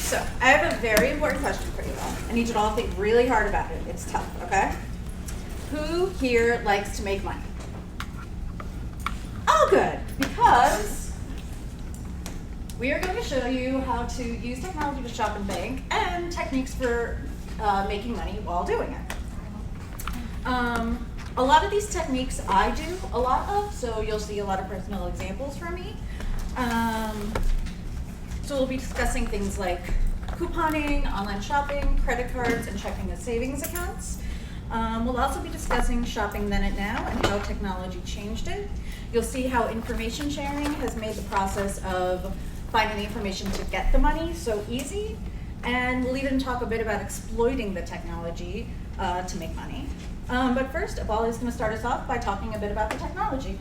So, I have a very important question for you all. I need you to all think really hard about it. It's tough, okay? Who here likes to make money? Oh, good, because we are going to show you how to use technology to shop and bank and techniques for making money while doing it. A lot of these techniques I do a lot of, so you'll see a lot of personal examples from me. So we'll be discussing things like couponing, online shopping, credit cards, and checking and savings accounts. We'll also be discussing shopping then and now and how technology changed it. You'll see how information sharing has made the process of finding the information to get the money so easy. And we'll even talk a bit about exploiting the technology to make money. But first, Abali is going to start us off by talking a bit about the technology.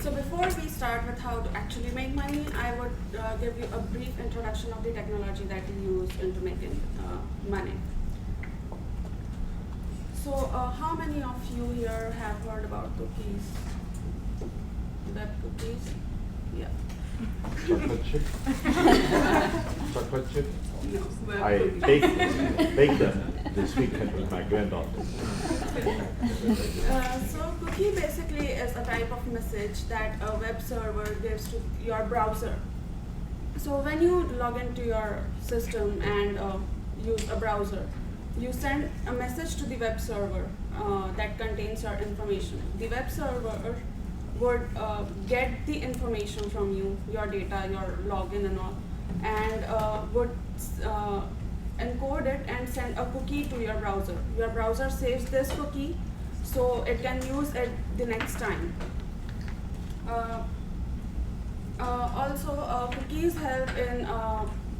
So before we start with how to actually make money, I would give you a brief introduction of the technology that we use into making money. So how many of you here have heard about cookies? Web cookies? Yeah. Chocolate chip? Chocolate chip? No, web I cookies. baked them this weekend with my granddaughter. So cookie basically is a type of message that a web server gives to your browser. So when you log into your system and use a browser, you send a message to the web server that contains your information. The web server would get the information from you, your data, your login and all, and would encode it and send a cookie to your browser. Your browser saves this cookie so it can use it the next time. Also, cookies help in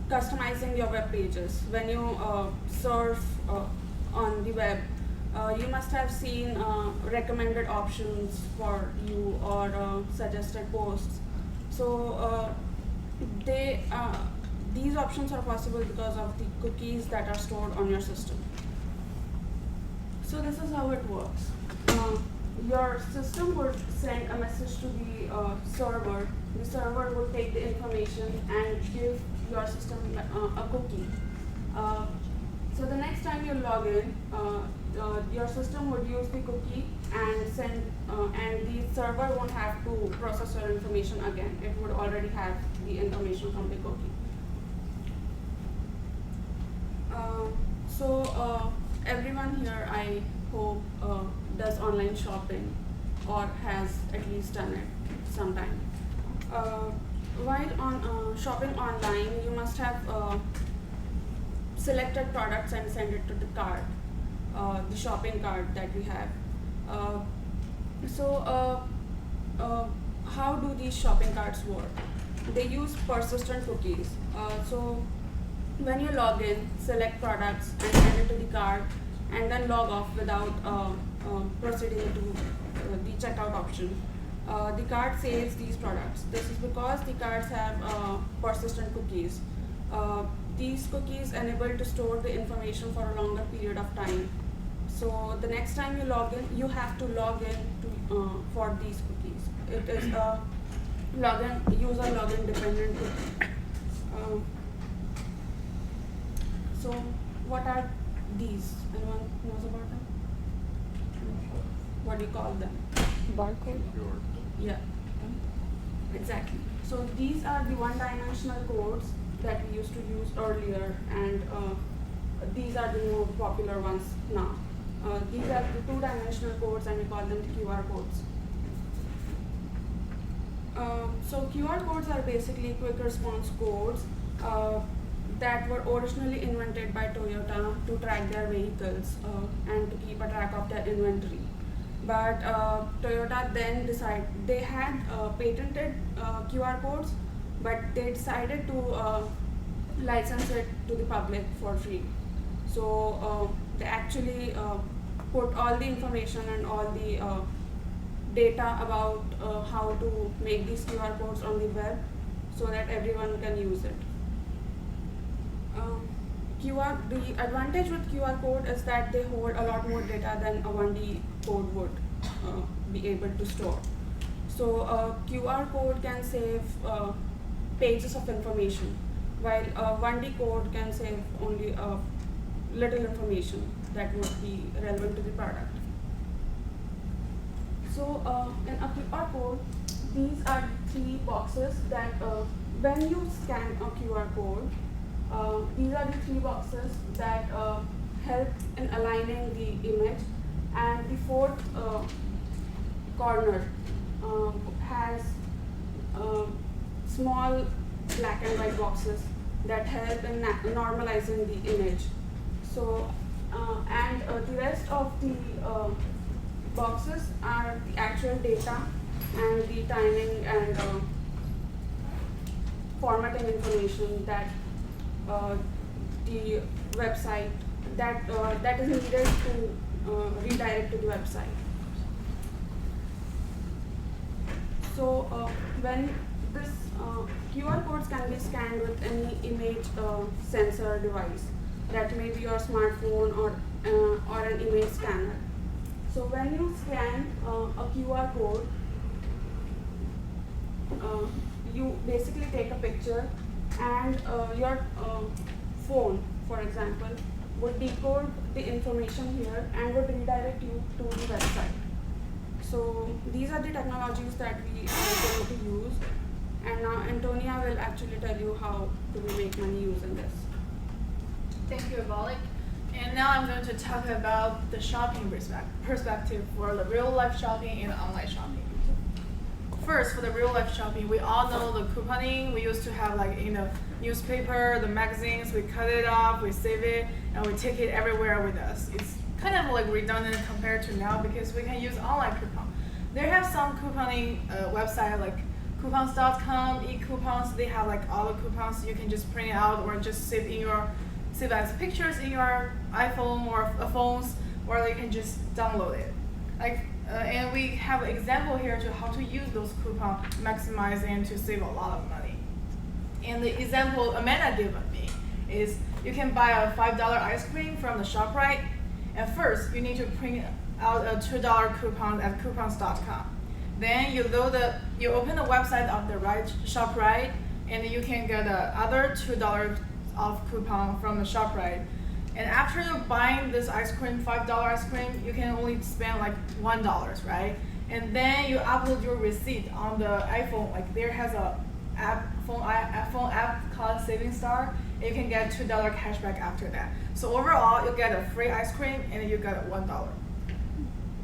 customizing your web pages. When you surf on the web, you must have seen recommended options for you or suggested posts. So these options are possible because of the cookies that are stored on your system. So this is how it works. Your system would send a message to the server. The server would take the information and give your system a cookie. So the next time you log in, your system would use the cookie and send, and the server won't have to process your information again. It would already have the information from the cookie. So everyone here, I hope, does online shopping or has at least done it sometime. While on shopping online, you must have selected products and send it to the cart, the shopping cart that we have. How do these shopping carts work? They use persistent cookies. So when you log in, select products and send it to the cart, and then log off without proceeding to the checkout option, the cart saves these products. This is because the carts have persistent cookies. These cookies enable to store the information for a longer period of time. So the next time you log in, you have to log in to, for these cookies. It is a user login dependent cookie. So what are these? Anyone knows about them? What do you call them? Barcode? Yeah, exactly. So these are the one-dimensional codes that we used to use earlier, and these are the more popular ones now. These are the two-dimensional codes, and we call them the QR codes. So QR codes are basically quick response codes that were originally invented by Toyota to track their vehicles and to keep a track of their inventory. But Toyota then decided, they had patented QR codes, but they decided to license it to the public for free. So they actually put all the information and all the data about how to make these QR codes on the web so that everyone can use it. The advantage with QR code is that they hold a lot more data than a 1D code would be able to store. So QR code can save pages of information, while 1D code can save only little information that would be relevant to the product. So in a QR code, these are three boxes that when you scan a QR code, these are the three boxes that help in aligning the image, and the fourth corner has small black and white boxes that help in normalizing the image. So, and the rest of the boxes are the actual data and the timing and formatting information that the website that is needed to redirect to the website. So when this QR codes can be scanned with any image sensor device, that may be your smartphone or an image scanner. So when you scan a QR code, you basically take a picture, and your phone, for example, would decode the information here and would redirect you to the website. So these are the technologies that we are going to use, and now Antonia will actually tell you how do we make money using this. Thank you, Valik. And now I'm going to talk about the shopping perspective for the real-life shopping and online shopping. First, for the real-life shopping, we all know the couponing. We used to have like in the newspaper, the magazines, we cut it off, we save it, and we take it everywhere with us. It's kind of like redundant compared to now because we can use online coupon. There have some couponing website like coupons.com, e-coupons. They have like all the coupons. You can just print it out or just save as pictures in your iPhone or phones, or you can just download it. And we have an example here to how to use those coupons, maximize and to save a lot of money. And the example Amanda gave me is you can buy a $5 ice cream from the ShopRite. And first, you need to print out a $2 coupon at coupons.com. Then you open the website of the ShopRite, and you can get the other $2 off coupon from the ShopRite. And after buying this ice cream, $5 ice cream, you can only spend like $1, right? And then you upload your receipt on the iPhone. Like there has a phone app called Saving Star, and you can get $2 cashback after that. So overall, you get a free ice cream and you get $1.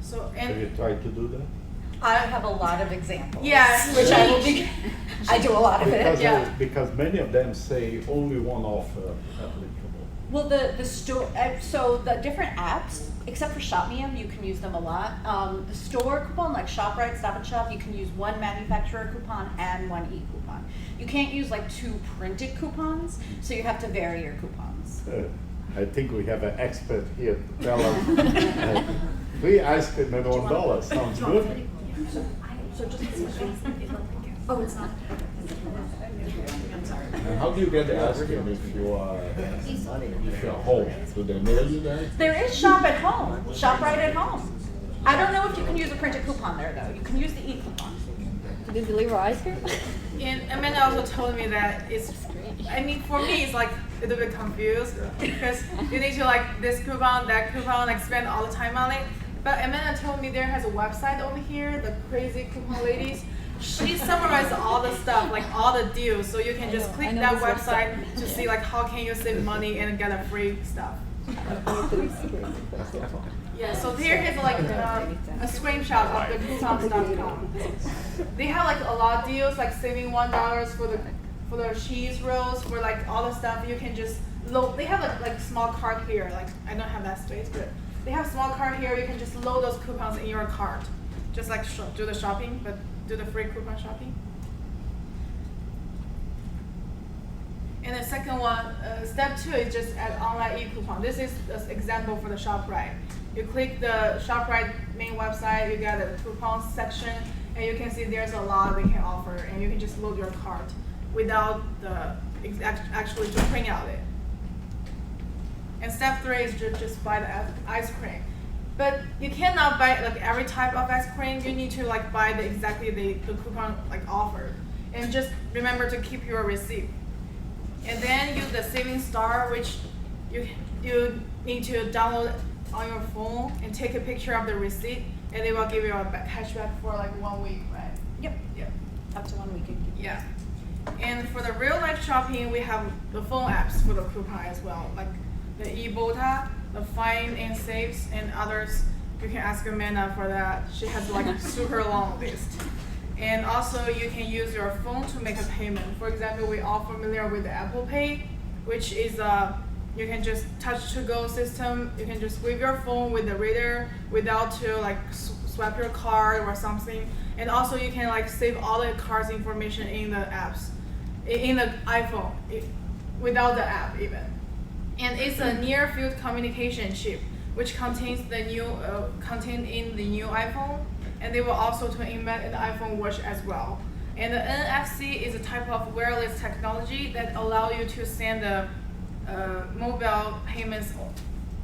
So Have you tried to do that? I have a lot of examples. Yes. Which I will be, I do a lot of it. Yeah. Because many of them say only one offer applicable. Well, the store, so the different apps, except for ShopMeum, you can use them a lot. The store coupon, like ShopRite, Stop and Shop, you can use one manufacturer coupon and one e-coupon. You can't use like two printed coupons, so you have to vary your coupons. I think we have an expert here to tell us. Free ice cream at $1 sounds good. So just oh, it's not. I'm sorry. And how do you get the ice cream if you are home? Do they mail you that? There is Shop at Home, ShopRite at Home. I don't know if you can use a printed coupon there though. You can use the e-coupon. Do they deliver ice cream? And Amanda also told me that for me, it's like a little bit confused because you need to like this coupon, that coupon, like spend all the time on it. But Amanda told me there has a website over here, the Crazy Coupon Ladies. She summarized all the stuff, like all the deals, so you can just click that website to see like how can you save money and get a free stuff. Yeah, so here is like a screenshot of the coupons.com. They have like a lot of deals, like saving $1 for the cheese rolls, for like all the stuff. You can just load. They have like small cart here. Like I don't have that space, but they have small cart here. You can just load those coupons in your cart, just like do the shopping, but do the free coupon shopping. And the second one, step 2 is just add online e-coupon. This is an example for the ShopRite. You click the ShopRite main website, you get a coupon section, and you can see there's a lot they can offer, and you can just load your cart without actually to print out it. And step 3 is just buy the ice cream. But you cannot buy like every type of ice cream. You need to like buy exactly the coupon like offered. And just remember to keep your receipt. And then use the saving star, which you need to download on your phone and take a picture of the receipt, and they will give you a cashback for like 1 week, right? Yep, Yep. up to 1 week. Yeah. And for the real life shopping, we have the phone apps for the coupon as well, like the eBota, the Find and Saves, and others. You can ask Amanda for that. She has like a super long list. And also you can use your phone to make a payment. For example, we are familiar with the Apple Pay, which is you can just touch to go system. You can just with your phone with the reader without to like swipe your card or something. And also you can like save all the card's information in the apps, in the iPhone, without the app even. And it's a near field communication chip, which contains the new contained in the new iPhone, and they will also to embed in the iPhone Watch as well. And the NFC is a type of wireless technology that allow you to send the mobile payments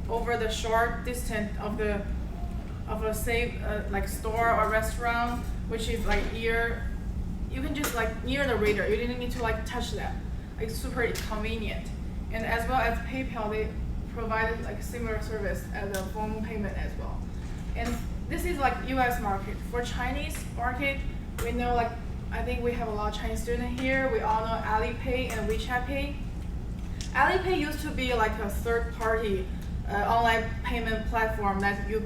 over the short distance of a safe like store or restaurant, which is like you can just like near the reader. You didn't need to like touch that. It's super convenient. And as well as PayPal, they provided like similar service as a phone payment as well. And this is like US market. For Chinese market, we know like, I think we have a lot of Chinese students here. We all know Alipay and WeChat Pay. Alipay used to be like a third party online payment platform that you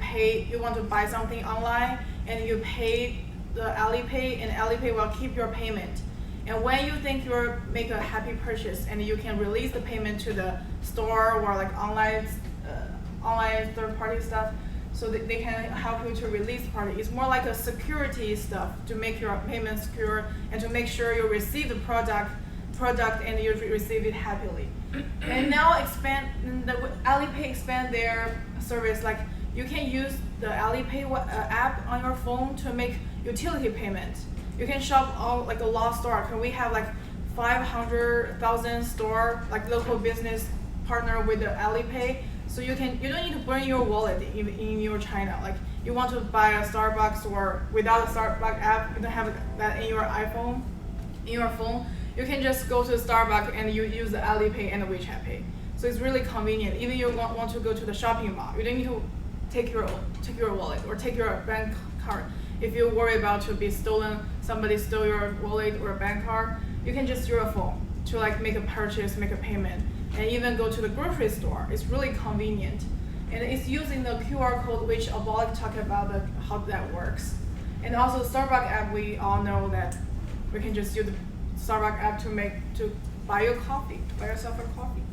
want to buy something online and you pay the Alipay, and Alipay will keep your payment. And when you think you're make a happy purchase and you can release the payment to the store or like online third party stuff, so that they can help you to release party. It's more like a security stuff to make your payment secure and to make sure you receive the product and you receive it happily. And now Alipay expand their service, like you can use the Alipay app on your phone to make utility payments. You can shop all like a lot of store. We have like 500,000 store, like local business partner with the Alipay. So you don't need to bring your wallet in your China. Like you want to buy a Starbucks or without a Starbucks app, you don't have that in your iPhone, in your phone. You can just go to Starbucks and you use the Alipay and the WeChat Pay. So it's really convenient. Even you want to go to the shopping mall, you don't need to take your wallet or take your bank card. If you worry about to be stolen, somebody stole your wallet or bank card, you can just use your phone to like make a purchase, make a payment, and even go to the grocery store. It's really convenient. And it's using the QR code, which Abolic talked about how that works. And also Starbucks app, we all know that we can just use the Starbucks app to buy yourself a coffee.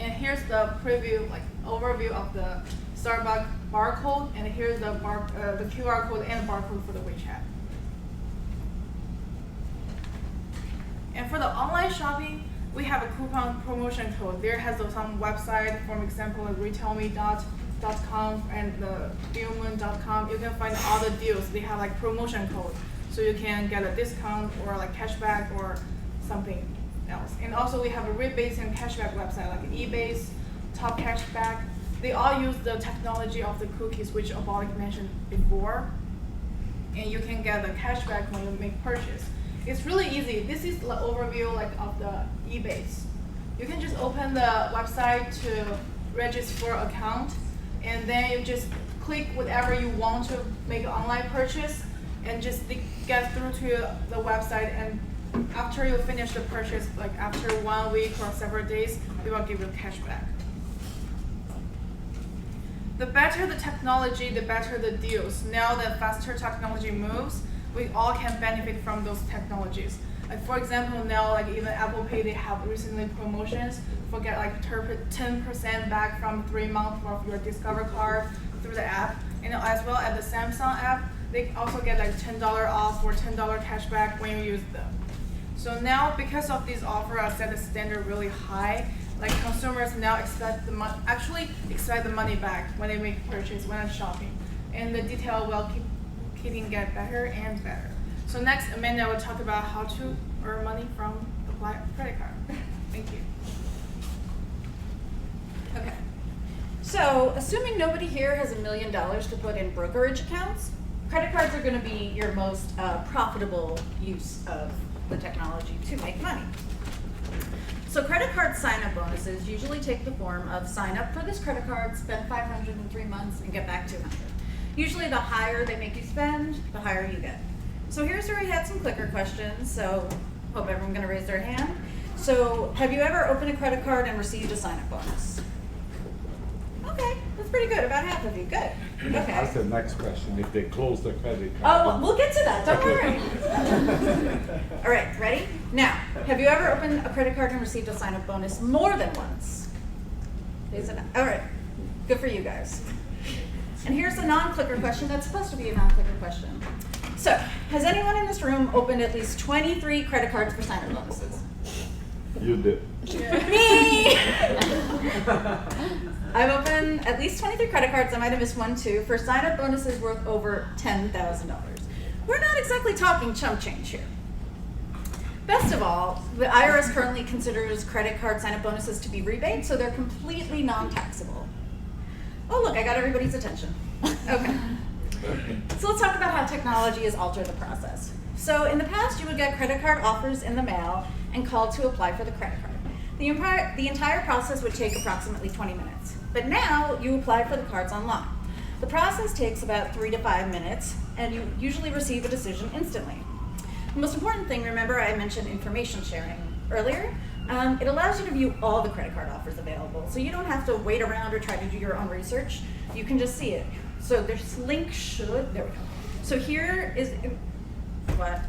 And here's the preview, like overview of the Starbucks barcode, and here's the QR code and barcode for the WeChat. And for the online shopping, we have a coupon promotion code. There has some website, for example, like retailme.com and the dealmoon.com. You can find all the deals. They have like promotion code, so you can get a discount or like cashback or something else. And also we have a rebates and cashback website like eBase, Top Cashback. They all use the technology of the cookies, which Abolic mentioned before, and you can get the cashback when you make purchase. It's really easy. This is the overview like of the eBase. You can just open the website to register for an account, and then you just click whatever you want to make an online purchase, and just get through to the website. And after you finish the purchase, like after 1 week or several days, they will give you cashback. The better the technology, the better the deals. Now the faster technology moves, we all can benefit from those technologies. Like for example, now like even Apple Pay, they have recently promotions for get like 10% back from 3 months of your Discover card through the app. And as well as the Samsung app, they also get like $10 off or $10 cashback when you use them. So now because of these offers, I set the standard really high. Like consumers now expect the money back when they make purchase, when they're shopping, and the detail will keeping get better and better. So next, Amanda will talk about how to earn money from the credit card. Thank you. Okay. So assuming nobody here has $1 million to put in brokerage accounts, credit cards are going to be your most profitable use of the technology to make money. So credit card sign-up bonuses usually take the form of sign up for this credit card, spend $500 in 3 months, and get back $200. Usually the higher they make you spend, the higher you get. So here's where we had some clicker questions, so hope everyone's going to raise their hand. So have you ever opened a credit card and received a sign-up bonus? Okay, that's pretty good, about half of you, good. Okay. That's the next question, if they close the credit Oh, card. well, we'll get to that, don't worry. All right, ready? Now, have you ever opened a credit card and received a sign-up bonus more than once? All right, good for you guys. And here's the non-clicker question that's supposed to be a non-clicker question. So, has anyone in this room opened at least 23 credit cards for sign-up bonuses? You did. Me! I've opened at least 23 credit cards, I might have missed one too, for sign-up bonuses worth over $10,000. We're not exactly talking chump change here. Best of all, the IRS currently considers credit card sign-up bonuses to be rebates, so they're completely non-taxable. Oh look, I got everybody's attention. Okay. So let's talk about how technology has altered the process. So in the past, you would get credit card offers in the mail and called to apply for the credit card. The entire process would take approximately 20 minutes. But now you apply for the cards online. The process takes about 3 to 5 minutes, and you usually receive a decision instantly. The most important thing, remember I mentioned information sharing earlier, it allows you to view all the credit card offers available. So you don't have to wait around or try to do your own research. You can just see it. So this link should, there we go. So here is, what?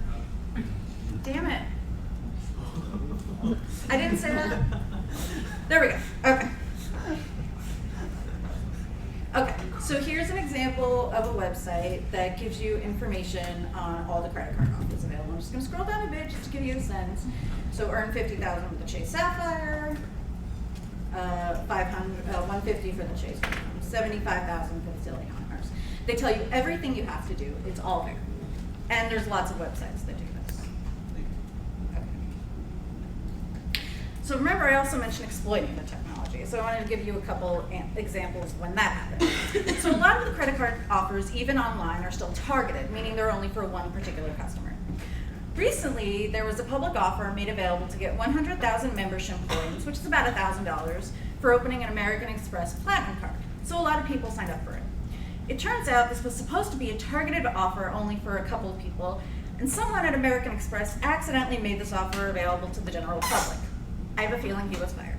Damn it. I didn't say that. There we go, okay. Okay, so here's an example of a website that gives you information on all the credit card offers available. I'm just gonna scroll down a bit just to give you a sense. So earn $50,000 with the Chase Sapphire, 150 for the Chase, 75,000 for the Silly Honors. They tell you everything you have to do. It's all there, and there's lots of websites that do this. Okay. So remember, I also mentioned exploiting the technology. So I wanted to give you a couple examples when that happened. So a lot of the credit card offers, even online, are still targeted, meaning they're only for one particular customer. Recently, there was a public offer made available to get 100,000 membership points, which is about $1,000, for opening an American Express Platinum card. So a lot of people signed up for it. It turns out this was supposed to be a targeted offer only for a couple of people, and someone at American Express accidentally made this offer available to the general public. I have a feeling he was fired.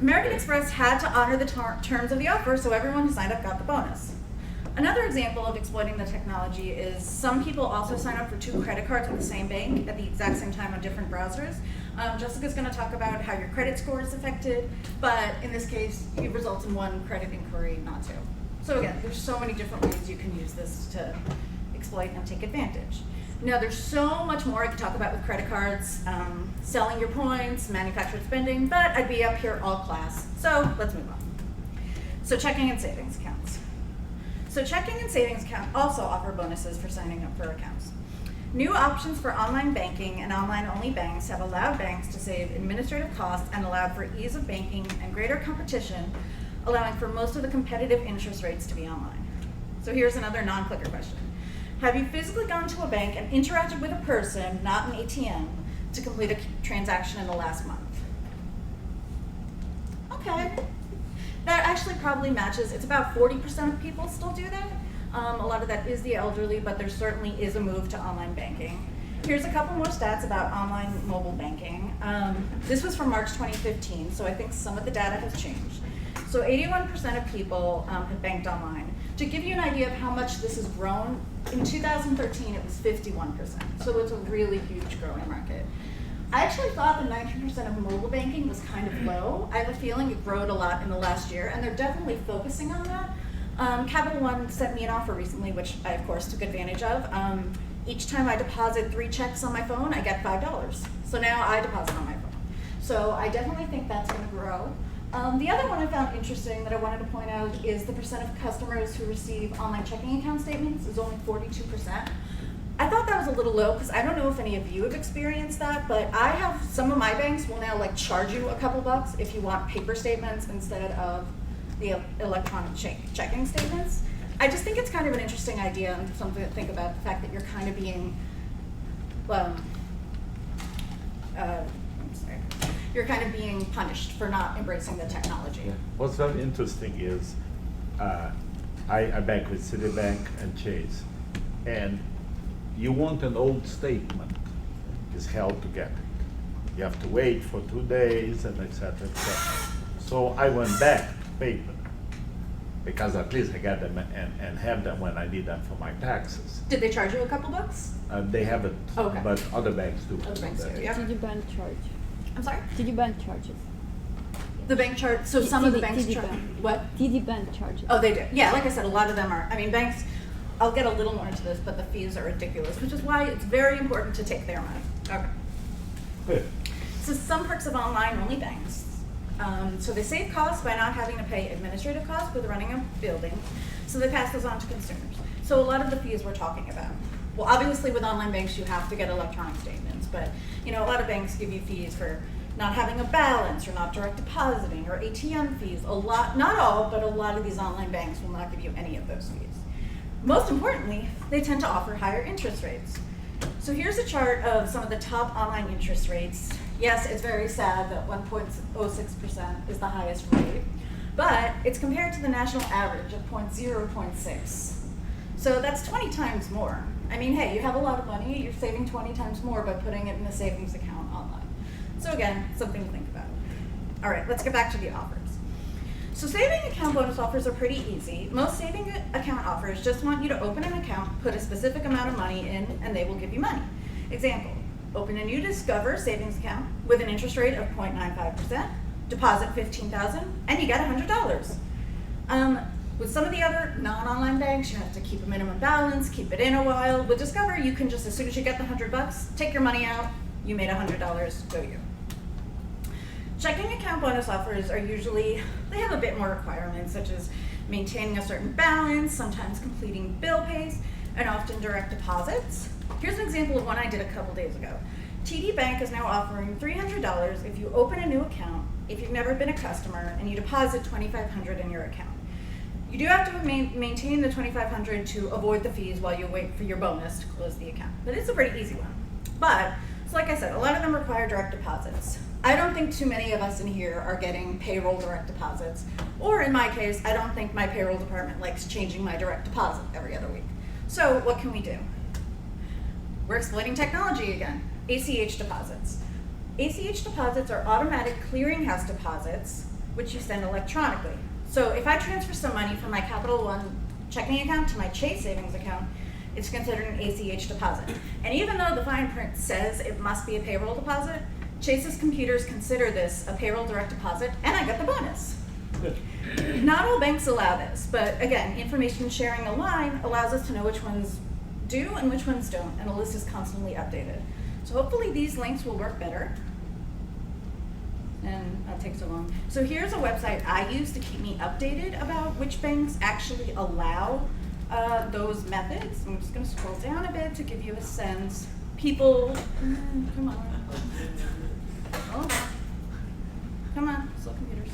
American Express had to honor the terms of the offer, so everyone who signed up got the bonus. Another example of exploiting the technology is some people also sign up for 2 credit cards with the same bank at the exact same time on different browsers. Jessica's going to talk about how your credit score is affected, but in this case, it results in 1 credit inquiry, not 2. So again, there's so many different ways you can use this to exploit and take advantage. Now, there's so much more I could talk about with credit cards, selling your points, manufactured spending, but I'd be up here all class, so let's move on. So checking and savings accounts. So checking and savings accounts also offer bonuses for signing up for accounts. New options for online banking and online-only banks have allowed banks to save administrative costs and allowed for ease of banking and greater competition, allowing for most of the competitive interest rates to be online. So here's another non-clicker question. Have you physically gone to a bank and interacted with a person, not an ATM, to complete a transaction in the last month? Okay. That actually probably matches. It's about 40% of people still do that. A lot of that is the elderly, but there certainly is a move to online banking. Here's a couple more stats about online mobile banking. This was from March 2015, so I think some of the data has changed. So 81% of people have banked online. To give you an idea of how much this has grown, in 2013 it was 51%, so it's a really huge growing market. I actually thought the 19% of mobile banking was kind of low. I have a feeling it growed a lot in the last year, and they're definitely focusing on that. Capital One sent me an offer recently, which I of course took advantage of. Each time I deposit 3 checks on my phone, I get $5. So now I deposit on my phone. So I definitely think that's going to grow. The other one I found interesting that I wanted to point out is the percent of customers who receive online checking account statements is only 42%. I thought that was a little low because I don't know if any of you have experienced that, but I have, some of my banks will now like charge you a couple bucks if you want paper statements instead of the electronic checking statements. I just think it's kind of an interesting idea and something to think about, the fact that you're kind of being, I'm sorry, you're kind of being punished for not embracing the technology. Yeah. What's very interesting is I bank with Citibank and Chase, and you want an old statement, it's hell to get it. You have to wait for 2 days and et cetera, et cetera. So I went back to paper, because at least I get them and have them when I need them for my taxes. Did they charge you a couple bucks? They haven't, Okay. but other banks do. Other banks do, yeah. Did you bank charge? I'm sorry? Did you bank charges? The bank charge, so some of the banks TD charge, bank. what? TD bank charges. Oh, they do. Yeah, like I said, a lot of them are. I mean, banks, I'll get a little more into this, but the fees are ridiculous, which is why it's very important to take their money. Okay. Good. So some perks of online-only banks. So they save costs by not having to pay administrative costs with running a building, so they pass those on to consumers. So a lot of the fees we're talking about. Well, obviously with online banks, you have to get electronic statements, but you know, a lot of banks give you fees for not having a balance or not direct depositing or ATM fees. A lot, not all, but a lot of these online banks will not give you any of those fees. Most importantly, they tend to offer higher interest rates. So here's a chart of some of the top online interest rates. Yes, it's very sad that 1.06% is the highest rate, but it's compared to the national average of 0.6. So that's 20 times more. I mean, hey, you have a lot of money, you're saving 20 times more by putting it in a savings account online. So again, something to think about. All right, let's get back to the offers. So saving account bonus offers are pretty easy. Most saving account offers just want you to open an account, put a specific amount of money in, and they will give you money. Example, open a new Discover savings account with an interest rate of 0.95%, deposit $15,000, and you get $100. With some of the other non-online banks, you have to keep a minimum balance, keep it in a while. With Discover, you can just, as soon as you get the $100, take your money out, you made $100, go you. Checking account bonus offers are usually, they have a bit more requirements, such as maintaining a certain balance, sometimes completing bill pays, and often direct deposits. Here's an example of one I did a couple days ago. TD Bank is now offering $300 if you open a new account, if you've never been a customer, and you deposit $2,500 in your account. You do have to maintain the $2,500 to avoid the fees while you wait for your bonus to close the account. But it's a pretty easy one. But, so like I said, a lot of them require direct deposits. I don't think too many of us in here are getting payroll direct deposits. Or in my case, I don't think my payroll department likes changing my direct deposit every other week. So what can we do? We're exploiting technology again. ACH deposits. ACH deposits are automatic clearinghouse deposits, which you send electronically. So if I transfer some money from my Capital One checking account to my Chase savings account, it's considered an ACH deposit. And even though the fine print says it must be a payroll deposit, Chase's computers consider this a payroll direct deposit, and I get the bonus. Not all banks allow this, but again, information sharing online allows us to know which ones do and which ones don't, and the list is constantly updated. So hopefully these links will work better. And that takes so long. So here's a website I use to keep me updated about which banks actually allow those methods. I'm just going to scroll down a bit to give you a sense. People, come on. Oh, come on, slow computers.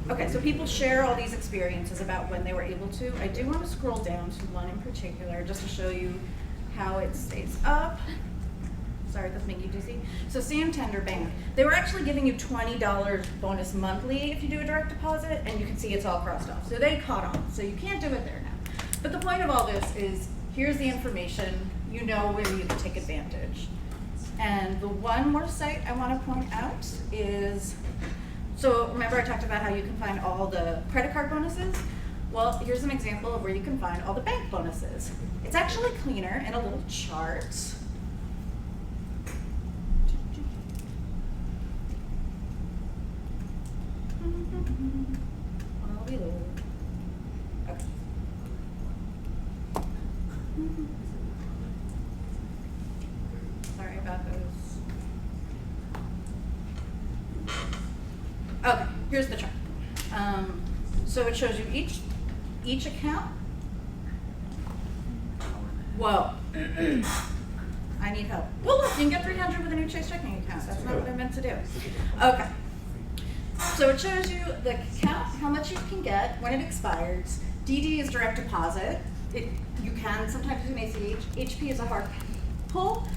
Okay, so people share all these experiences about when they were able to. I do want to scroll down to one in particular just to show you how it stays up. Sorry, that's making you dizzy. So Santander Bank, they were actually giving you $20 bonus monthly if you do a direct deposit, and you can see it's all crossed off. So they caught on, so you can't do it there now. But the point of all this is, here's the information, you know where you can take advantage. And the one more site I want to point out is, so remember I talked about how you can find all the credit card bonuses? Well, here's an example of where you can find all the bank bonuses. It's actually cleaner in a little chart. Okay. Sorry about those. Okay, here's the chart. So it shows you each account. Whoa. I need help. Well, look, you can get $300 with a new Chase checking account. That's not what I meant to do. Okay. So it shows you the account, how much you can get when it expires. DD is direct deposit. You can sometimes do an ACH. HP is a hard pull.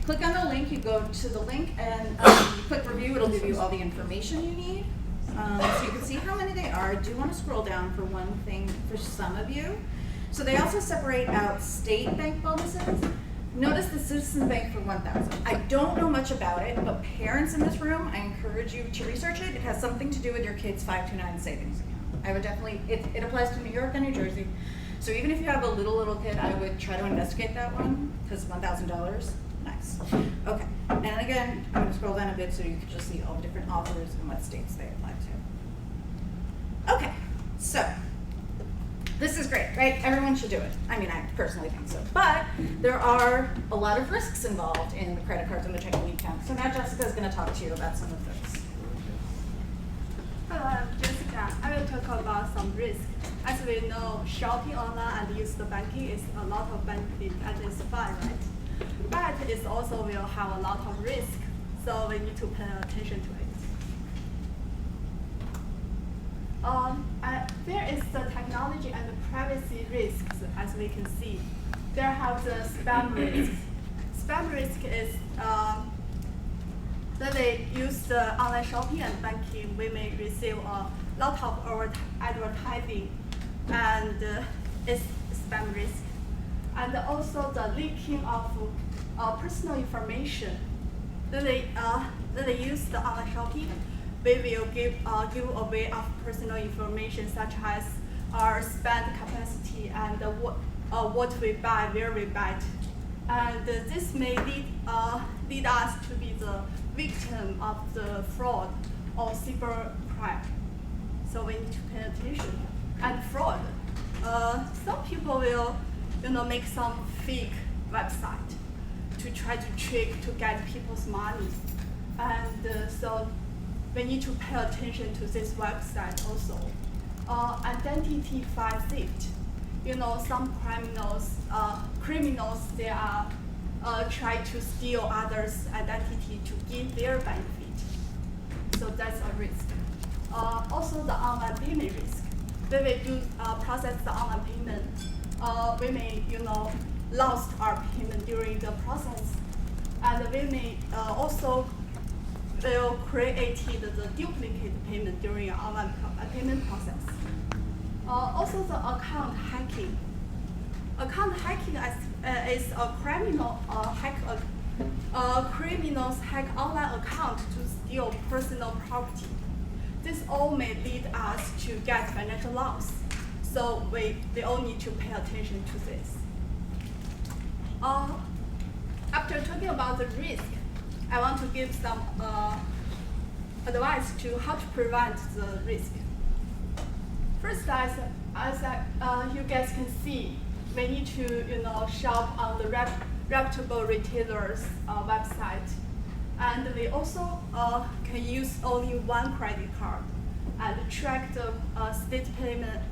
Click on the link, you go to the link and you click review, it'll give you all the information you need. So you can see how many they are. I do want to scroll down for one thing for some of you. So they also separate out state bank bonuses. Notice the Citizen Bank for 1,000. I don't know much about it, but parents in this room, I encourage you to research it. It has something to do with your kid's 529 savings account. I would definitely, it applies to New York and New Jersey. So even if you have a little kid, I would try to investigate that one, because $1,000, nice. Okay, and again, I'm gonna scroll down a bit so you can just see all the different offers and what states they apply to. Okay, so this is great, right? Everyone should do it. I mean, I personally think so. But there are a lot of risks involved in the credit cards and the checking account. So now Jessica's gonna talk to you about some of those. Hello, I'm Jessica. I will talk about some risk. As we know, shopping online and use the banking is a lot of benefit and it's fun, right? But it also will have a lot of risk, so we need to pay attention to it. There is the technology and the privacy risks, as we can see. There have the spam risk. Spam risk is when we use the online shopping and banking, we may receive a lot of our advertising, and it's spam risk. And also the leaking of personal information. When they use the online shopping, we will give away of personal information such as our spend capacity and what we buy, where we buy it. And this may lead us to be the victim of the fraud or cyber crime. So we need to pay attention. And fraud, some people will, make some fake website to try to trick to get people's money, and so we need to pay attention to this website also. Identity theft. Some criminals they are try to steal others' identity to gain their benefit. So that's a risk. Also the online payment risk. When we do process the online payment, we may lost our payment during the process, and we may also will create the duplicate payment during our online payment process. Also the account hacking. Account hacking is a criminal criminals hack online account to steal personal property. This all may lead us to get financial loss. So we all need to pay attention to this. After talking about the risk, I want to give some advice to how to prevent the risk. First, as you guys can see, we need to shop on the reputable retailers' website, and we also can use only one credit card and track the statement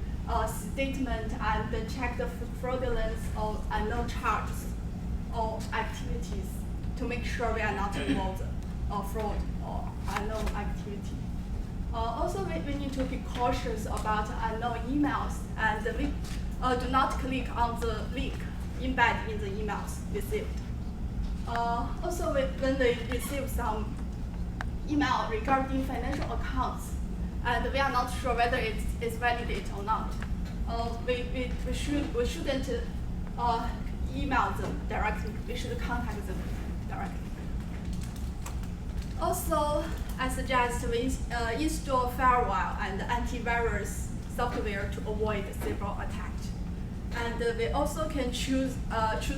and check the fraudulence or unknown charges or activities to make sure we are not involved in fraud or unknown activity. Also, we need to be cautious about unknown emails, and we do not click on the link embedded in the emails received. Also, when we receive some email regarding financial accounts, and we are not sure whether it's validated or not, we shouldn't email them directly. We should contact them directly. Also, I suggest we install firewall and antivirus software to avoid cyber attack. And we also can choose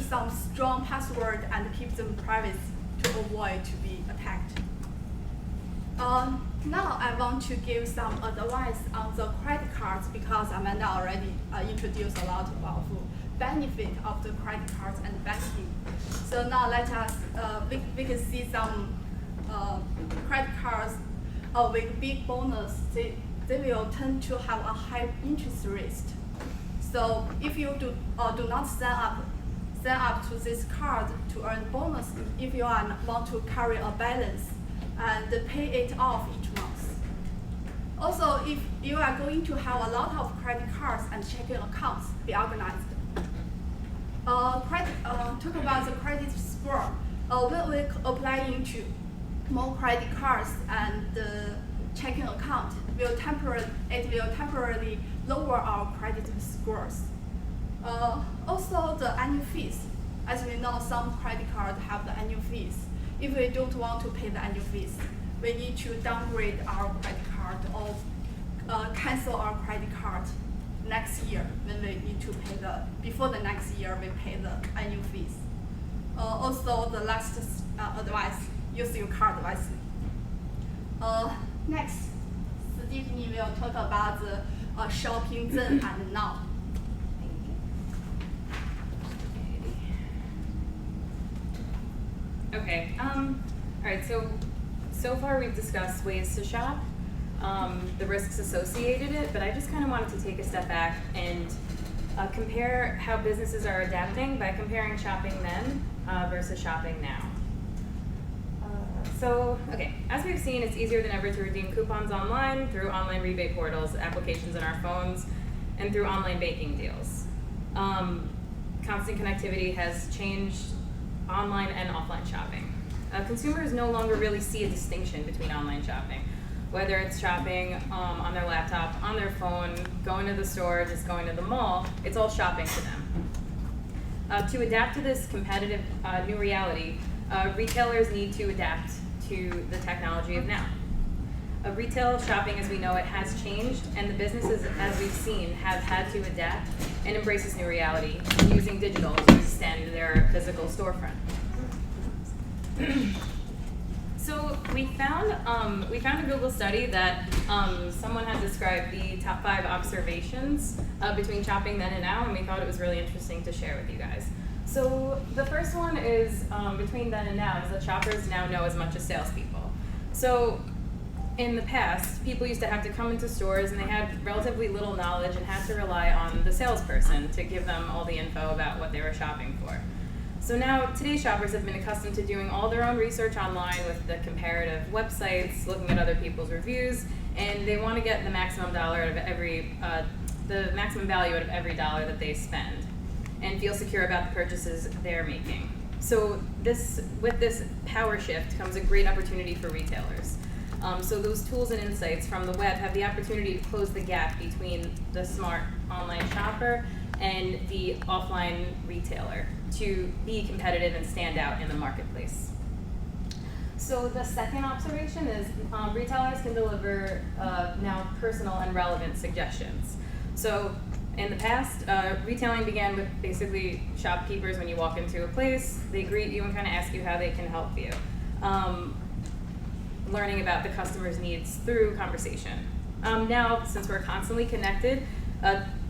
some strong password and keep them private to avoid to be attacked. Now I want to give some advice on the credit cards because Amanda already introduced a lot about benefit of the credit cards and banking. So now let us we can see some credit cards with big bonus. They will tend to have a high interest rate. So if you do not sign up to this card to earn bonus, if you want to carry a balance and pay it off each month. Also, if you are going to have a lot of credit cards and checking accounts, be organized. Talk about the credit score. When we apply into more credit cards and checking account, it will temporarily lower our credit scores. Also, the annual fees. As we know, some credit cards have the annual fees. If we don't want to pay the annual fees, we need to downgrade our credit card or cancel our credit card next year when we need to pay before the next year we pay the annual fees. Also, the last advice, use your card wisely. Next, Stephanie will talk about the shopping then and now. Okay, all right, so far we've discussed ways to shop, the risks associated it, but I just kind of wanted to take a step back and compare how businesses are adapting by comparing shopping then versus shopping now. Okay, as we've seen, it's easier than ever to redeem coupons online through online rebate portals, applications on our phones, and through online banking deals. Constant connectivity has changed online and offline shopping. Consumers no longer really see a distinction between online shopping, whether it's shopping on their laptop, on their phone, going to the store, just going to the mall, it's all shopping to them. To adapt to this competitive new reality, retailers need to adapt to the technology of now. Retail shopping as we know it has changed, and the businesses, as we've seen, have had to adapt and embrace this new reality using digital to extend their physical storefront. So we found a Google study that someone had described the top 5 observations between shopping then and now, and we thought it was really interesting to share with you guys. So the first one is between then and now is that shoppers now know as much as salespeople. So in the past, people used to have to come into stores and they had relatively little knowledge and had to rely on the salesperson to give them all the info about what they were shopping for. So now, today's shoppers have been accustomed to doing all their own research online with the comparative websites, looking at other people's reviews, and they want to get the maximum value out of every dollar that they spend, and feel secure about the purchases they're making. So with this power shift comes a great opportunity for retailers. So those tools and insights from the web have the opportunity to close the gap between the smart online shopper and the offline retailer to be competitive and stand out in the marketplace. So the second observation is retailers can deliver now personal and relevant suggestions. So in the past, retailing began with basically shopkeepers when you walk into a place, they greet you and kind of ask you how they can help you. Learning about the customer's needs through conversation. Now, since we're constantly connected,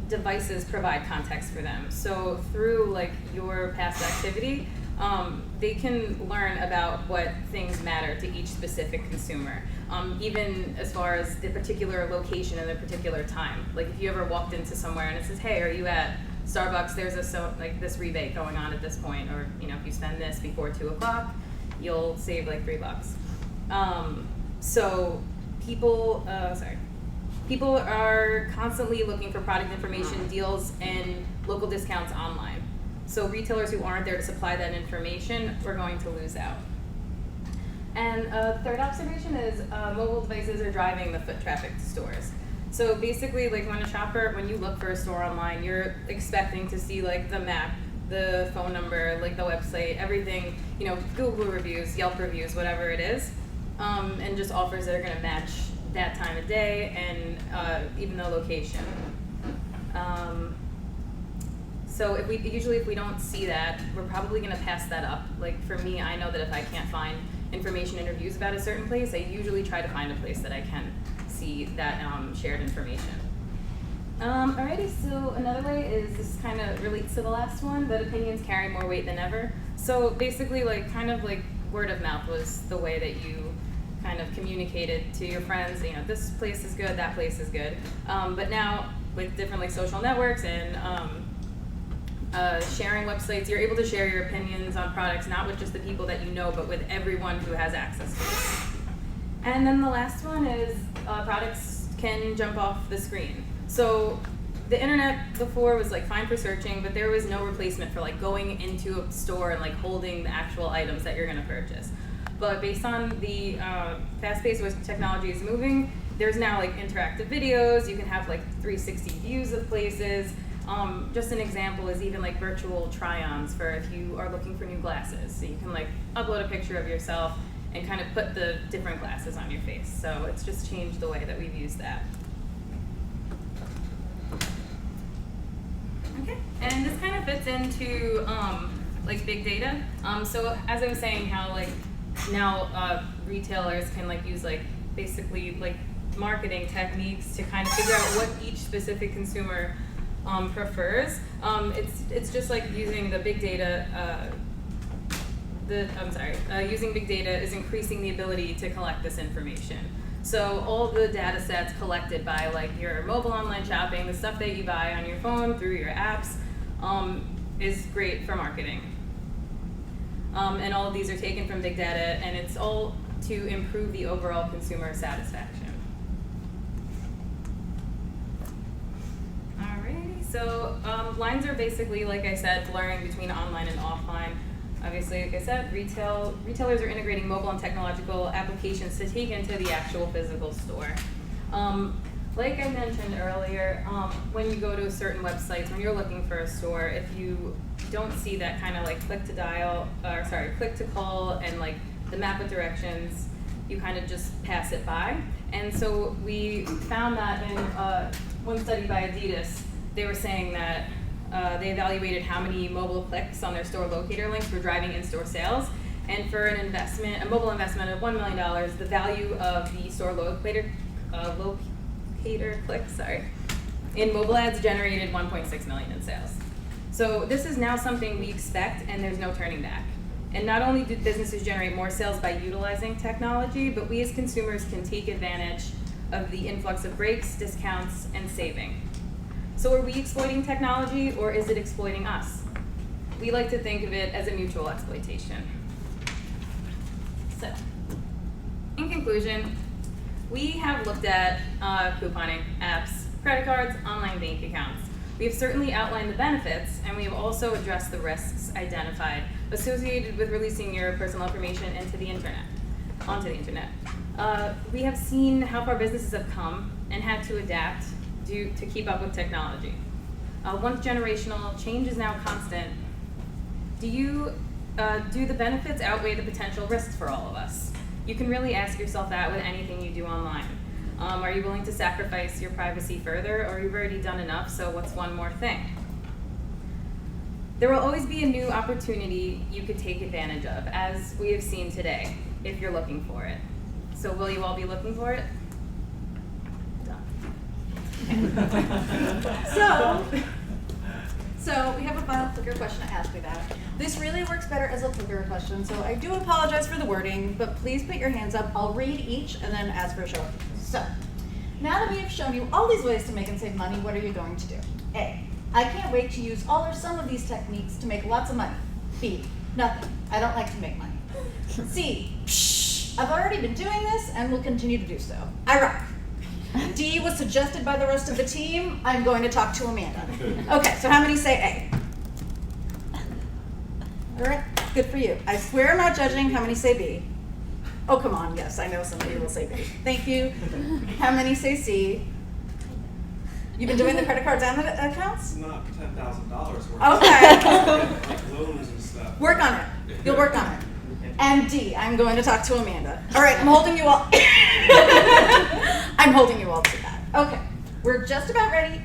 devices provide context for them. So through like your past activity, they can learn about what things matter to each specific consumer, even as far as the particular location and the particular time. Like if you ever walked into somewhere and it says, hey, are you at Starbucks? There's like this rebate going on at this point, or if you spend this before 2 o'clock, you'll save like $3. So people are constantly looking for product information, deals, and local discounts online. So retailers who aren't there to supply that information are going to lose out. And third observation is mobile devices are driving the foot traffic to stores. So basically, like when you look for a store online, you're expecting to see like the map, the phone number, like the website, everything, Google reviews, Yelp reviews, whatever it is, and just offers that are going to match that time of day and even the location. So if we don't see that, we're probably going to pass that up. Like for me, I know that if I can't find information and reviews about a certain place, I usually try to find a place that I can see that shared information. Alrighty, so another way is, this kind of relates to the last one, that opinions carry more weight than ever. So basically, kind of like word of mouth was the way that you kind of communicated to your friends, this place is good, that place is good. But now with different social networks and sharing websites, you're able to share your opinions on products, not with just the people that you know, but with everyone who has access to it. And then the last one is products can jump off the screen. So the internet before was like fine for searching, but there was no replacement for like going into a store and like holding the actual items that you're going to purchase. But based on the fast pace which technology is moving, there's now like interactive videos. You can have like 360 views of places. Just an example is even like virtual try-ons for if you are looking for new glasses. So you can like upload a picture of yourself and kind of put the different glasses on your face. So it's just changed the way that we've used that. Okay, and this kind of fits into like big data. So as I was saying, how like now retailers can like use like basically like marketing techniques to kind of figure out what each specific consumer prefers. It's just like using the big data. Using big data is increasing the ability to collect this information. So all the data sets collected by like your mobile online shopping, the stuff that you buy on your phone through your apps, is great for marketing. And all of these are taken from big data, and it's all to improve the overall consumer satisfaction. Alrighty, so lines are basically, like I said, blurring between online and offline. Obviously, like I said, retailers are integrating mobile and technological applications to take into the actual physical store. Like I mentioned earlier, when you go to certain websites, when you're looking for a store, if you don't see that kind of like click to call and like the map of directions, you kind of just pass it by. And so we found that in one study by Adidas, they were saying that they evaluated how many mobile clicks on their store locator links were driving in-store sales. And for an investment, a mobile investment of $1 million, the value of the store locator clicks, in mobile ads generated 1.6 million in sales. So this is now something we expect, and there's no turning back. And not only do businesses generate more sales by utilizing technology, but we as consumers can take advantage of the influx of breaks, discounts, and saving. So are we exploiting technology, or is it exploiting us? We like to think of it as a mutual exploitation. So, in conclusion, we have looked at couponing, apps, credit cards, online bank accounts. We have certainly outlined the benefits, and we have also addressed the risks identified associated with releasing your personal information onto the internet. We have seen how far businesses have come and had to adapt to keep up with technology. Once generational, change is now constant. Do the benefits outweigh the potential risks for all of us? You can really ask yourself that with anything you do online. Are you willing to sacrifice your privacy further, or you've already done enough, so what's one more thing? There will always be a new opportunity you could take advantage of, as we have seen today, if you're looking for it. So will you all be looking for it? So we have a final clicker question to ask me that. This really works better as a clicker question, so I do apologize for the wording, but please put your hands up. I'll read each and then ask for a show of hands. So, now that we have shown you all these ways to make and save money, what are you going to do? A, I can't wait to use all or some of these techniques to make lots of money. B, nothing. I don't like to make money. C, psh, I've already been doing this and will continue to do so. I rock. D was suggested by the rest of the team. I'm going to talk to Amanda. Okay, so how many say A? All right, good for you. I swear I'm not judging. How many say B? Oh, come on, yes, I know somebody will say B. Thank you. How many say C? You've been doing the credit cards and the accounts? Not $10,000 worth. Okay. Like loans and stuff. Work on it. You'll work on it. And D, I'm going to talk to Amanda. All right, I'm holding you all. I'm holding you all to that. Okay, we're just about ready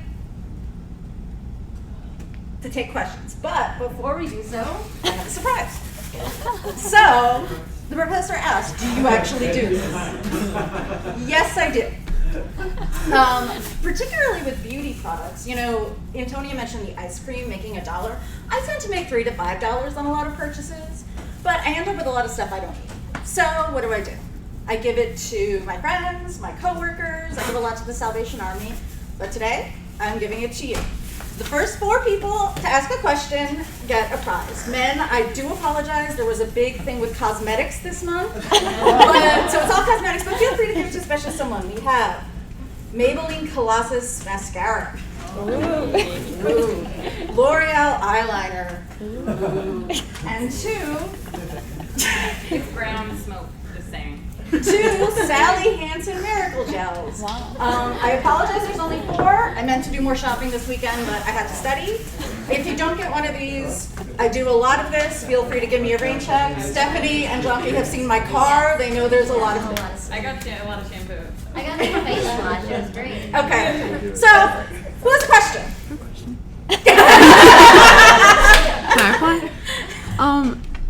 to take questions. But before we do so, I have a surprise. So, the professor asked, do you actually do this? Yes, I do. Particularly with beauty products. You know, Antonia mentioned the ice cream making $1. I tend to make $3 to $5 on a lot of purchases, but I end up with a lot of stuff I don't need. So what do? I give it to my friends, my coworkers, I give a lot to the Salvation Army, but today I'm giving it to you. The first 4 people to ask a question get a prize. Men, I do apologize, there was a big thing with cosmetics this month, so it's all cosmetics, but feel free to give it to especially someone. We have Maybelline Colossus mascara. Ooh. L'Oreal eyeliner. Ooh. And 2 It's brown smoke, just saying. 2 Sally Hansen Miracle Gels. I apologize, there's only 4. I meant to do more shopping this weekend, but I had to study. If you don't get one of these, I do a lot of this. Feel free to give me a rain check. Stephanie and Jonky have seen my car. They know there's a lot of things. I got a lot of shampoo. I got the face wash. It was great. Okay, so who has a question? Can I apply?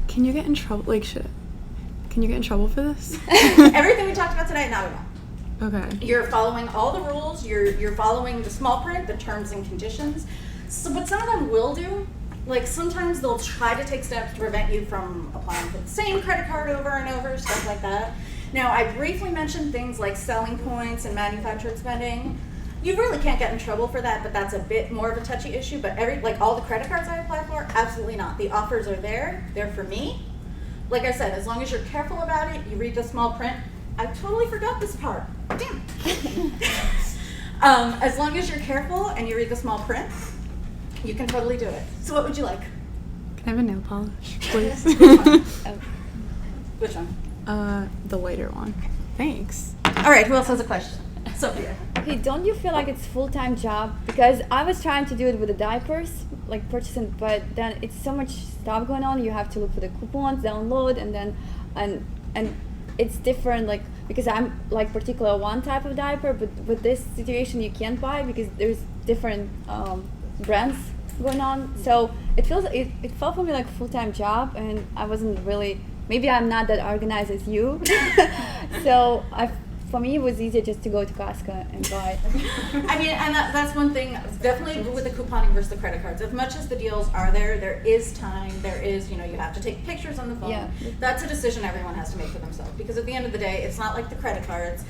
Can you get in trouble? Like, shit. Can you get in trouble for this? Everything we talked about today, not at all. Okay. You're following all the rules. You're following the small print, the terms and conditions. So what some of them will do, like sometimes they'll try to take steps to prevent you from applying for the same credit card over and over, stuff like that. Now, I briefly mentioned things like selling points and manufactured spending. You really can't get in trouble for that, but that's a bit more of a touchy issue. But all the credit cards I apply for, absolutely not. The offers are there. They're for me. Like I said, as long as you're careful about it, you read the small print. I totally forgot this part. Damn it. As long as you're careful and you read the small print, you can totally do it. So what would you like? Can I have a nail polish, please? Which one? The lighter one. Thanks. All right, who else has a question? Sophia. Okay, don't you feel like it's full-time job? Because I was trying to do it with the diapers, like purchasing, but then it's so much stuff going on. You have to look for the coupons, download, and then and it's different. Like because I'm like particular one type of diaper, but with this situation you can't buy because there's different brands going on. So it felt for me like a full-time job, and I wasn't really. Maybe I'm not that organized as you. So for me, it was easier just to go to Costco and buy. I mean, and that's one thing, definitely with the couponing versus the credit cards. As much as the deals are there is time, there is, you have to take pictures on the phone. Yeah. That's a decision everyone has to make for themselves. Because at the end of the day, it's not like the credit cards,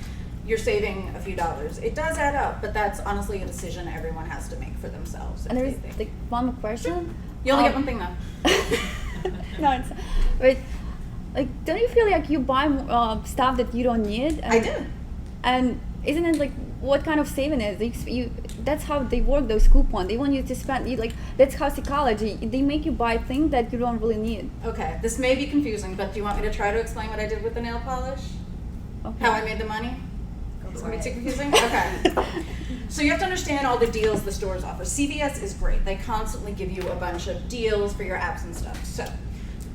you're saving a few dollars. It does add up, but that's honestly a decision everyone has to make for themselves. And there's like one more question. You only get one thing though. No, it's but like, don't you feel like you buy stuff that you don't need? I do. And isn't it like what kind of saving is? That's how they work, those coupons. They want you to spend. That's how psychology. They make you buy things that you don't really need. Okay, this may be confusing, but do you want me to try to explain what I did with the nail polish? Okay. How I made the money? It's going to be too confusing? Okay. So you have to understand all the deals the stores offer. CVS is great. They constantly give you a bunch of deals for your apps and stuff. So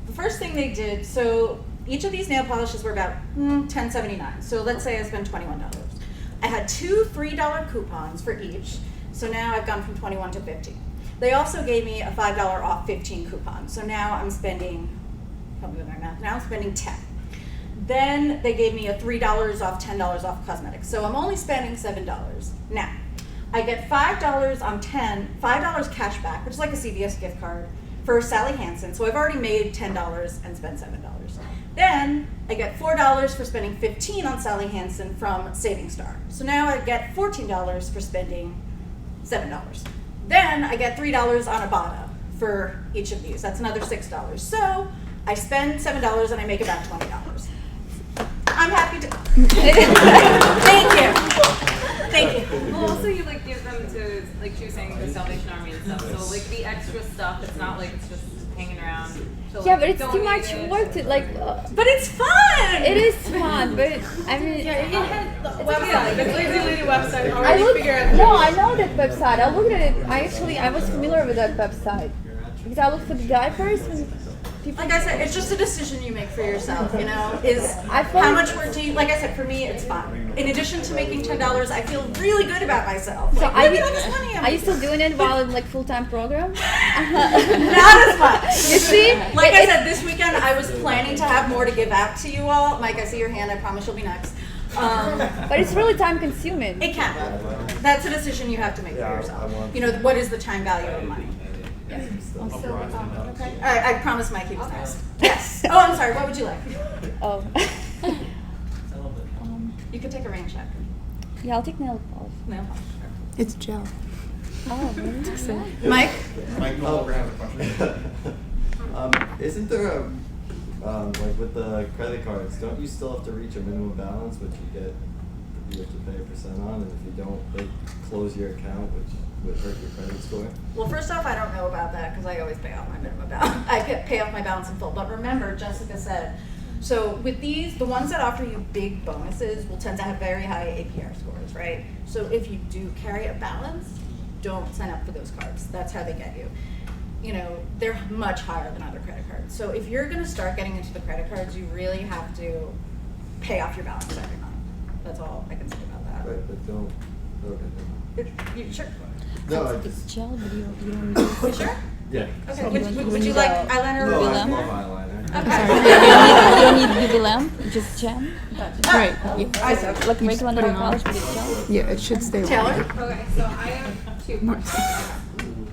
the first thing they did, so each of these nail polishes were about $10.79. So let's say I spent $21. I had 2 $3 coupons for each. So now I've gone from 21 to 50. They also gave me a $5 off 15 coupon. So now I'm spending, help me with my math, now I'm spending 10. Then they gave me a $3 off, $10 off cosmetics. So I'm only spending $7. Now, I get $5 on 10, $5 cash back, which is like a CVS gift card, for Sally Hansen. So I've already made $10 and spent $7. Then I get $4 for spending 15 on Sally Hansen from Saving Star. So now I get $14 for spending $7. Then I get $3 on Ibotta for each of these. That's another $6. So I spend $7 and I make about $20. I'm happy to. Thank you. Thank you. Well, also you give them to choosing the Salvation Army and stuff. So the extra stuff, it's not like it's just hanging around. So, Yeah, but it's don't too need much it. work to But it's fun. It is fun, but I mean. Website, the Lazy Lady website I already looked. figured out. No, I know that website. I looked at it. I was familiar with that website because I looked for the diapers. And people. Like I said, it's just a decision you make for yourself, is I feel how like- much work do you, like I said, for me, it's fun. In addition to making $10, I feel really good about myself. So Like, look at all this money I'm are you still doing it while in full-time program? Not as much. You see? Like I said, this weekend I was planning to have more to give out to you all. Mike, I see your hand. I promise you'll be next. But it's really time-consuming. It can. That's a decision you have to make for yourself. What is the time value of money? Also, Okay. All right, I promised Mike he was next. Yes. Oh, I'm sorry. What would you like? oh. You could take a rain check. Yeah, I'll take nail polish. No. It's gel. Oh, really? Mike? Mike, no longer has a question. Isn't there a, with the credit cards, don't you still have to reach a minimum balance, but you get the you have to pay a percent on, and if you don't, they close your account, which would hurt your credit score. Well, first off, I don't know about that because I always pay off my minimum balance. I pay off my balance in full. But remember, Jessica said, so with these, the ones that offer you big bonuses will tend to have very high APR scores, right? So if you do carry a balance, don't sign up for those cards. That's how they get you. You know, they're much higher than other credit cards. So if you're going to start getting into the credit cards, you really have to pay off your balance every month. That's all I can say about that. Right, but don't. Okay. You sure? No, I It's just. gel, but you don't need You sure? Yeah. Okay. So Would you like eyeliner or No, I lamp? love eyeliner. Okay. you don't need UV lamp, just gel. Right. I saw. Like regular nail putting on. polish, but it's gel. Yeah, it should stay. Taylor? Okay, so I have two questions.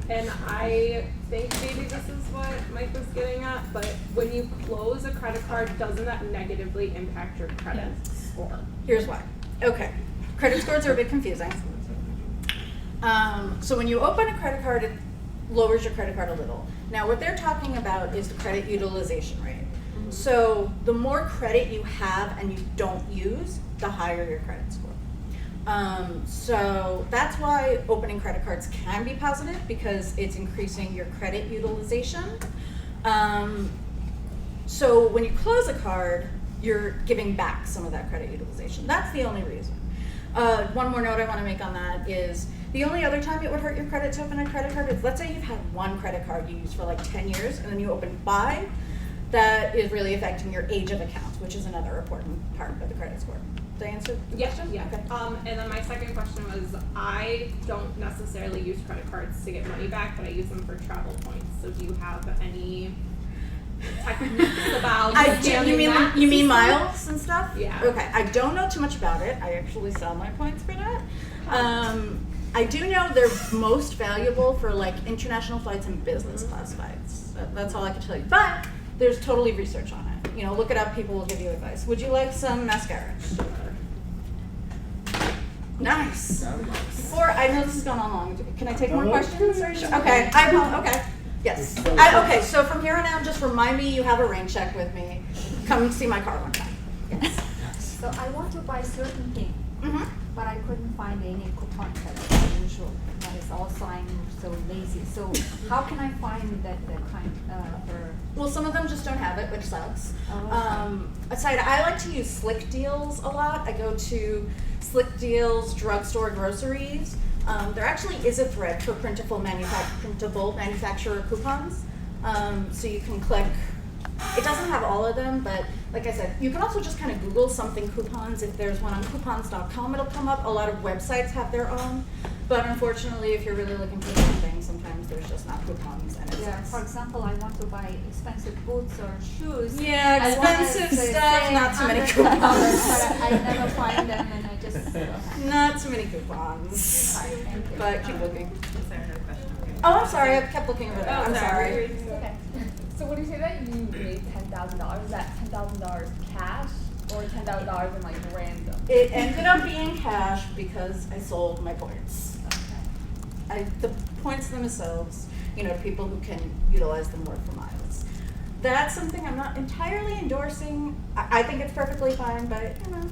And I think maybe this is what Mike was getting at, but when you close a credit card, doesn't that negatively impact your credit score? Here's why. Okay. Credit scores are a bit confusing. So when you open a credit card, it lowers your credit card a little. Now what they're talking about is the credit utilization rate. So the more credit you have and you don't use, the higher your credit score. So that's why opening credit cards can be positive because it's increasing your credit utilization. So when you close a card, you're giving back some of that credit utilization. That's the only reason. One more note I want to make on that is the only other time it would hurt your credit to open a credit card is, let's say you've had one credit card you use for like 10 years and then you open 5. That is really affecting your age of accounts, which is another important part of the credit score. Did I answer the question? Yeah. Okay. And then my second question was, I don't necessarily use credit cards to get money back, but I use them for travel points. So do you have any techniques about you mean miles and stuff? Yeah. Okay. I don't know too much about it. I actually sell my points for that. I do know they're most valuable for like international flights and business class flights. That's all I can tell you. But there's totally research on it. You know, look it up. People will give you advice. Would you like some mascara? Nice. Before I know this has gone on long. Can I take more questions? Okay. Okay. Yes. Okay. So from here on out, just remind me you have a rain check with me. Come see my car one time. Yes. So I want to buy certain thing, but I couldn't find any coupon code as usual. But it's also I'm so lazy. So how can I find that kind for? Well, some of them just don't have it, which sucks. Oh, Aside, I like to use Slick Deals a lot. I go to Slick Deals, drugstore, groceries. There actually is a thread for printable manufacturer coupons. So you can click. It doesn't have all of them, but like I said, you can also just kind of Google something coupons. If there's one on coupons.com, it'll come up. A lot of websites have their own. But unfortunately, if you're really looking for something, sometimes there's just not coupons. And yeah. For example, I want to buy expensive boots or shoes. Yeah, I wanna expensive say stuff, not too many $100, coupons. But I never find them, and I just. Not too many coupons. Thank you. But keep looking. Is there another question? Oh, I'm sorry. I kept looking over there. I'm sorry. Okay. So when you say that you made $10,000, is that $10,000 cash or $10,000 in like random? It ended up being cash because I sold my points. The points themselves, you know, people who can utilize them more for miles. That's something I'm not entirely endorsing. I think it's perfectly fine, but you know,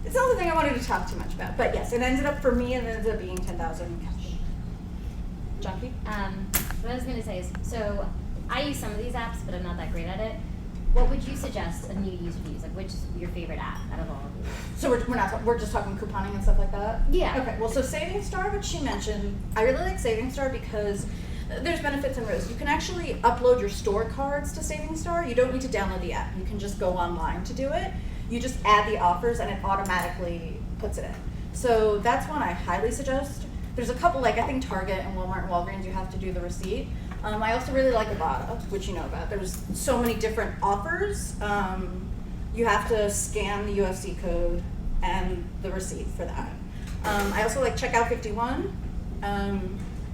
it's not the thing I wanted to talk too much about. But yes, it ended up for me, and it ended up being 10,000 cash. Junkie? What I was gonna say is, so I use some of these apps, but I'm not that great at it. What would you suggest a new user to use? Like, which is your favorite app out of all of these? So we're just talking couponing and stuff like that? Yeah. Okay, well, so Saving Star, which she mentioned, I really like Saving Star because there's benefits and risks. You can actually upload your store cards to Saving Star. You don't need to download the app. You can just go online to do it. You just add the offers and it automatically puts it in. So that's one I highly suggest. There's a couple, like I think Target and Walmart and Walgreens, you have to do the receipt. I also really like Ibotta, which you know about. There's so many different offers. You have to scan the UFC code and the receipt for that. I also like Checkout 51.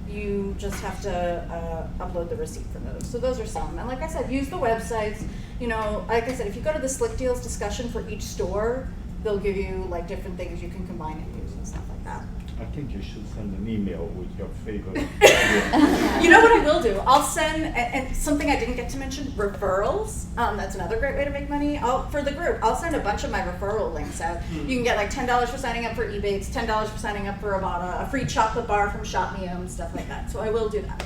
You just have to upload the receipt for those. So those are some. And like I said, use the websites. You know, like I said, if you go to the Slick Deals discussion for each store, they'll give you like different things you can combine and use and stuff like that. I think you should send an email with your favorite. You know what I will do? I'll send, and something I didn't get to mention, referrals. That's another great way to make money. For the group, I'll send a bunch of my referral links out. You can get like $10 for signing up for Ebates, $10 for signing up for Avada, a free chocolate bar from Shopmium, stuff like that. So I will do that.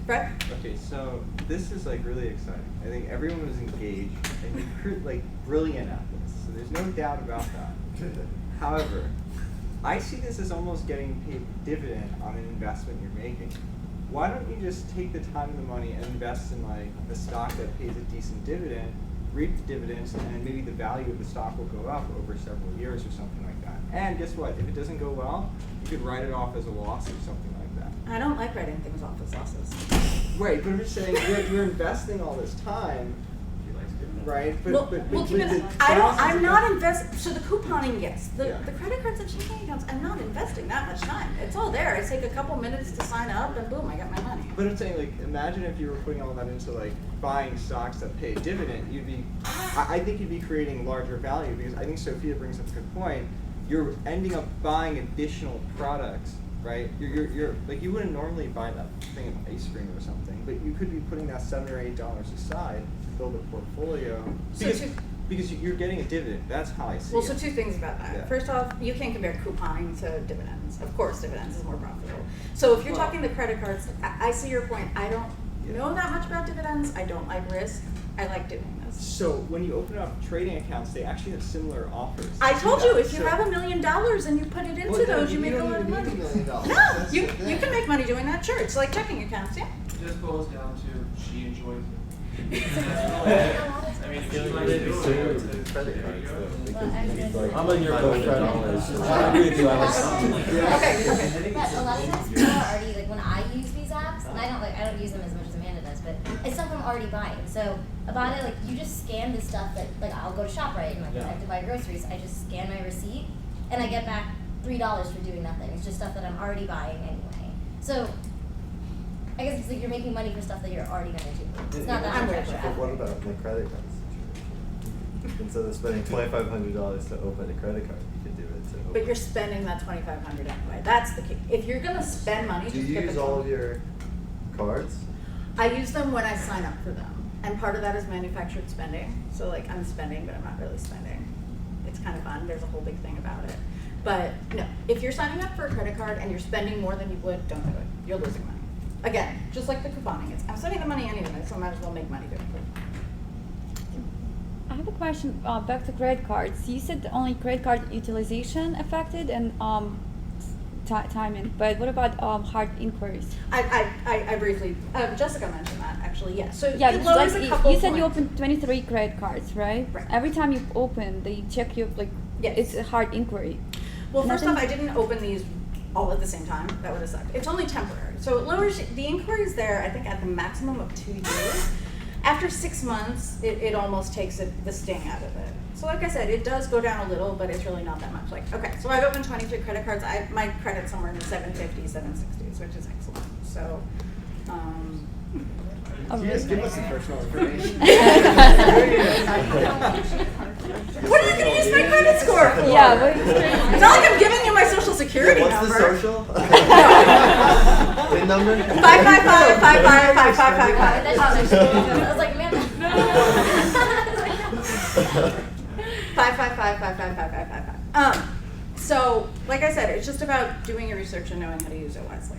Brett? Okay, so this is like really exciting. I think everyone was engaged and you're like brilliant at this. So there's no doubt about that. However, I see this as almost getting paid dividend on an investment you're making. Why don't you just take the time and the money and invest in like a stock that pays a decent dividend, reap the dividends, and maybe the value of the stock will go up over several years or something like that. And guess what? If it doesn't go well, you could write it off as a loss or something like that. I don't like writing things off as losses. Right, but I'm just saying you're investing all this time. Right, Well, keep in mind, I'm not investing. So the couponing, yes. The credit cards and checking accounts, I'm not investing that much time. It's all there. I take a couple minutes to sign up, and boom, I got my money. But I'm saying, like, imagine if you were putting all that into like buying stocks that pay a dividend. You'd be, I think you'd be creating larger value because I think Sophia brings up a good point. You're ending up buying additional products, right? You're like you wouldn't normally buy that thing of ice cream or something, but you could be putting that $7 or $8 aside. Build a portfolio because you're getting a dividend. That's how I see it. Well, so two things about that. Yeah. First off, you can't compare couponing to dividends. Of course, dividends is more profitable. So if you're talking the credit cards, I see your point. I don't know that much about dividends. I don't like risk. I like doing this. So when you open up trading accounts, they actually have similar offers. I told you, if you have $1 million and you put it into those, you make a lot of money. No, you can make money doing that. Sure, it's like checking accounts. Yeah. It just boils down to she enjoys it. I mean, if she likes to do it, credit cards though. Well, I'm on your boat right now. I agree with you, Alice. Okay. But a lot of times people are already like when I use these apps, and I don't use them as much as Amanda does, but it's stuff I'm already buying. So about it, like you just scan the stuff that like I'll go to ShopRite and like if I have to buy groceries, I just scan my receipt and I get back $3 for doing nothing. It's just stuff that I'm already buying anyway. So I guess it's like you're making money for stuff that you're already gonna do. It's not that much extra But effort. what about the credit card situation? Instead of spending $2,500 to open a credit card, you could do it to open. But you're spending that $2,500 anyway. That's the key. If you're gonna spend money, Do just you get use the all of your cards? I use them when I sign up for them. And part of that is manufactured spending. So like I'm spending, but I'm not really spending. It's kind of fun. There's a whole big thing about it. But no, if you're signing up for a credit card and you're spending more than you would, don't do it. You're losing money. Again, just like the couponing. I'm spending the money anyway, so I might as well make money doing it. I have a question back to credit cards. You said only credit card utilization affected and timing, but what about hard inquiries? I briefly, Jessica mentioned that actually, yes. So Yeah, it because lowers like a couple you said you points. opened 23 credit cards, right? Right. Every time you open, they check you like Yes. it's a hard inquiry. Well, first off, Nothing- I didn't open these all at the same time. That would have sucked. It's only temporary. So it lowers, the inquiries there, I think, at the maximum of 2 years. After 6 months, it almost takes the sting out of it. So like I said, it does go down a little, but it's really not that much. Like, okay, so I've opened 23 credit cards. My credit's somewhere in the 750s, 760s, which is excellent. So, Yes, give us some personal information. What are you going to use my credit score for? Yeah, what is it? It's not like I'm giving you my social security What's number. the social? PIN number? 555 555555. I was like, man, Five, 5555555. So, like I said, it's just about doing your research and knowing how to use it wisely.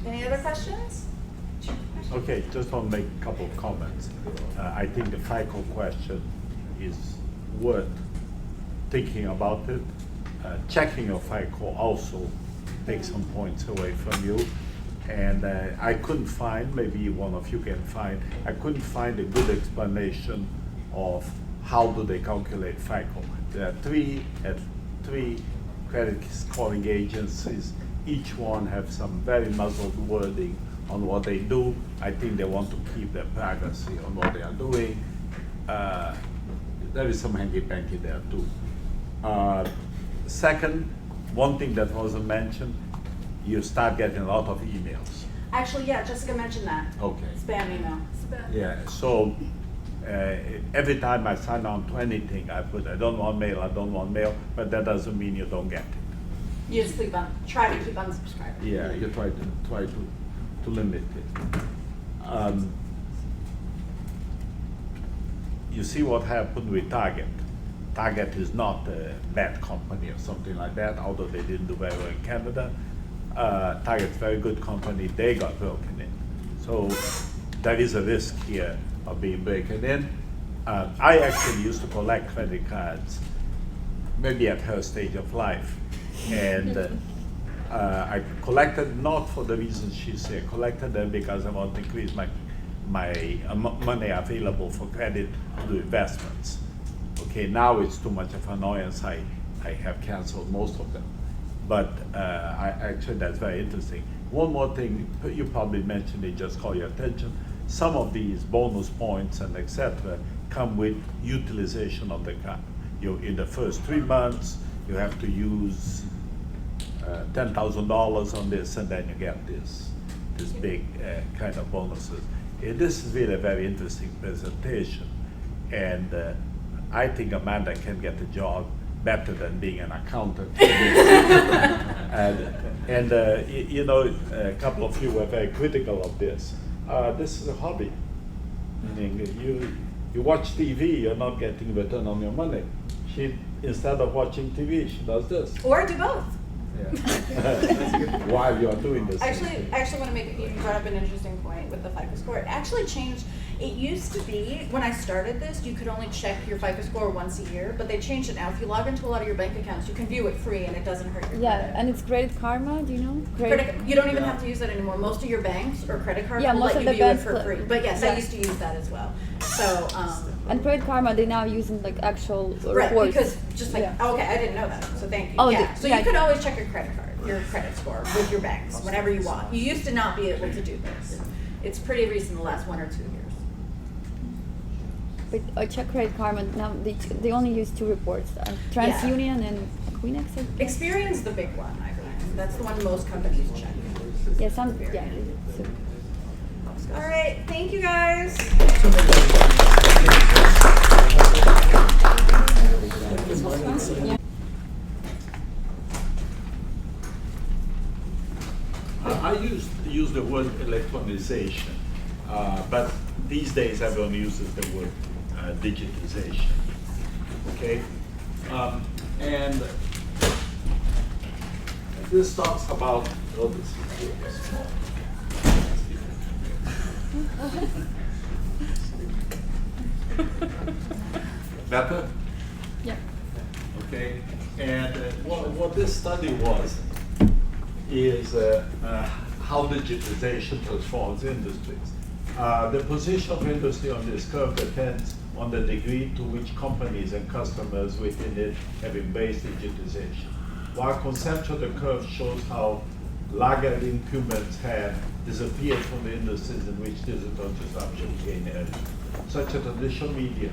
Any other questions? Okay, just want to make a couple of comments. I think the FICO question is worth thinking about it. Checking your FICO also takes some points away from you. And I couldn't find, maybe one of you can find, I couldn't find a good explanation of how do they calculate FICO. There are three credit scoring agencies. Each one have some very muzzled wording on what they do. I think they want to keep their privacy on what they are doing. There is some hanky-panky there too. Second, one thing that wasn't mentioned, you start getting a lot of emails. Actually, yeah, Jessica mentioned that. Okay. Spam email. Yeah, so every time I sign on to anything, I put, I don't want mail, but that doesn't mean you don't get it. You just try to keep unsubscribing. Yeah, you try to limit it. You see what happened with Target. Target is not a bad company or something like that, although they didn't do very well in Canada. Target's a very good company, they got broken in. So there is a risk here of being broken in. I actually used to collect credit cards, maybe at her stage of life. And I collected not for the reasons she said, collected them because I want to increase my money available for credit to do investments. Okay, now it's too much of annoyance. I have canceled most of them. But actually, that's very interesting. One more thing, you probably mentioned it, just call your attention. Some of these bonus points and etc. come with utilization of the card. In the first 3 months, you have to use $10,000 on this, and then you get this big kind of bonuses. This is really a very interesting presentation, and I think Amanda can get a job better than being an accountant. You know, a couple of you were very critical of this. This is a hobby. Meaning you watch TV, you're not getting return on your money. She, instead of watching TV, she does this. Or do both. Yeah. While you are doing this. I actually want to make, you brought up an interesting point with the FICO score. It actually changed. It used to be, when I started this, you could only check your FICO score once a year, but they changed it now. If you log into a lot of your bank accounts, you can view it free and it doesn't hurt your credit. And it's Credit Karma, do you know? You don't even have to use that anymore. Most of your banks or credit cards will most let of you the view it banks for free. But yes, I used to use that as well. So, and Credit Karma, they now using like actual right, reports. because just like, okay, I didn't know that, so thank you. Oh, So you could always check your credit card, your credit score with your banks whenever you want. You used to not be able to do this. It's pretty recent, the last 1 or 2 years. But I check Credit Karma now. They only use 2 reports: TransUnion and Equinix. Experian's the big one, I believe. That's the one most companies check. Yeah, some. Yeah. So. All right, thank you guys. I use the word electronization, but these days everyone uses the word digitization. Okay, and this talks about. Oh, this is really small. Better? Yeah. Okay, and what this study was is how digitization transforms industries. The position of industry on this curve depends on the degree to which companies and customers within it have embraced digitization. While conceptual, the curve shows how laggard incumbents have disappeared from the industries in which digital disruption gained entry, such as traditional media.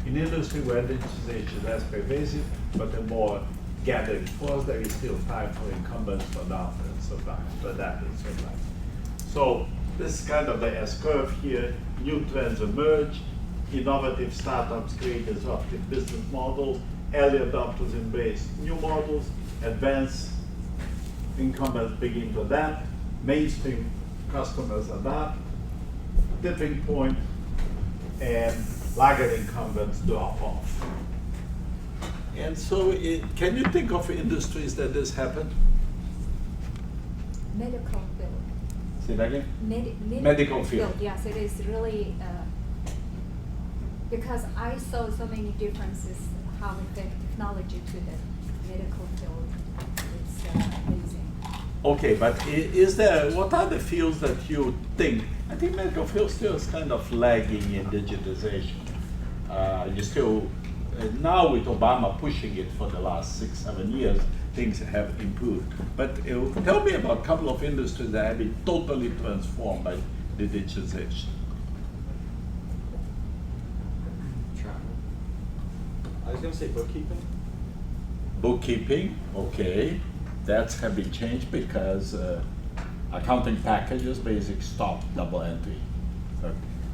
In industry where digitization is less pervasive, but a more gathering force, there is still time for incumbents to adapt and survive. So this is kind of the S-curve here. New trends emerge. Innovative startups create disruptive business models. Early adopters embrace new models. Advanced incumbents begin to adapt. Mainstream customers adapt. Tipping point, and laggard incumbents drop off. And so, can you think of industries that this happened? Medical field. Say that again? Medical field. Yes, it is really because I saw so many differences how we fit technology to the medical field. It's amazing. Okay, but what are the fields that you think? I think medical field still is kind of lagging in digitization. You still, now with Obama pushing it for the last 6-7 years, things have improved. But tell me about a couple of industries that have been totally transformed by the digitization. I was going to say bookkeeping. Bookkeeping, okay. That's have been changed because accounting packages basically stop double entry.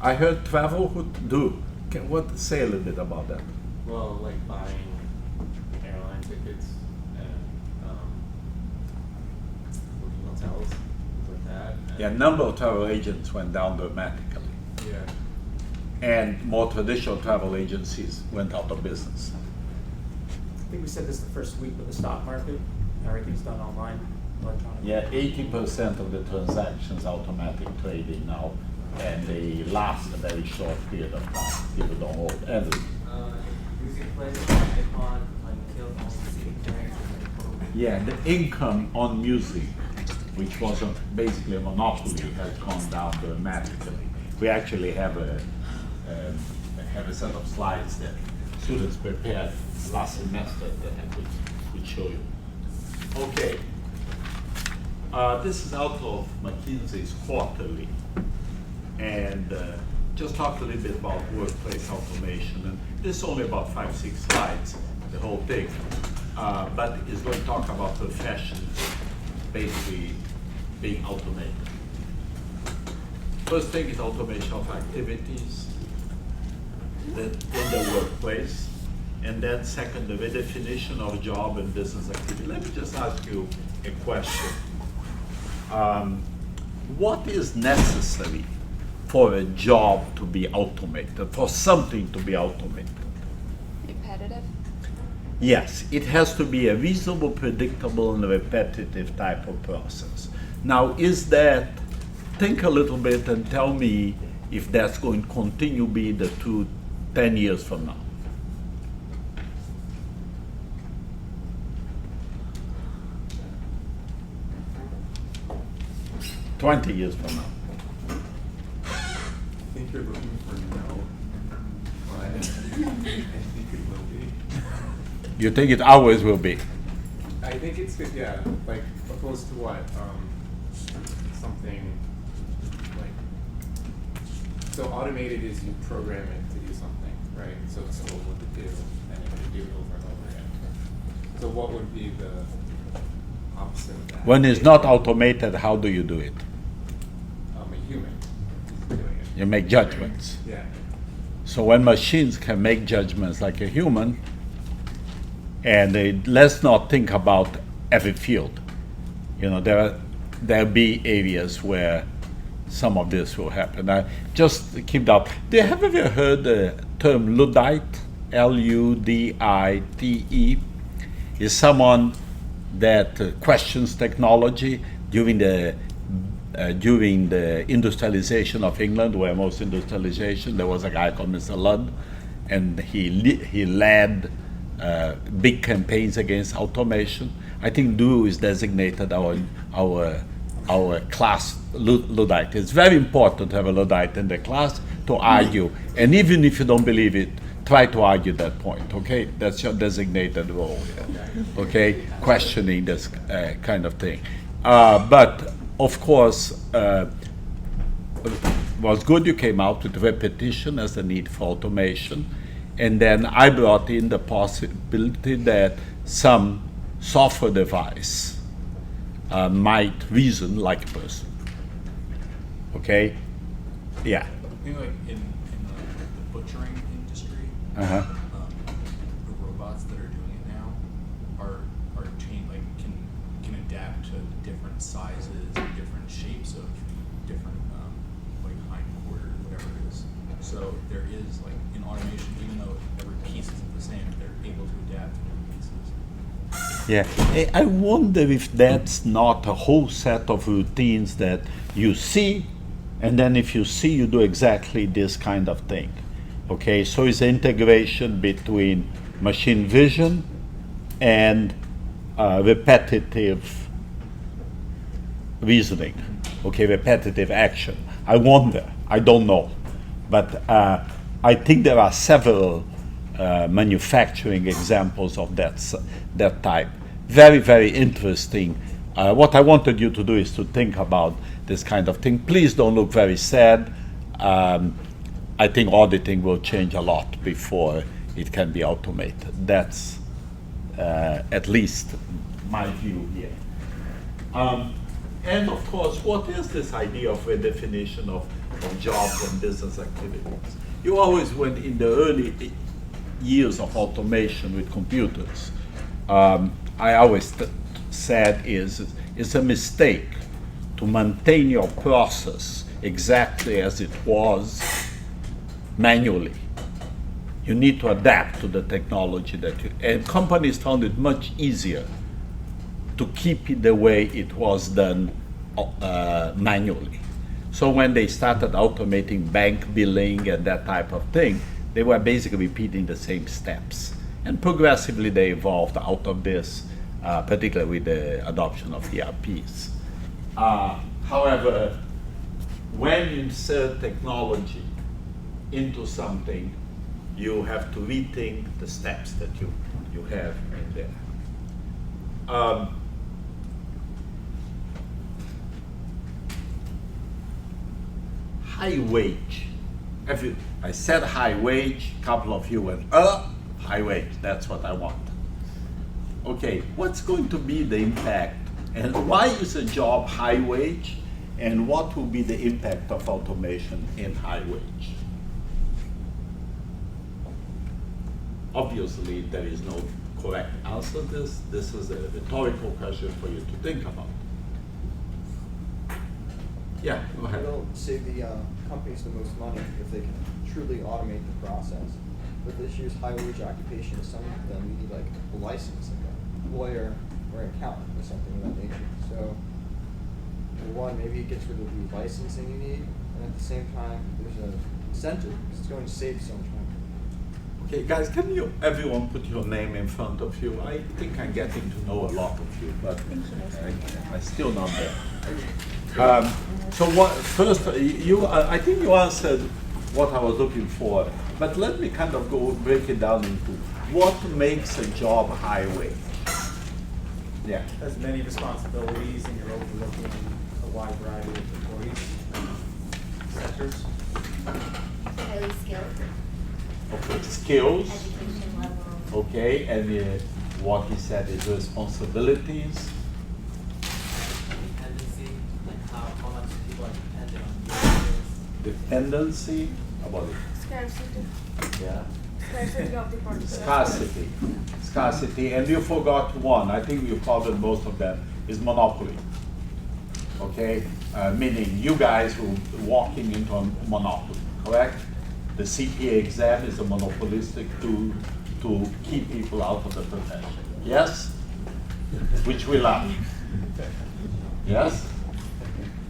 I heard travel would do. Say a little bit about that. Well, like buying airline tickets and hotels, things like that. Yeah, number of travel agents went down dramatically. Yeah. And more traditional travel agencies went out of business. I think we said this the first week with the stock market. Everything's done online, electronic. Yeah, 80% of the transactions automatic trading now, and they last a very short period of time. People don't hold everything. Music players, iPod, like kill all the CD players. Yeah, the income on music, which was basically a monopoly, has gone down dramatically. We actually have a set of slides that students prepared last semester that I could show you. Okay. This is out of McKinsey's quarterly, and just talk a little bit about workplace automation. And this is only about 5-6 slides, the whole thing, but it's going to talk about professions basically being automated. First thing is automation of activities in the workplace, and then second, the redefinition of job and business activity. Let me just ask you a question. What is necessary for a job to be automated, for something to be automated? Repetitive. Yes, it has to be a reasonable, predictable, and repetitive type of process. Now, is that, think a little bit and tell me if that's going to continue being the truth 10 years from now. $20 years from now. I think you're looking for no, but I think it will be. You think it always will be? I think it's good, yeah, like opposed to what? Something like, so automated is you program it to do something, right? So it's told what to do, and you're going to do it over and over again. So what would be the opposite of that? When it's not automated, how do you do it? A human is doing it. You make judgments. Yeah. So when machines can make judgments like a human, and let's not think about every field. You know, there'll be areas where some of this will happen. Just keep that. Have you ever heard the term Luddite? Ludite is someone that questions technology during the industrialization of England, where most industrialization, there was a guy called Mr. Ludd, and he led big campaigns against automation. I think Drew is designated our class Luddite. It's very important to have a Luddite in the class to argue, and even if you don't believe it, try to argue that point, okay? That's your designated role here, okay? Questioning this kind of thing. But, of course, was good you came out with repetition as the need for automation. And then I brought in the possibility that some software device might reason like a person. Okay? Yeah. I think like in the butchering industry, Uh-huh. the robots that are doing it now are can adapt to different sizes, different shapes of different like hindquarters, whatever it is. So there is like in automation, even though every piece isn't the same, they're able to adapt to different pieces. Yeah. I wonder if that's not a whole set of routines that you see, and then if you see, you do exactly this kind of thing. Okay, so it's integration between machine vision and repetitive reasoning, okay, repetitive action. I wonder, I don't know, but I think there are several manufacturing examples of that type. Very, very interesting. What I wanted you to do is to think about this kind of thing. Please don't look very sad. I think auditing will change a lot before it can be automated. That's at least my view here. And of course, what is this idea of redefinition of jobs and business activities? You always went in the early years of automation with computers. I always said it's a mistake to maintain your process exactly as it was manually. You need to adapt to the technology and companies found it much easier to keep it the way it was done manually. So when they started automating bank billing and that type of thing, they were basically repeating the same steps. And progressively they evolved out of this, particularly with the adoption of ERPs. However, when you insert technology into something, you have to rethink the steps that you have in there. High wage. I said high wage, a couple of you went, high wage, that's what I want. Okay, what's going to be the impact? And why is a job high wage? And what will be the impact of automation in high wage? Obviously, there is no correct answer to this. This is a rhetorical question for you to think about. Yeah, go ahead. It'll save the companies the most money if they can truly automate the process. But this year's high-wage occupation, some of them you need like a license, like a lawyer or an accountant or something of that nature. So, for one, maybe it gets rid of the licensing you need, and at the same time, there's an incentive because it's going to save so much money. Okay, guys, can you everyone put your name in front of you? I think I'm getting to know a lot of you, but I'm still not there. So what? First, I think you answered what I was looking for, but let me kind of break it down into what makes a job high wage. Yeah. Has many responsibilities, and you're overlooking a wide variety of employees, sectors. Highly skilled. Okay, skills. Education level. Okay, and what he said is responsibilities. Dependency, like how much people are dependent on you. Dependency, about it. Scarcity. Yeah. Scarcity of the product. Scarcity. Scarcity, and you forgot one. I think you covered most of them. Is monopoly. Okay, meaning you guys who walking into a monopoly, correct? The CPA exam is a monopolistic tool to keep people out of the profession. Yes? Which we love. Yes?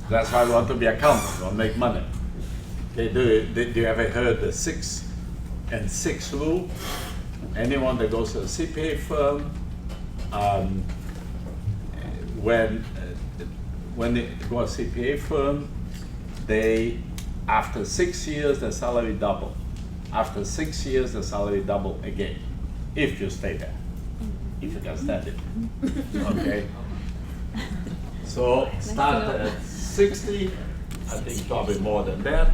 That's why we want to be accountants, we want to make money. Okay, do you ever heard the 6 and 6 rule? Anyone that goes to a CPA firm, when they go to a CPA firm, after 6 years, the salary double. After 6 years, the salary double again, if you stay there, if you can stand it. Okay. So start at 60. I think probably more than that.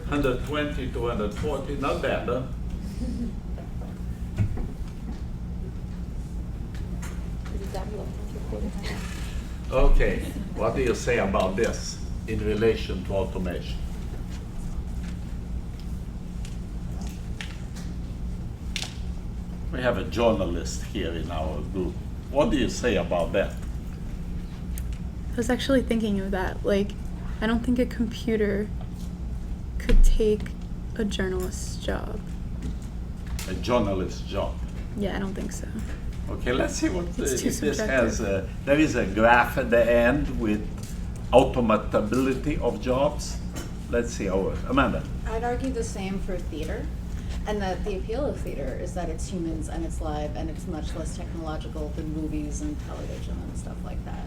120 to 140, not bad, huh? Okay, what do you say about this in relation to automation? We have a journalist here in our group. What do you say about that? I was actually thinking of that. Like, I don't think a computer could take a journalist's job. A journalist's job? Yeah, I don't think so. Okay, let's see what It's too if this subjective. has. There is a graph at the end with automatability of jobs. Let's see how Amanda. I'd argue the same for theater, and that the appeal of theater is that it's humans and it's live and it's much less technological than movies and television and stuff like that.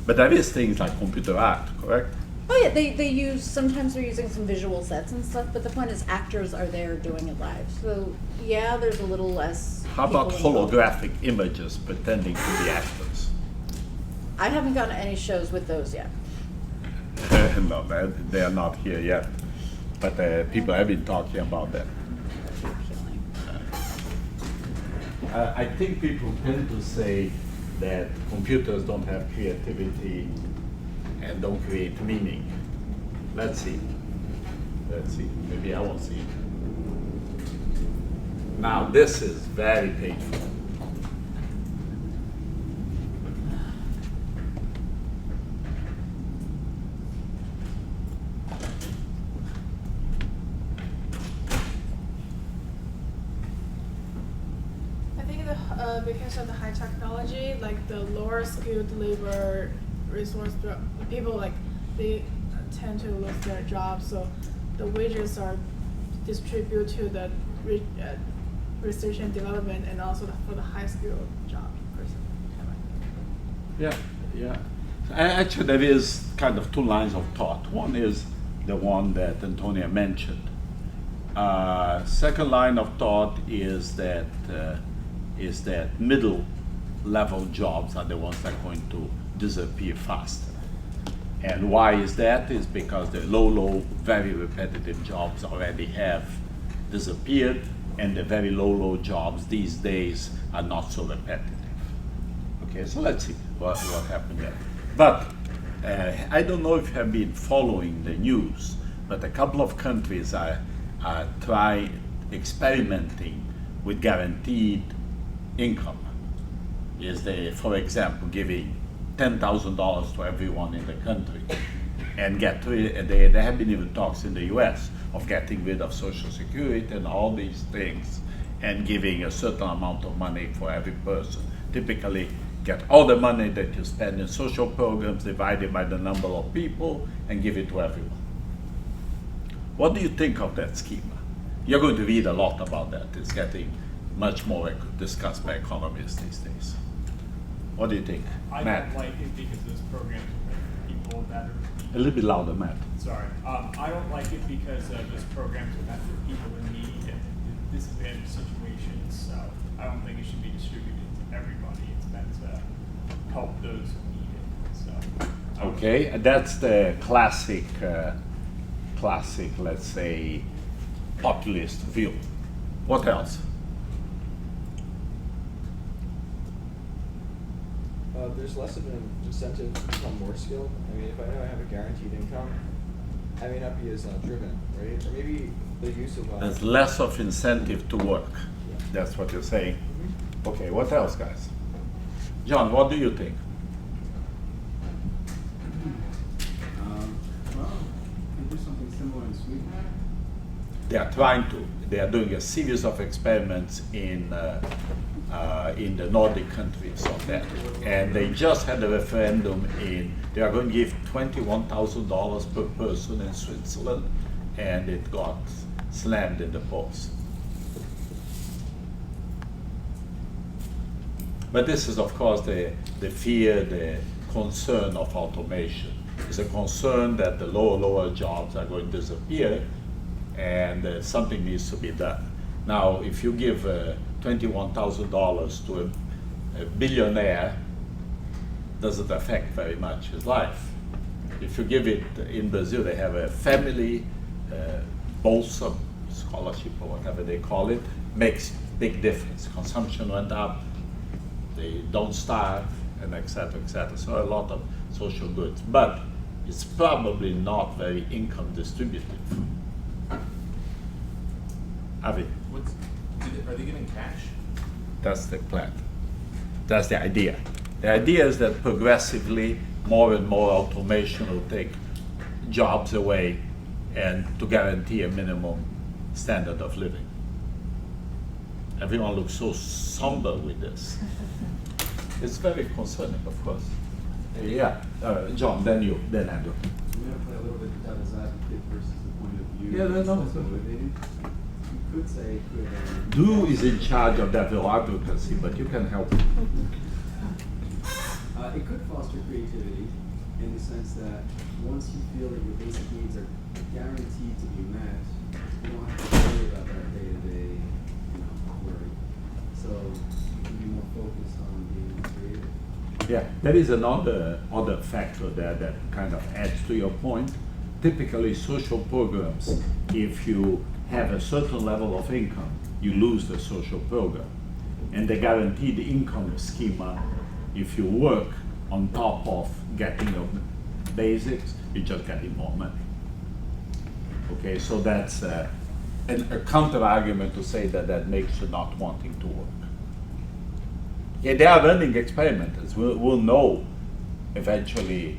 But there is things like computer art, correct? Oh yeah, they use, sometimes they're using some visual sets and stuff, but the point is actors are there doing it live. So yeah, there's a little less. How about people involved. holographic images pretending to be actors? I haven't gotten to any shows with those yet. No, they are not here yet. But people have been talking about that. I think people tend to say that computers don't have creativity and don't create meaning. Let's see. Let's see. Maybe I won't see it. Now, this is very painful. because of the high technology, like the lower skilled labor resource people, like they tend to lose their jobs, so the wages are distributed to the research and development and also for the high skilled job person. Yeah. Actually, there is kind of two lines of thought. One is the one that Antonia mentioned. Second line of thought is that middle level jobs are the ones that are going to disappear faster. And why is that? Is because the low, very repetitive jobs already have disappeared, and the very low jobs these days are not so repetitive. Okay, so let's see what happened there. But I don't know if you have been following the news, but a couple of countries are experimenting with guaranteed income. Is they, for example, giving $10,000 to everyone in the country, and there have been even talks in the U.S. of getting rid of Social Security and all these things, and giving a certain amount of money for every person. Typically, get all the money that you spend in social programs divided by the number of people and give it to everyone. What do you think of that schema? You're going to read a lot about that. It's getting much more discussed by economists these days. What do you think, I Matt? don't like it because those programs will make people that are. A little bit louder, Matt. Sorry. I don't like it because those programs are meant for people in need and disadvantaged situations. So I don't think it should be distributed to everybody. It's meant to help those who need it. So. Okay, that's the classic, let's say, populist view. What else? There's less of an incentive to become more skilled. I mean, if I know I have a guaranteed income, I may not be as driven, right? Or maybe the use of... There's less of incentive to work. Yeah. That's what you're saying. Okay, what else, guys? John, what do you think? Well, we do something similar in Sweden. They are trying to. They are doing a series of experiments in the Nordic countries on that. And they just had a referendum they are going to give $21,000 per person in Switzerland, and it got slammed in the polls. But this is, of course, the fear, the concern of automation. It's a concern that the lower jobs are going to disappear, and something needs to be done. Now, if you give $21,000 to a billionaire, doesn't affect very much his life. If you give it in Brazil, they have a family bolsa scholarship or whatever they call it, makes big difference. Consumption went up, they don't starve, and et cetera, so a lot of social goods. But it's probably not very income distributive. Avi? Are they getting cash? That's the plan. That's the idea. The idea is that progressively more and more automation will take jobs away and to guarantee a minimum standard of living. Everyone looks so somber with this. It's very concerning, of course. Yeah, John, then you, then Andrew. I'm going to play a little bit devil's advocate versus the point of view. Yeah, no. That's motivated. You could say, Drew is in charge of devil advocacy, but you can help. It could foster creativity in the sense that once you feel that your basic needs are guaranteed to be met, you don't have to worry about that day-to-day, worry. So you can be more focused on being creative. Yeah, there is another factor there that kind of adds to your point. Typically, social programs, if you have a certain level of income, you lose the social program. And the guaranteed income schema, if you work on top of getting your basics, you're just getting more money. Okay, so that's a counter argument to say that makes you not wanting to work. Yeah, they are running experiments. We'll know eventually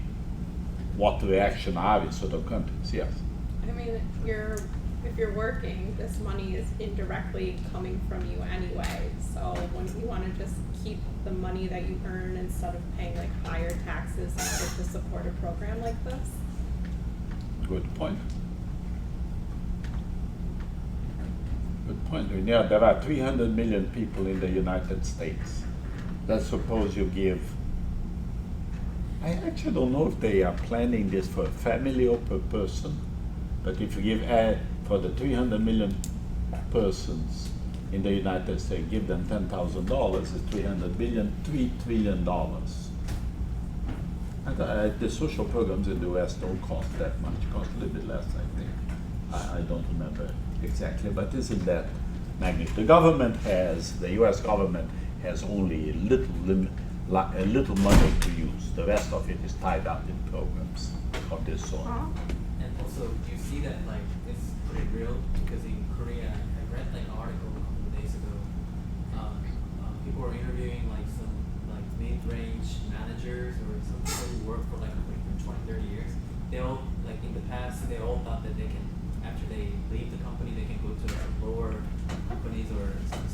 what the reaction are in certain countries, yes. I mean, you're if you're working, this money is indirectly coming from you anyway. So when you want to just keep the money that you earn instead of paying like higher taxes in order to support a program like this. Good point. Good point. Yeah, there are 300 million people in the United States. Let's suppose you give, I actually don't know if they are planning this for a family or per person, but if you give for the 300 million persons in the United States, give them $10,000, it's 300 billion, $3 trillion. And the social programs in the US don't cost that much, cost a little bit less, I think. I don't remember exactly, but it's in that magnitude. The US government has only a little money to use. The rest of it is tied up in programs of this sort. And also, do you see that like it's pretty real? Because in Korea, I read like an article a couple of days ago. People were interviewing like some like mid-range managers or some people who work for like a company for 20, 30 years. They all like in the past they all thought that they can, after they leave the company, they can go to lower companies or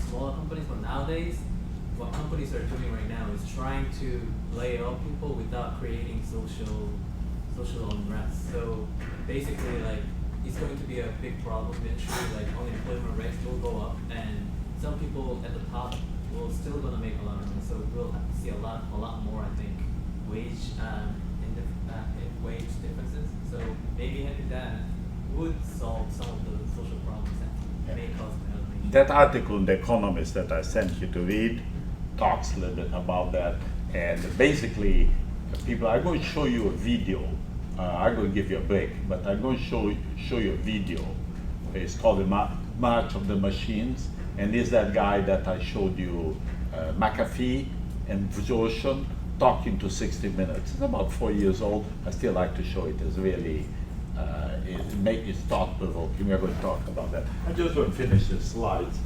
smaller companies. But nowadays, what companies are doing right now is trying to lay off people without creating social unrest. So basically, like it's going to be a big problem eventually. Like unemployment rates will go up, and some people at the top will still gonna make a lot of money. So we'll see a lot more, I think, wage differences. So maybe having that would solve some of the social problems that may cause unemployment. That article in The Economist that I sent you to read talks a little bit about that, and basically, I'm going to show you a video. I'm going to give you a break, but I'm going to show you a video. It's called the March of the Machines, and it's that guy that I showed you, McAfee and Vzoshan, talking to 60 Minutes. It's about 4 years old. I still like to show it. It's really, it's thought-provoking. We're going to talk about that. I'm just going to finish the slides.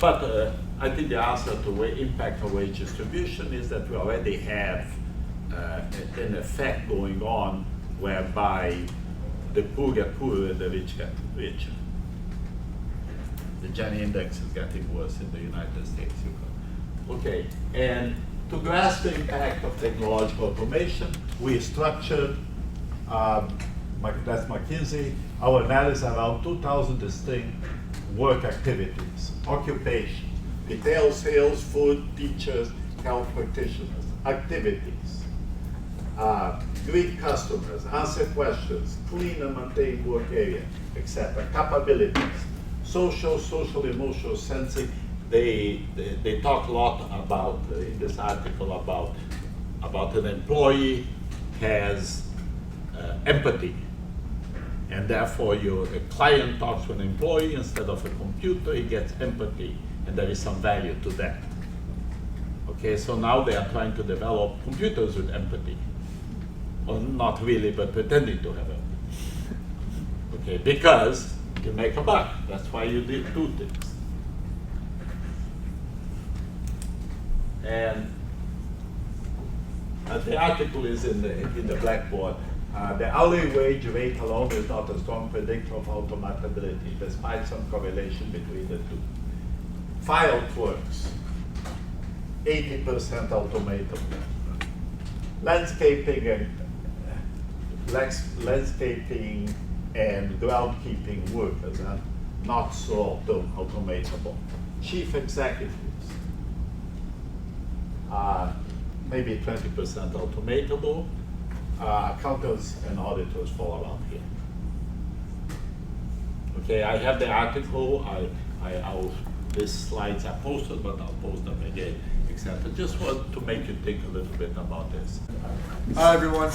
But I think the answer to impact of wage distribution is that we already have an effect going on whereby the poor get poorer and the rich get richer. The Gini index is getting worse in the United States. Okay, and to grasp the impact of technological automation, we structured, that's McKinsey, our analysis around 2,000 distinct work activities, occupation, retail, sales, food, teachers, health practitioners, activities, greet customers, answer questions, clean and maintain work area, etc. Capabilities, social, emotional, sensing. They talk a lot about, in this article, about an employee has empathy. And therefore, the client talks to an employee instead of a computer, he gets empathy, and there is some value to that. Okay, so now they are trying to develop computers with empathy. Well, not really, but pretending to have empathy. Okay, because you make a buck. That's why you do things. And the article is in the Blackboard. The hourly wage rate alone is not a strong predictor of automatability, despite some correlation between the two. File clerks, 80% automatable. Landscaping and groundkeeping workers are not so automatable. Chief executives, maybe 20% automatable. Accountants and auditors fall around here. Okay, I have the article. These slides are posted, but I'll post them again. Except I just want to make you think a little bit about this. Hi everyone.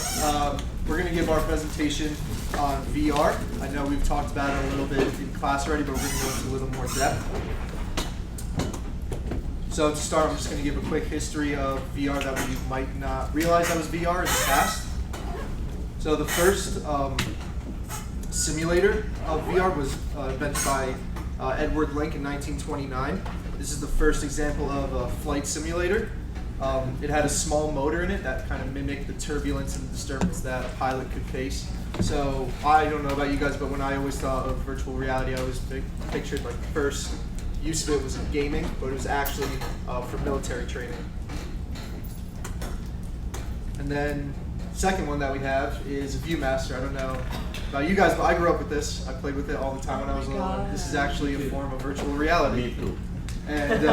We're going to give our presentation on VR. I know we've talked about it a little bit in class already, but we're going to go into a little more depth. So to start, I'm just going to give a quick history of VR that we might not realize that was VR in the past. So the first simulator of VR was invented by Edward Link in 1929. This is the first example of a flight simulator. It had a small motor in it that kind of mimicked the turbulence and the disturbance that a pilot could face. So I don't know about you guys, but when I always thought of virtual reality, I always pictured like the first use of it was in gaming, but it was actually for military training. And then second one that we have is Viewmaster. I don't know about you guys, but I grew up with this. I played with it all the time when I was little. And this is actually a form of virtual reality. Me too. And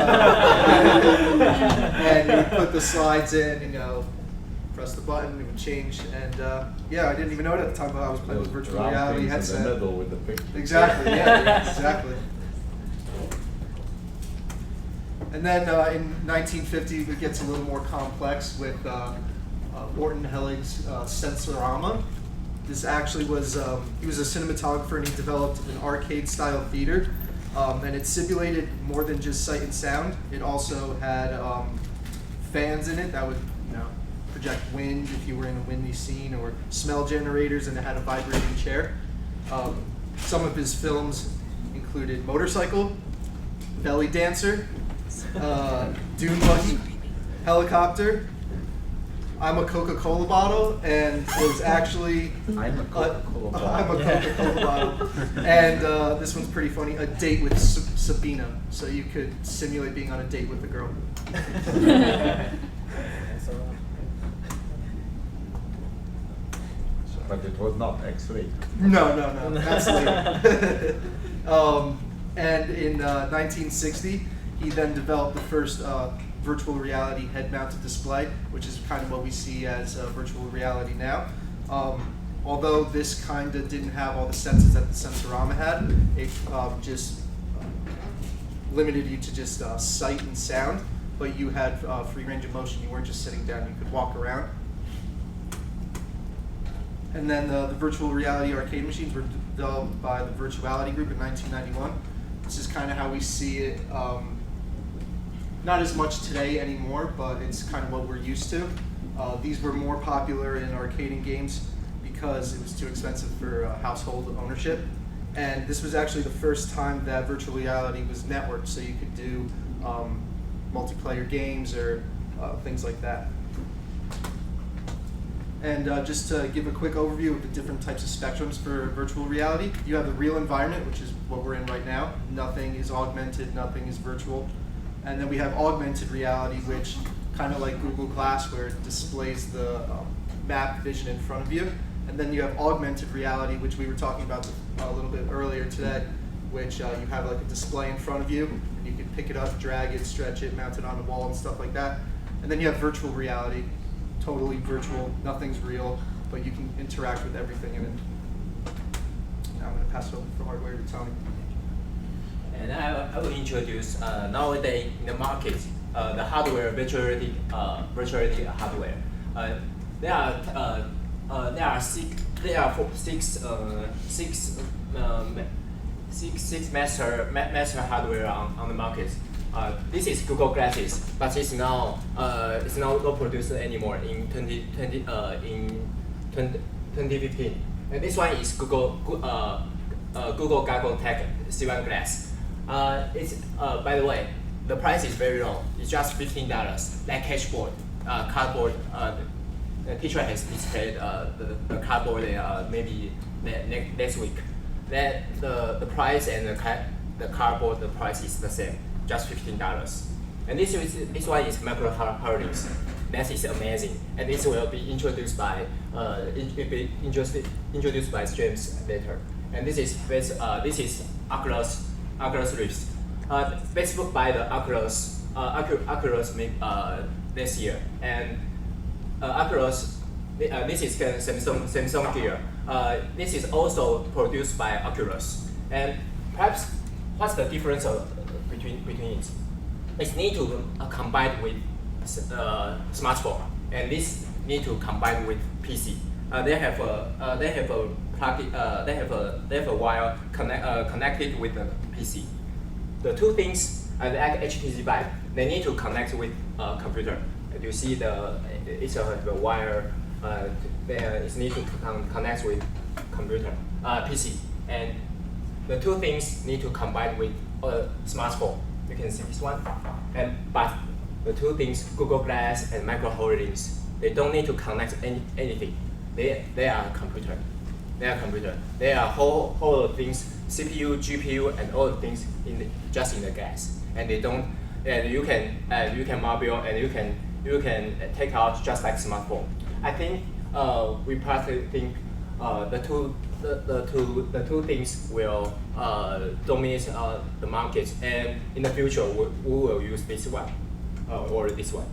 and you would put the slides in, and, press the button, it would change. And yeah, I didn't even know it at the time, but I was playing with virtual reality headset. In the middle with the picture. Exactly. Yeah. Exactly. And then in 1950, it gets a little more complex with Morton Hellig's Sensorama. This actually was, he was a cinematographer and he developed an arcade-style theater. And it simulated more than just sight and sound. It also had fans in it that would, project wind if you were in a windy scene, or smell generators, and it had a vibrating chair. Some of his films included Motorcycle, Belly Dancer, Dune Buggy, Helicopter, I'm a Coca-Cola bottle, and it was actually I'm a Coca-Cola bottle. I'm a Coca-Cola bottle, and this one's pretty funny. A date with Sabina, so you could simulate being on a date with a girl. But it was not X-ray. No, that's later. And in 1960, he then developed the first virtual reality head-mounted display, which is kind of what we see as virtual reality now. Although this kind of didn't have all the senses that the Sensorama had, it just limited you to just sight and sound, but you had free range of motion. You weren't just sitting down, you could walk around. And then the virtual reality arcade machines were developed by the Virtuality Group in 1991. This is kind of how we see it. Not as much today anymore, but it's kind of what we're used to. These were more popular in arcading games because it was too expensive for household ownership. And this was actually the first time that virtual reality was networked, so you could do multiplayer games or things like that. And just to give a quick overview of the different types of spectrums for virtual reality, you have the real environment, which is what we're in right now. Nothing is augmented, nothing is virtual. And then we have augmented reality, which kind of like Google Glass, where it displays the map vision in front of you. And then you have augmented reality, which we were talking about a little bit earlier today, which you have like a display in front of you, and you can pick it up, drag it, stretch it, mount it on the wall and stuff like that. And then you have virtual reality, totally virtual, nothing's real, but you can interact with everything in it. Now I'm going to pass it over for hardware to Tony. And I will introduce nowadays in the market the hardware virtuality hardware. There are six master hardware on the market. This is Google Glasses, but it's not produced anymore in 2015. And this one is Google Goggle Tech C1 glass. It's by the way, the price is very low. It's just $15. Like cashboard, cardboard. The teacher has displayed the cardboard maybe next week. Then the price and the cardboard, the price is the same, just $15. And this one is micro hardness. That is amazing, and this will be introduced by James later. And this is Oculus Rift. Facebook buy the Oculus this year, and Oculus. This is Samsung gear. This is also produced by Oculus. And perhaps what's the difference between it? It need to combine with smartphone, and this need to combine with PC. They have a wire connected with the PC. The two things are like HTC Vive. They need to connect with computer. You see it's a wire. It need to connect with computer, PC, and the two things need to combine with a smartphone. You can see this one, but the two things, Google Glass and Micro Holdings, they don't need to connect anything. They are computer. They are computer. They are whole of things, CPU, GPU, and all the things just in the glass. And they don't. And you can mobile and you can take out just like smartphone. I think we partly think the two things will dominate the market, and in the future we will use this one or this one.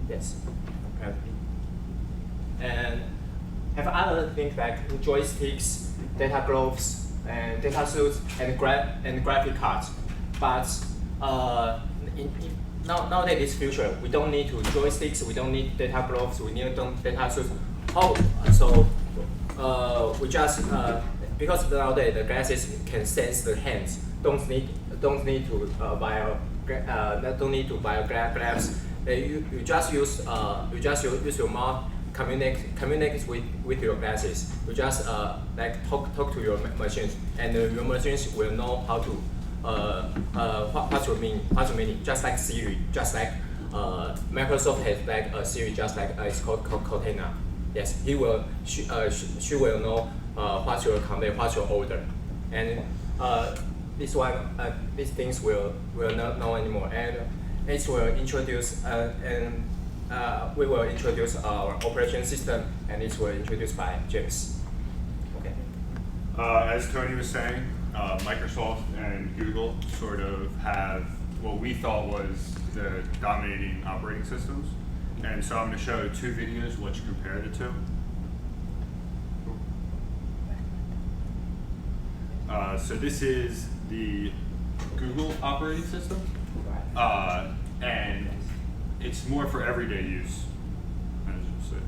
Yes. And have other things like joysticks, data gloves, and data suits, and graphic cards. But nowadays, this future, we don't need joysticks, we don't need data gloves, we need data suits. So we just because nowadays the glasses can sense the hands. Don't need to buy glass. You just use your mouth. Communicate with your glasses. You just like talk to your machines, and your machines will know how to what's your meaning. Just like Siri, just like Microsoft has like a Siri, just like it's called Cortana. Yes, she will know what's your content, what's your order, and these things will not know anymore, and it will introduce we will introduce our operation system, and it will introduced by James. Okay. As Tony was saying, Microsoft and Google sort of have what we thought was the dominating operating systems. And so I'm going to show 2 videos which compare the two. So this is the Google operating system, and it's more for everyday use, as you'll see.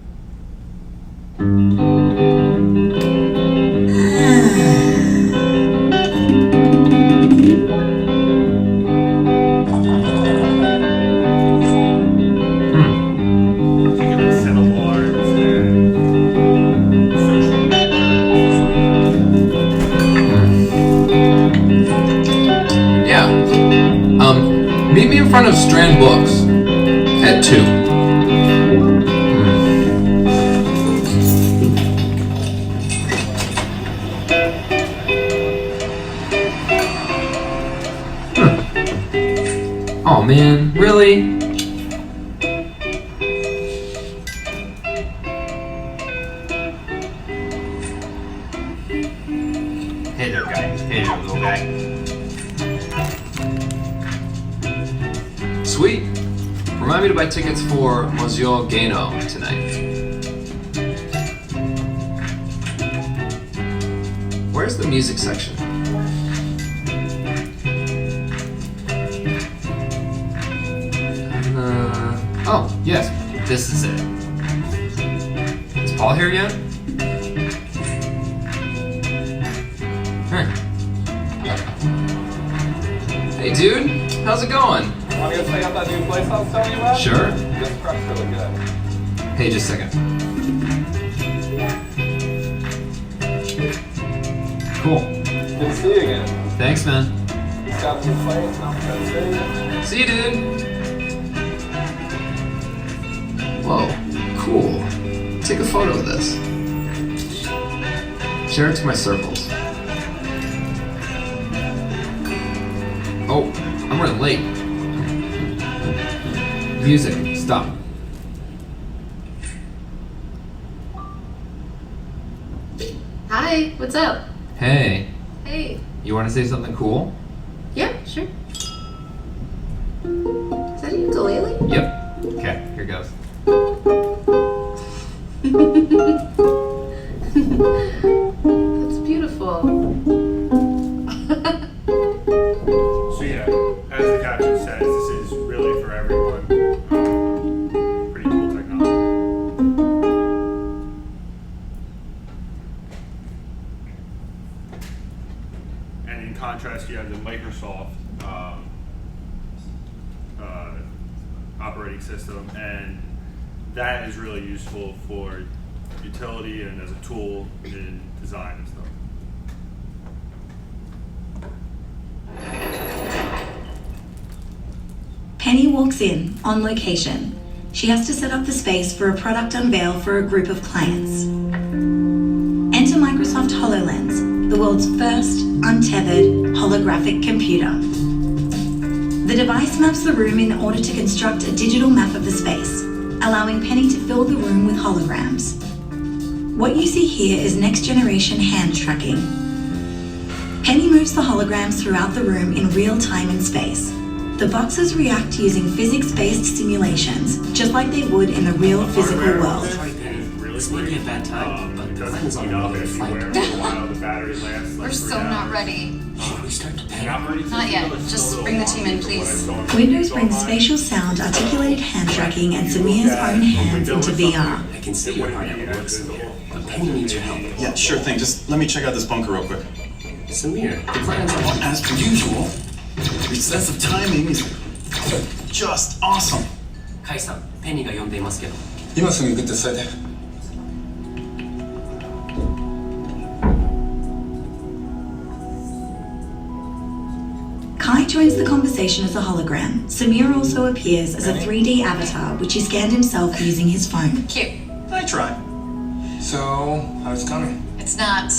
Meet me in front of Strand Books at 2. Oh man, really? Hey there, guy. Hey there, little guy. Sweet. Remind me to buy tickets for Monsieur Gano tonight. Where's the music section? Oh, yes, this is it. Is Paul here yet? Huh. Hey dude, how's it going? Want to go check out that new place I was telling you about? Sure. This truck's really good. Hey, just a second. Cool. Good to see you again. Thanks, man. Got new plates, not City. See you, dude. Whoa, cool. Take a photo of this. Share it to my circles. Oh, I'm running late. Music, stop. Hi, what's up? Hey, Hey. you want to say something cool? Yeah, sure. Is that a ukulele? Yep. Okay, here goes. That's beautiful. So yeah, as the caption says, this is really for everyone. Pretty cool technology. And in contrast, you have the Microsoft operating system, and that is really useful for utility and as a tool in design and stuff. Penny walks in, on location. She has to set up the space for a product unveil for a group of clients. Enter Microsoft HoloLens, the world's first untethered holographic computer. The device maps the room in order to construct a digital map of the space, allowing Penny to fill the room with holograms. What you see here is next-generation hand tracking. Penny moves the holograms throughout the room in real time and space. The boxes react using physics-based simulations, just like they would in the real physical world. This may be a bad time, but the plan is on another flight. We're so not ready. Should we start to panic? Not yet. Just bring the team in, please. Windows brings spatial sound, articulated hand tracking, and Samir's own hands into VR. I can see your heart how it works, but Penny needs your help. Yeah, sure thing. Just let me check out this bunker real quick. Samir, the plans are as per usual. Your sense of timing is just awesome. カイさん、ペニーが呼んでいますけど。今すぐ行くって伝えて。Kai joins the conversation as a hologram. Samir also appears as a 3D avatar, which he scanned himself using his phone. Cute. I tried. So, how's it coming? It's not.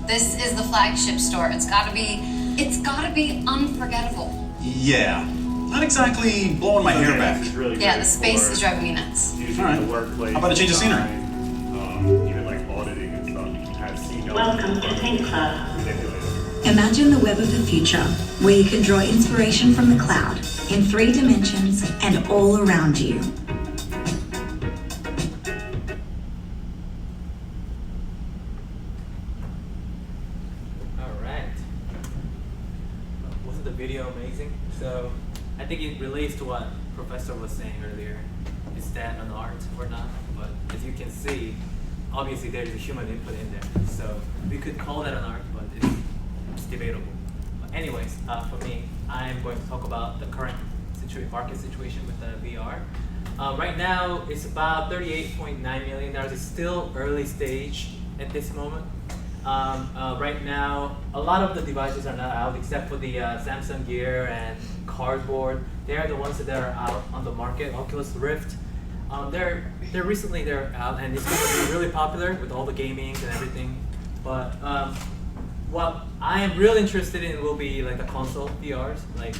This is the flagship store. It's gotta be unforgettable. Yeah. Not exactly blowing my hair back. Yeah, the space is driving me nuts. All right. How about a change of scenery? Even like auditing and stuff has seen. Welcome to Think Club. Imagine the web of the future, where you can draw inspiration from the cloud, in 3 dimensions and all around you. Alright. Wasn't the video amazing? So, I think it relates to what Professor was saying earlier. Is that an art or not? But as you can see, obviously there is a human input in there. So, we could call that an art, but it's debatable. But anyways, for me, I'm going to talk about the current market situation with the VR. Right now, it's about $38.9 million. It's still early stage at this moment. Right now, a lot of the devices are not out except for the Samsung Gear and Cardboard. They are the ones that are out on the market. Oculus Rift. They're out, and it's going to be really popular with all the gaming and everything. But what I am really interested in will be like the console VRs, like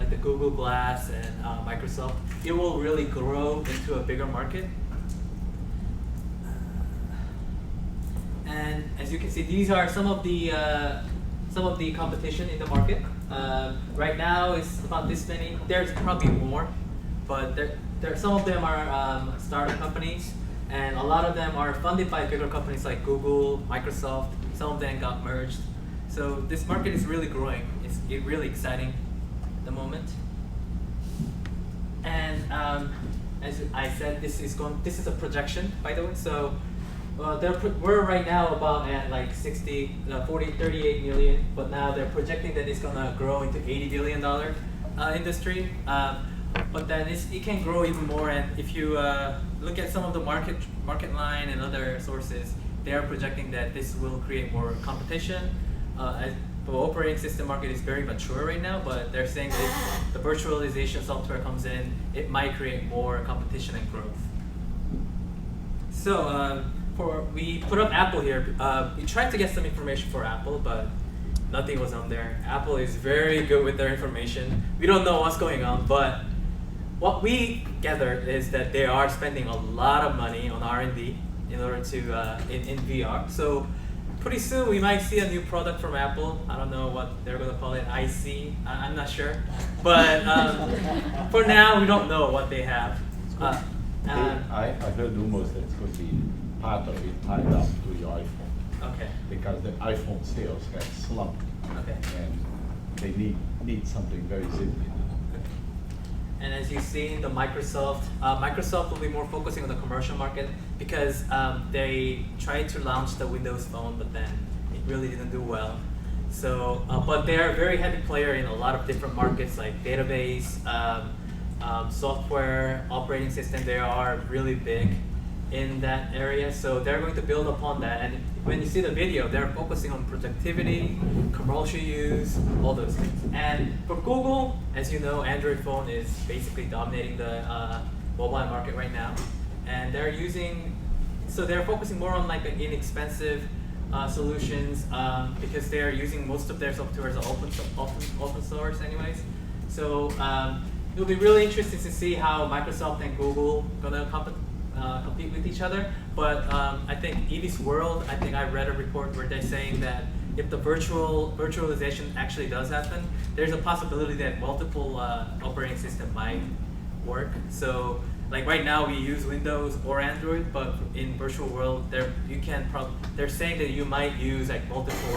the Google Glass and Microsoft. It will really grow into a bigger market. And as you can see, these are some of the competition in the market. Right now, it's about this many. There's probably more, but some of them are startup companies, and a lot of them are funded by bigger companies like Google, Microsoft. Some of them got merged. So this market is really growing. It's really exciting at the moment. And as I said, this is a projection, by the way. So we're right now about at like 38 million, but now they're projecting that it's gonna grow into $80 billion industry. But then it can grow even more. And if you look at some of the market line and other sources, they are projecting that this will create more competition. The operating system market is very mature right now, but they're saying that if the virtualization software comes in, it might create more competition and growth. So we put up Apple here. We tried to get some information for Apple, but nothing was on there. Apple is very good with their information. We don't know what's going on, but what we gathered is that they are spending a lot of money on R&D in order to in VR. So pretty soon we might see a new product from Apple. I don't know what they're going to call it, IC. I'm not sure. But for now, we don't know what they have. I heard rumors that it's going to be part of it tied up to your iPhone. Okay. Because the iPhone sales have slumped. Okay. And they need something very simple. And as you see, the Microsoft will be more focusing on the commercial market because they tried to launch the Windows Phone, but then it really didn't do well. So, but they are a very heavy player in a lot of different markets like database, software, operating system. They are really big in that area. So they're going to build upon that. And when you see the video, they're focusing on productivity, commercial use, all those things. And for Google, as you know, Android phone is basically dominating the mobile market right now. And they're focusing more on like the inexpensive solutions because they're using most of their software as open source anyways. So it'll be really interesting to see how Microsoft and Google gonna compete with each other. But I think Edie's World, I think I read a report where they're saying that if the virtualization actually does happen, there's a possibility that multiple operating systems might work. So like right now we use Windows or Android, but in virtual world they're saying that you might use like multiple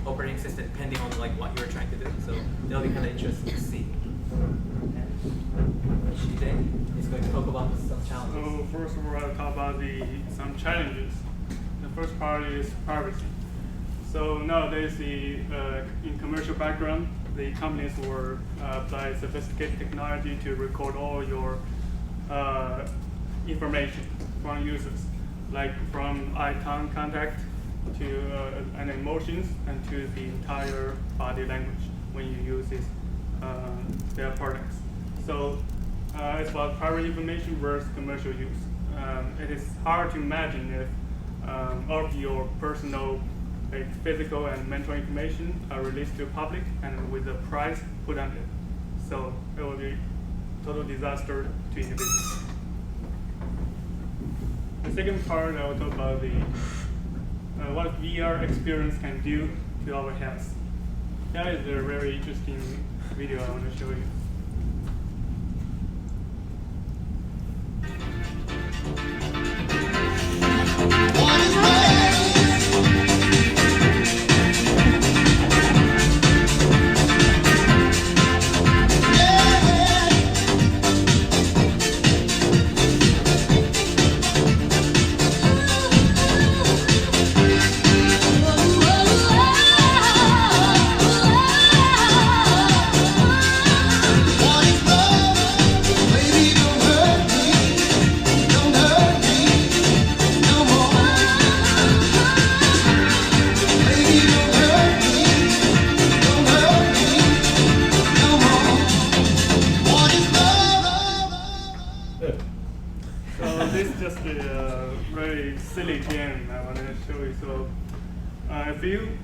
operating systems depending on like what you're trying to do. So that'll be kind of interesting to see. He's going to talk about some challenges. So first of all, I'll talk about some challenges. The first part is privacy. So nowadays, in commercial background, the companies will apply sophisticated technology to record all your information from users, like from eye-tongue contact to and emotions and to the entire body language when you use their products. So it's about private information versus commercial use. It is hard to imagine if all of your personal physical and mental information are released to the public and with a price put on it. So it will be total disaster to individuals. The second part, I will talk about what VR experience can do to our health. That is a very interesting video I want to show you. If you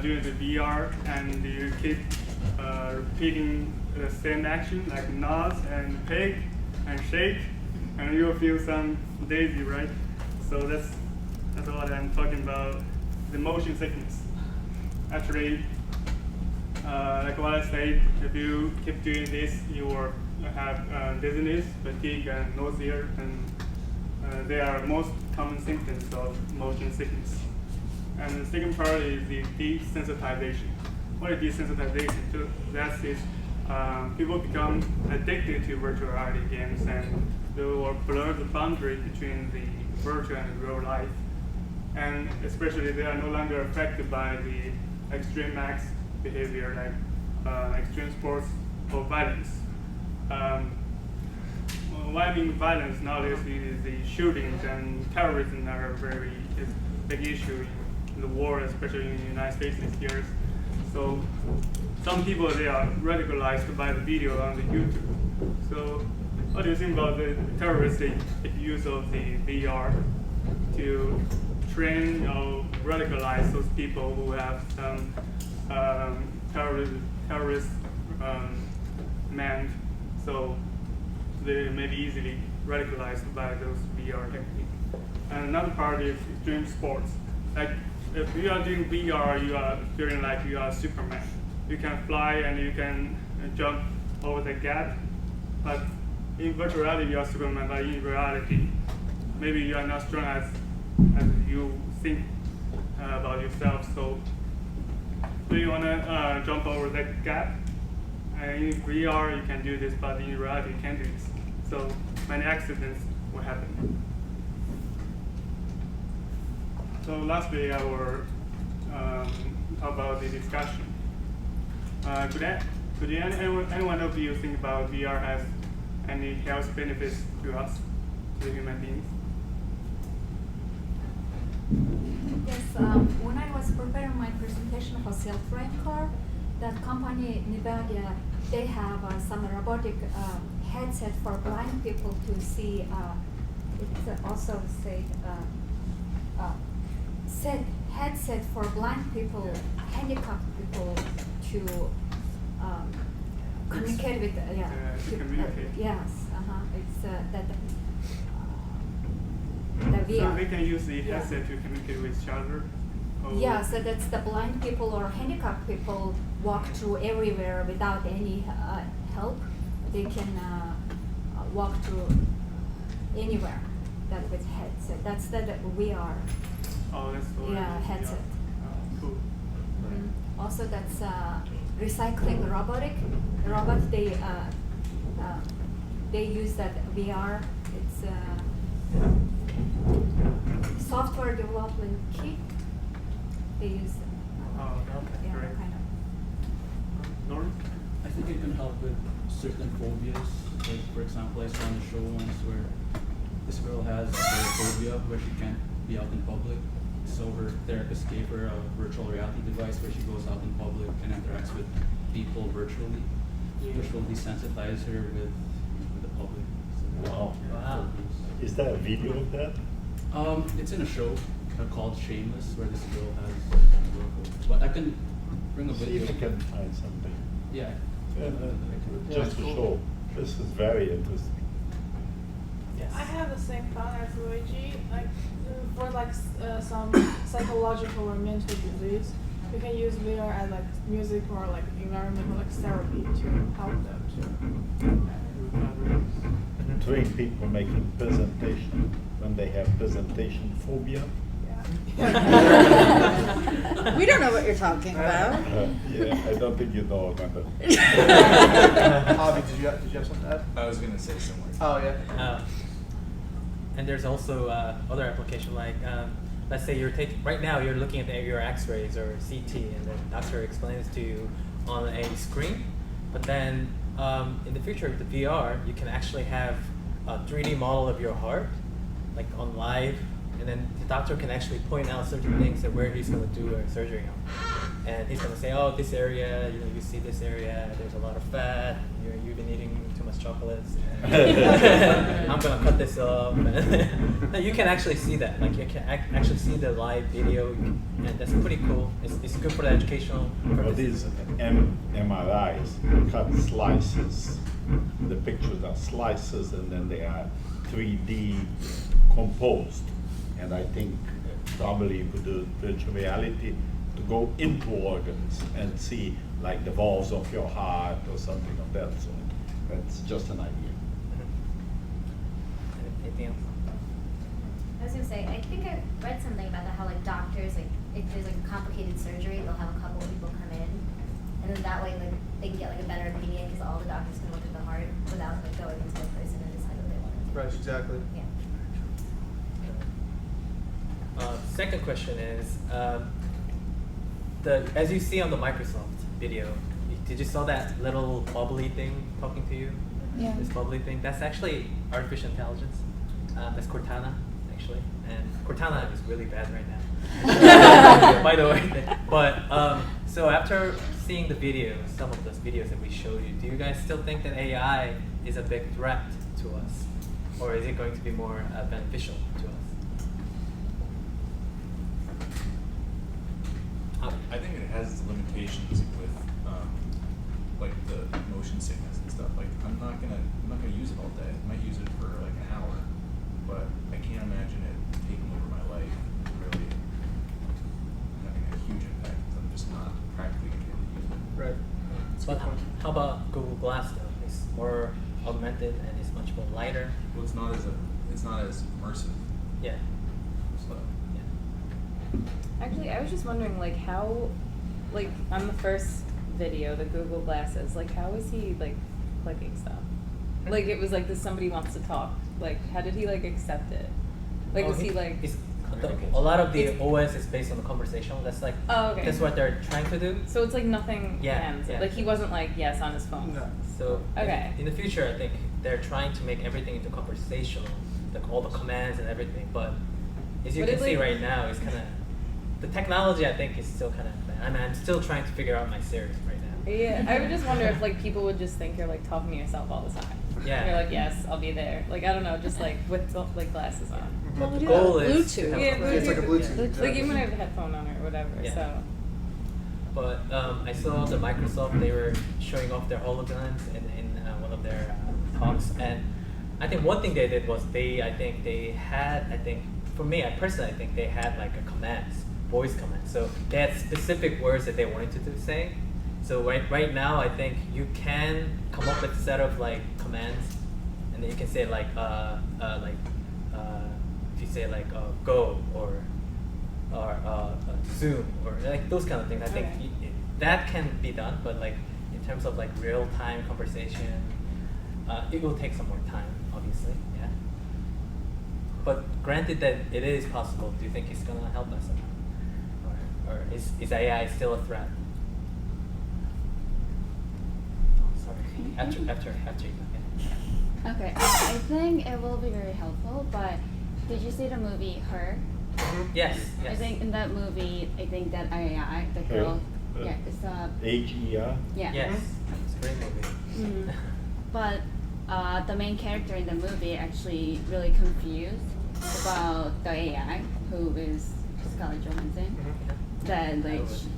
do the VR and you keep repeating the same action like nod and peck and shake, and you'll feel some dizzy, right? So that's what I'm talking about, the motion sickness. Actually, like what I said, if you keep doing this, you will have dizziness, fatigue, and nausea, and they are most common symptoms of motion sickness. And the second part is the desensitization. What is desensitization? So that is people become addicted to virtual reality games and they will blur the boundary between the virtual and real life. And especially they are no longer affected by the extreme acts behavior like extreme sports or violence. What I mean violence nowadays is the shootings and terrorism are a big issue in the world, especially in the United States these years. So some people, they are radicalized by the video on the YouTube. So what do you think about the terroristic use of the VR to train or radicalize those people who have some terrorist mind, so they may be easily radicalized by those VR techniques. And another part is extreme sports. Like if you are doing VR, you are feeling like you are Superman. You can fly and you can jump over the gap. But in virtual reality, you are Superman. But in reality, maybe you are not strong as you think about yourself. So do you want to jump over that gap? And in VR, you can do this, but in reality, you can't do this. So many accidents will happen. So lastly, I will talk about the discussion. Could anyone of you think about VR has any health benefits to us, to the human beings? Yes, when I was preparing my presentation for self-driving car, that company Nevada, they have some robotic headset for blind people to see. It also said set headset for blind people, handicapped people to communicate with to communicate. yes, it's that. The So VR. they can use the headset to communicate with each other? Yeah, so that's the blind people or handicapped people walk through everywhere without any help. They can walk through anywhere that with headset. That's the VR. Oh, that's the headset. Oh, cool. Also, that's recycling robot. They use that VR. It's software development kit. They use. Oh, okay, great. Kind of. Lauren? I think it can help with certain phobias. Like, for example, I saw on the show once where this girl has a phobia where she can't be out in public. So her therapist gave her a virtual reality device where she goes out in public and interacts with people virtually, which will desensitize her with the public. So, Wow. Wow. Is there a video of that? It's in a show called Shameless, where this girl has but I can bring a See video. if I can find something. Yeah. Just to show. This is very interesting. I have the same thought as Luigi. Like for some psychological or mental disease, we can use VR as like music or like environmental like therapy to help them to. Train people making presentation when they have presentation phobia. We don't know what you're talking about. Yeah, I don't think you know about it. Avi, did you have something to add? I was going to say similar. Oh, yeah. And there's also other application like, let's say right now you're looking at your X-rays or CT, and the doctor explains to you on a screen. But then in the future with the VR, you can actually have a 3D model of your heart, like on live, and then the doctor can actually point out certain things and where he's going to do a surgery on. And he's going to say, oh, this area, you see this area, there's a lot of fat, you've been eating too much chocolates. I'm going to cut this off. You can actually see that. Like you can actually see the live video, and that's pretty cool. It's good for the educational Well, these MRIs cut slices. The pictures are slices, and then they are 3D composed. And I think probably you could do virtual reality to go into organs and see like the valves of your heart or something of that sort. That's just an idea. Anything else? I was gonna say, I think I read something about that, how like doctors, like if there's like a complicated surgery, they'll have a couple of people come in, and then that way like they can get like a better opinion because all the doctors can look at the heart without like going into the person and decide what they want to do. Right, exactly. Yeah. Second question is, as you see on the Microsoft video, did you saw that little bubbly thing talking to you? Yeah. This bubbly thing, that's actually artificial intelligence. That's Cortana, actually. And Cortana is really bad right now. By the way. But, so after seeing the videos, some of those videos that we showed you, do you guys still think that AI is a big threat to us? Or is it going to be more beneficial to us? I think it has its limitations with like the motion sickness and stuff. Like I'm not gonna use it all day. I might use it for like an hour, but I can't imagine it taking over my life and really having a huge impact. I'm just not practically gonna be able to use it. Right. But how about Google Glass though? It's more augmented and it's much more lighter. Well, it's not as immersive. Yeah. So. Actually, I was just wondering, like, how, like, on the first video, the Google Glasses, like, how is he, like, clicking stuff? Like, it was like this somebody wants to talk. Like, how did he, like, accept it? Like, was he, like... A lot of the OS is based on the conversational. That's like, okay. That's what they're trying to do. So it's like nothing hands. Yeah. Like, he wasn't, like, yes, on his phone. No. So okay. in the future, I think they're trying to make everything into conversational, like all the commands and everything. But as you can see right now, it's kind of the technology I think is still kind of. I'm still trying to figure out my series right now. Yeah, I would just wonder if like people would just think you're like talking to yourself all the time. Yeah. You're like, yes, I'll be there. Like I don't know, just like with like glasses on. But the goal is to Bluetooth. have Yeah, a- Bluetooth. It's like a Bluetooth. Like you might have a headphone on or whatever. Yeah. So. But I saw the Microsoft, they were showing off their holograms in one of their talks, and I think one thing they did was for me, I personally think they had like a commands, voice commands. So they had specific words that they wanted to say. So right now, I think you can come up with a set of like commands, and then you can say like if you say like go or Zoom or like those kind of things. I think that can be done, but like in terms of like real time conversation, it will take some more time, obviously. Yeah. But granted that it is possible, do you think it's gonna help us somehow, or is AI still a threat? Oh, sorry. After you. Yeah. Okay, I think it will be very helpful, but did you see the movie Her? Yes. I think in that movie, I think that AI, the girl, yeah, it's a H-E-R? Yeah. Yes, it's a great movie. But the main character in the movie actually really confused about the AI, who is Scarlett Johansson. That like she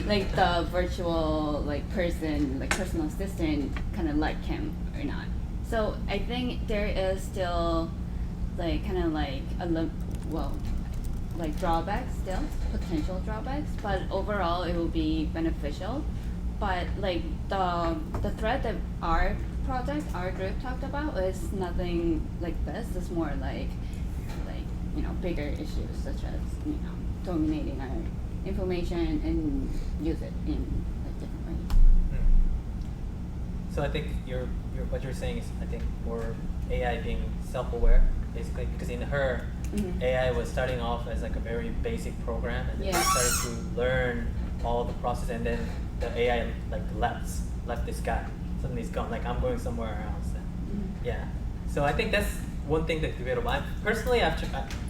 like the virtual like person, like personal assistant, kind of like him or not. So I think there is still like kind of like like drawbacks still, potential drawbacks, but overall it will be beneficial. But like the threat that our group talked about is nothing like this. It's more like bigger issues such as dominating our information and use it in like different ways. So I think what you're saying is I think more AI being self-aware, basically, because in Her, AI was starting off as like a very basic program, and then it started to learn all the process, and then the AI like left this guy. Suddenly he's gone. Like I'm going somewhere else. And, yeah. So I think that's one thing that's debatable. Personally,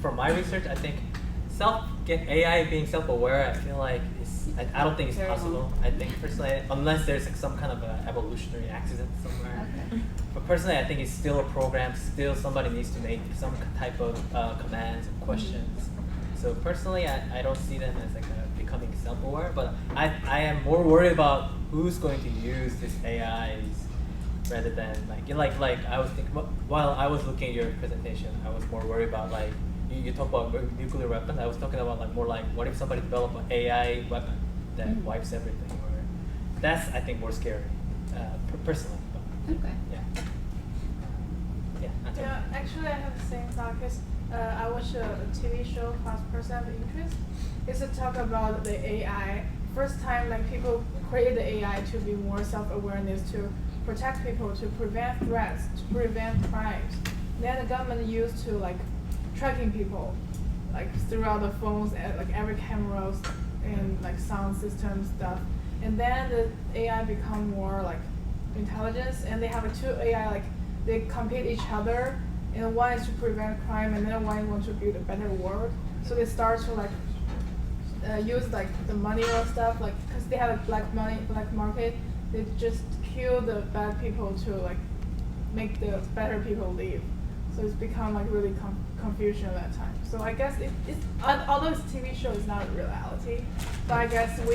from my research, I think AI being self-aware, I feel like I don't think it's possible. I think personally, unless there's like some kind of a evolutionary accident somewhere. Okay. But personally, I think it's still a program. Still, somebody needs to make some type of commands and questions. So personally, I don't see them as like becoming self-aware. But I am more worried about who's going to use this AIs rather than like I was thinking while I was looking at your presentation, I was more worried about like you talk about nuclear weapons. I was talking about like more like what if somebody developed an AI weapon that wipes everything, or that's I think more scary personally. But, okay. Yeah. Yeah, actually I have the same thought because I watched a TV show called Person of Interest. It's a talk about the AI. First time like people created the AI to be more self-awareness, to protect people, to prevent threats, to prevent crimes. Then the government used to like tracking people, like throughout the phones and like every cameras and like sound system stuff. And then the AI become more like intelligence, and they have a two AI like they compete each other, and one is to prevent crime, and then one wants to build a better world. So they start to like use like the money or stuff, like because they have a black market. They just kill the bad people to like make the better people live. So it's become like really confusion at that time. So I guess it's although it's TV show, it's not a reality. But I guess when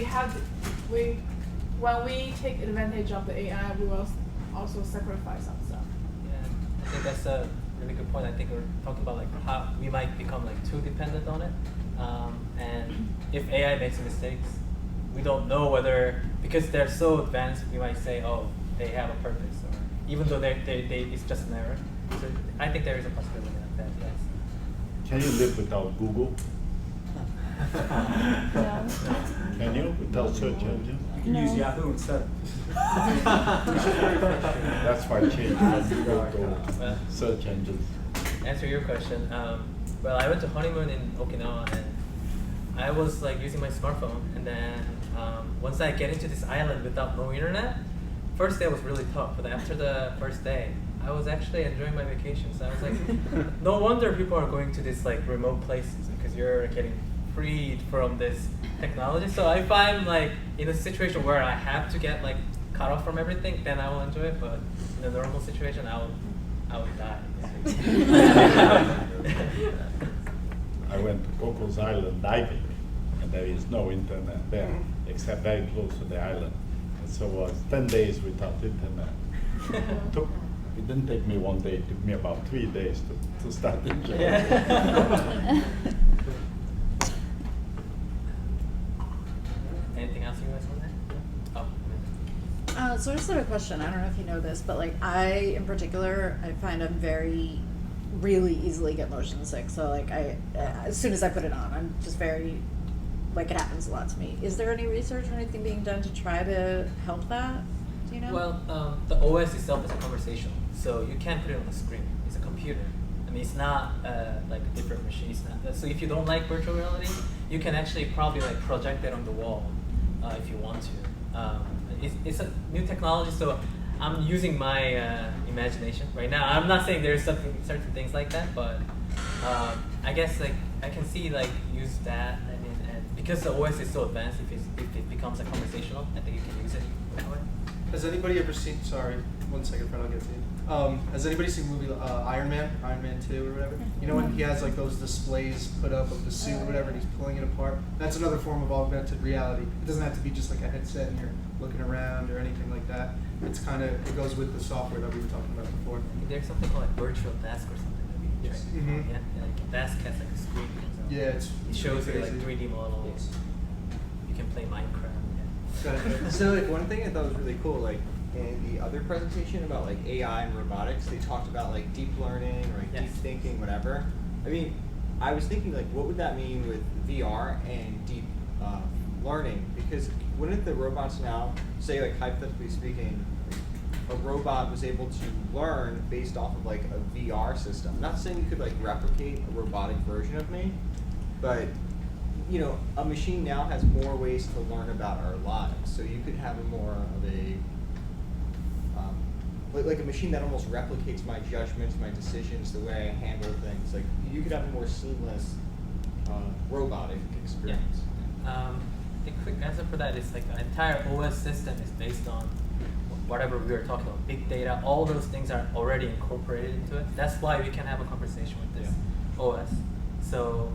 we take advantage of the AI, we will also sacrifice some stuff. Yeah, I think that's a really good point. I think we're talking about like how we might become like too dependent on it, and if AI makes mistakes, we don't know whether because they're so advanced, we might say, oh, they have a purpose, or even though they it's just an error. So I think there is a possibility like that. Yes. Can you live without Google? No. Can you without search engine? You can use Yahoo instead. That's why I changed from Google to search engines. Answer your question. Well, I went to honeymoon in Okinawa, and I was like using my smartphone, and then once I get into this island without no internet, first day was really tough. But after the first day, I was actually enjoying my vacation. So I was like, no wonder people are going to these like remote places because you're getting freed from this technology. So if I'm like in a situation where I have to get like cut off from everything, then I will enjoy it. But in a normal situation, I will die. I went to Cocos Island diving, and there is no internet there, except very close to the island. And so it was 10 days without internet. It didn't take me 1 day, it took me about 3 days to start enjoying it. Anything else you guys want to add? Oh. So I just had a question. I don't know if you know this, but like I, in particular, I find I'm really easily get motion sick. So like as soon as I put it on, I'm just very, like it happens a lot to me. Is there any research or anything being done to try to help that? Do you know? Well, the OS itself is conversational, so you can't put it on the screen. It's a computer. I mean, it's not like a different machine. It's not, so if you don't like virtual reality, you can actually probably like project that on the wall if you want to. It's a new technology, so I'm using my imagination right now. I'm not saying there's certain things like that, but I guess like I can see like use that. I mean, and because the OS is so advanced, if it becomes a conversational, I think you can use it that way. Has anybody ever seen? Sorry, 1 second, Fred. I'll get to you. Has anybody seen the movie Iron Man 2 or whatever? You know when he has like those displays put up of the suit or whatever, and he's pulling it apart. That's another form of augmented reality. It doesn't have to be just like a headset and you're looking around or anything like that. It's kind of, it goes with the software that we were talking about before. There's something called like virtual desk or something that we Yes. tried. Mhm. Yeah, like a desk has like a screen. So Yeah, it shows you like 3D models. You can play Minecraft. So like one thing I thought was really cool, like in the other presentation about like AI and robotics, they talked about like deep learning or like deep thinking, whatever. I mean, I was thinking like, what would that mean with VR and deep learning? Because wouldn't the robots now, say like hypothetically speaking, a robot was able to learn based off of like a VR system? I'm not saying you could like replicate a robotic version of me, but you know, a machine now has more ways to learn about our lives. So you could have a more of a like a machine that almost replicates my judgments, my decisions, the way I handle things. Like you could have a more seamless robotic experience. The quick answer for that is like the entire OS system is based on whatever we were talking about, big data. All those things are already incorporated into it. That's why we can have a conversation with this OS. So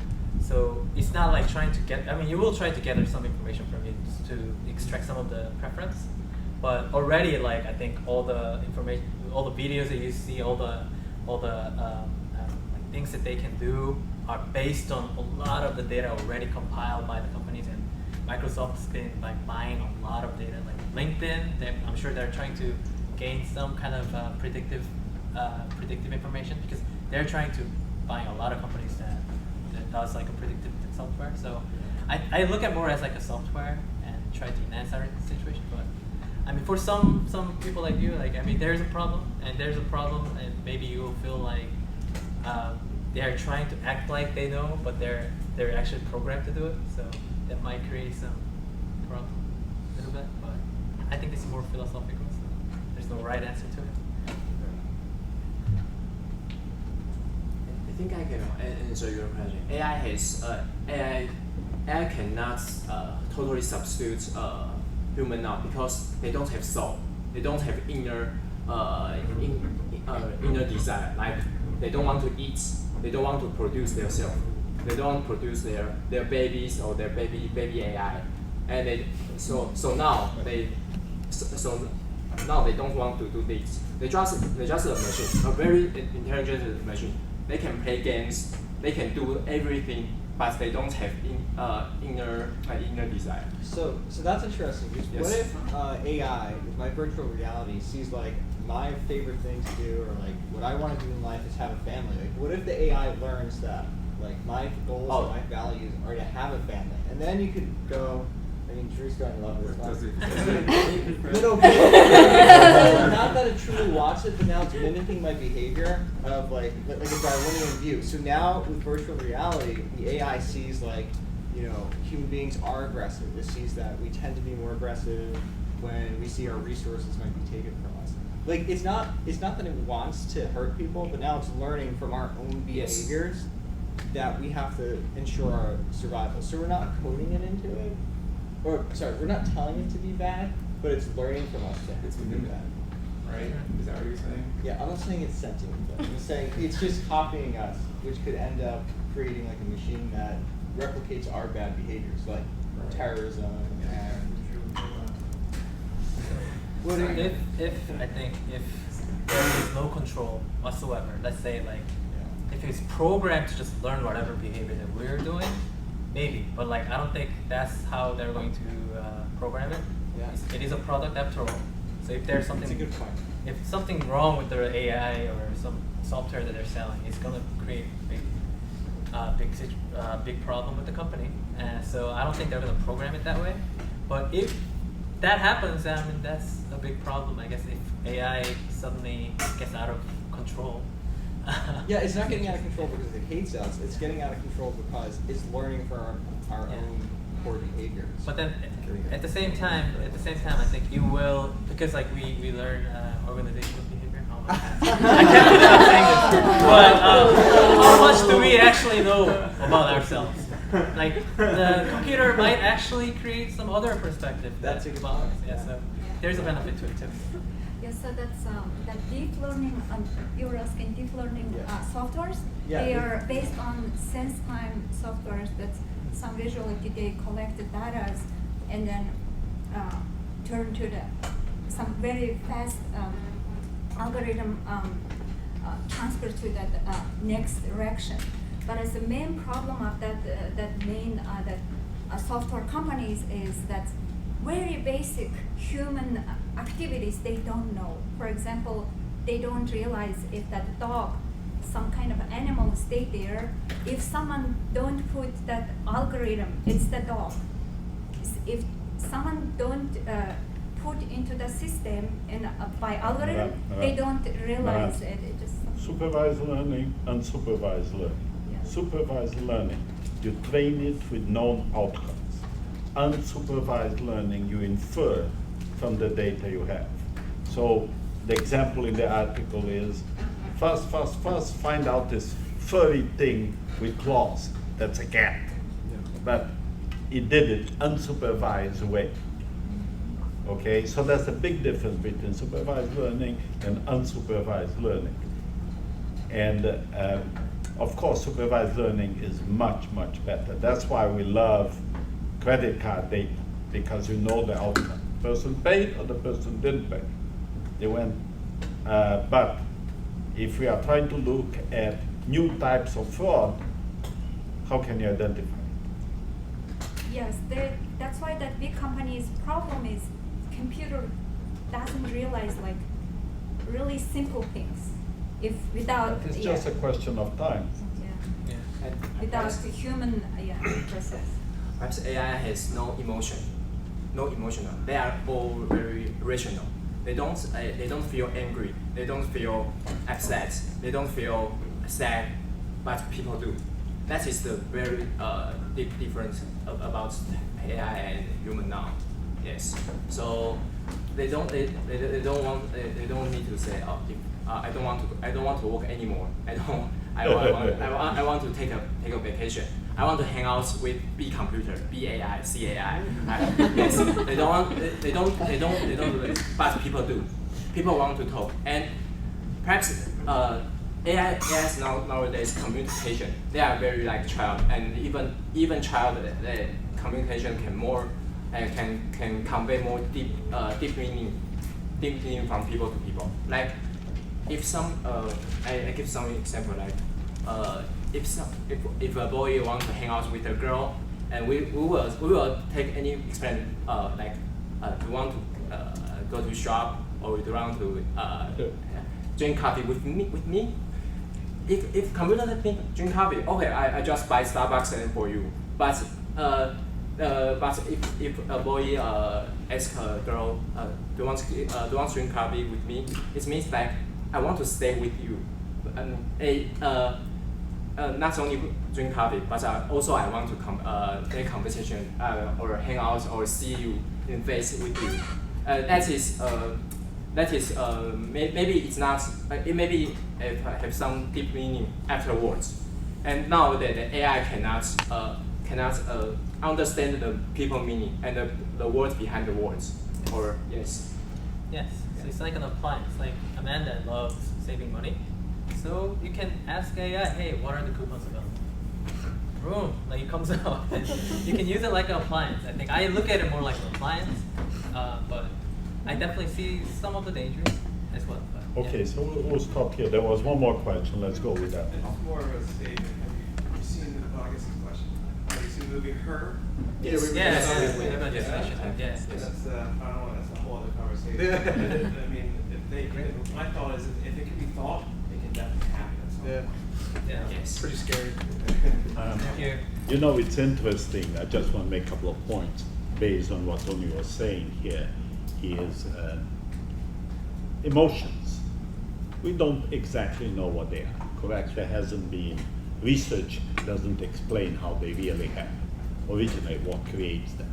it's not like trying to get. I mean, you will try to gather some information from it to extract some of the preference. But already, like I think all the information, all the videos that you see, all the like things that they can do are based on a lot of the data already compiled by the companies, and Microsoft's been like buying a lot of data. Like LinkedIn, I'm sure they're trying to gain some kind of predictive information because they're trying to buy a lot of companies that does like a predictive software. So I look at more as like a software and try to enhance our situation, but. I mean, for some people like you, like I mean, there's a problem, and maybe you will feel like they are trying to act like they know, but they're actually programmed to do it. So that might create some problem a little bit. But I think this is more philosophical. So there's no right answer to it. I think I can answer your question. AI cannot totally substitute human now because they don't have soul. They don't have inner desire. Like they don't want to eat. They don't want to produce themselves. They don't want to produce their babies or their baby AI. And now they don't want to do this. They're just a machine, a very intelligent machine. They can play games. They can do everything, but they don't have inner desire. So that's interesting. What if AI, with my virtual reality, sees like my favorite thing to do, or like what I want to do in life is have a family? Like, what if the AI learns that like my goals and my values are to have a family, and then you could go. I mean, Drew's going to love this. Not that it truly wants it, but now it's mimicking my behavior of like a Darwinian view. So now with virtual reality, the AI sees like, you know, human beings are aggressive. It sees that we tend to be more aggressive when we see our resources might be taken from us. Like it's not that it wants to hurt people, but now it's learning from our own behaviors that we have to ensure our survival. So we're not coding it into it, or sorry, we're not telling it to be bad, but it's learning from us to be bad. Right? Is that what you're saying? Yeah, I'm not saying it's sentient, but I'm saying it's just copying us, which could end up creating like a machine that replicates our bad behaviors, like terrorism and. If there is no control whatsoever, let's say like if it's programmed to just learn whatever behavior that we're doing, maybe. But like I don't think that's how they're going to program it. Yeah. It is a product after all. So if there's something, that's a good point. If something wrong with their AI or some software that they're selling, it's gonna create big problem with the company. So I don't think they're gonna program it that way. But if that happens, I mean that's a big problem. I guess if AI suddenly gets out of control. Yeah, it's not getting out of control because it hates us. It's getting out of control because it's learning from our own poor behaviors. But then, at the same time, I think you will, because like we learn organizational behavior. I can't believe I'm saying this, but how much do we actually know about ourselves? Like the computer might actually create some other perspective. That's a good point. Yeah, so there's a benefit to it too. Yeah, so that's that deep learning. You're asking deep learning softwares. Yeah. They are based on sense time softwares. That's some visually they collect the data and then turn to some very fast algorithm transfer to that next direction. But as the main problem of that software companies is that very basic human activities they don't know. For example, they don't realize if that dog, some kind of animal stay there, if someone don't put that algorithm, it's the dog. If someone don't put into the system and by algorithm, they don't realize it. It just supervised learning, unsupervised learning. Yeah. Supervised learning, you train it with known outcomes. Unsupervised learning, you infer from the data you have. So the example in the article is, first find out this furry thing with claws. That's a cat. Yeah. But it did it unsupervised way. Okay, so that's a big difference between supervised learning and unsupervised learning. And of course, supervised learning is much, much better. That's why we love credit card data, because you know the outcome. The person paid or the person didn't pay. They went, but if we are trying to look at new types of fraud, how can you identify it? yes, that's why that big company's problem is computer doesn't realize like really simple things. If without It's just a question of time. Yeah. Without the human process. Perhaps AI has no emotion, no emotional. They are all very rational. They don't feel angry. They don't feel upset. They don't feel sad, but people do. That is the very big difference about AI and human now. Yes. So they don't need to say, oh, I don't want to work anymore. I want to take a vacation. I want to hang out with B computer, B AI, C AI. Yes, they don't do it, but people do. People want to talk, and perhaps AI nowadays communication. They are very like child, and even child communication can convey more deep meaning from people to people. Like if I give some example like. If a boy wants to hang out with a girl, and we will take any experiment like do you want to go to shop or do you want to drink coffee with me? If computer think drink coffee, okay, I just buy Starbucks for you. But if a boy asks a girl, do you want to drink coffee with me? It means like I want to stay with you. Not only drink coffee, but also I want to make conversation or hang out or see you in face with you. Maybe it's not. It maybe have some deep meaning afterwards. And nowadays the AI cannot understand the people meaning and the words behind the words. Or yes. Yes, so it's like an appliance. Like Amanda loves saving money, so you can ask AI, hey, what are the coupons available? Boom, like it comes out. And you can use it like an appliance. I think I look at it more like an appliance, but I definitely see some of the dangers as well. But, Okay, so we'll stop here. There was one more question. Let's go with that. It's more of a statement. Have you seen the, I guess this question, have you seen the movie Her? Yeah, we have a definition. That's, I don't know, that's a whole other conversation. I mean, my thought is if it can be thought, it can definitely happen at some point. Yeah. Yes. Pretty scary. You know, it's interesting. I just want to make a couple of points based on what Tony was saying here. Is emotions. We don't exactly know what they are, correct? There hasn't been, research doesn't explain how they really happen, originate what creates them.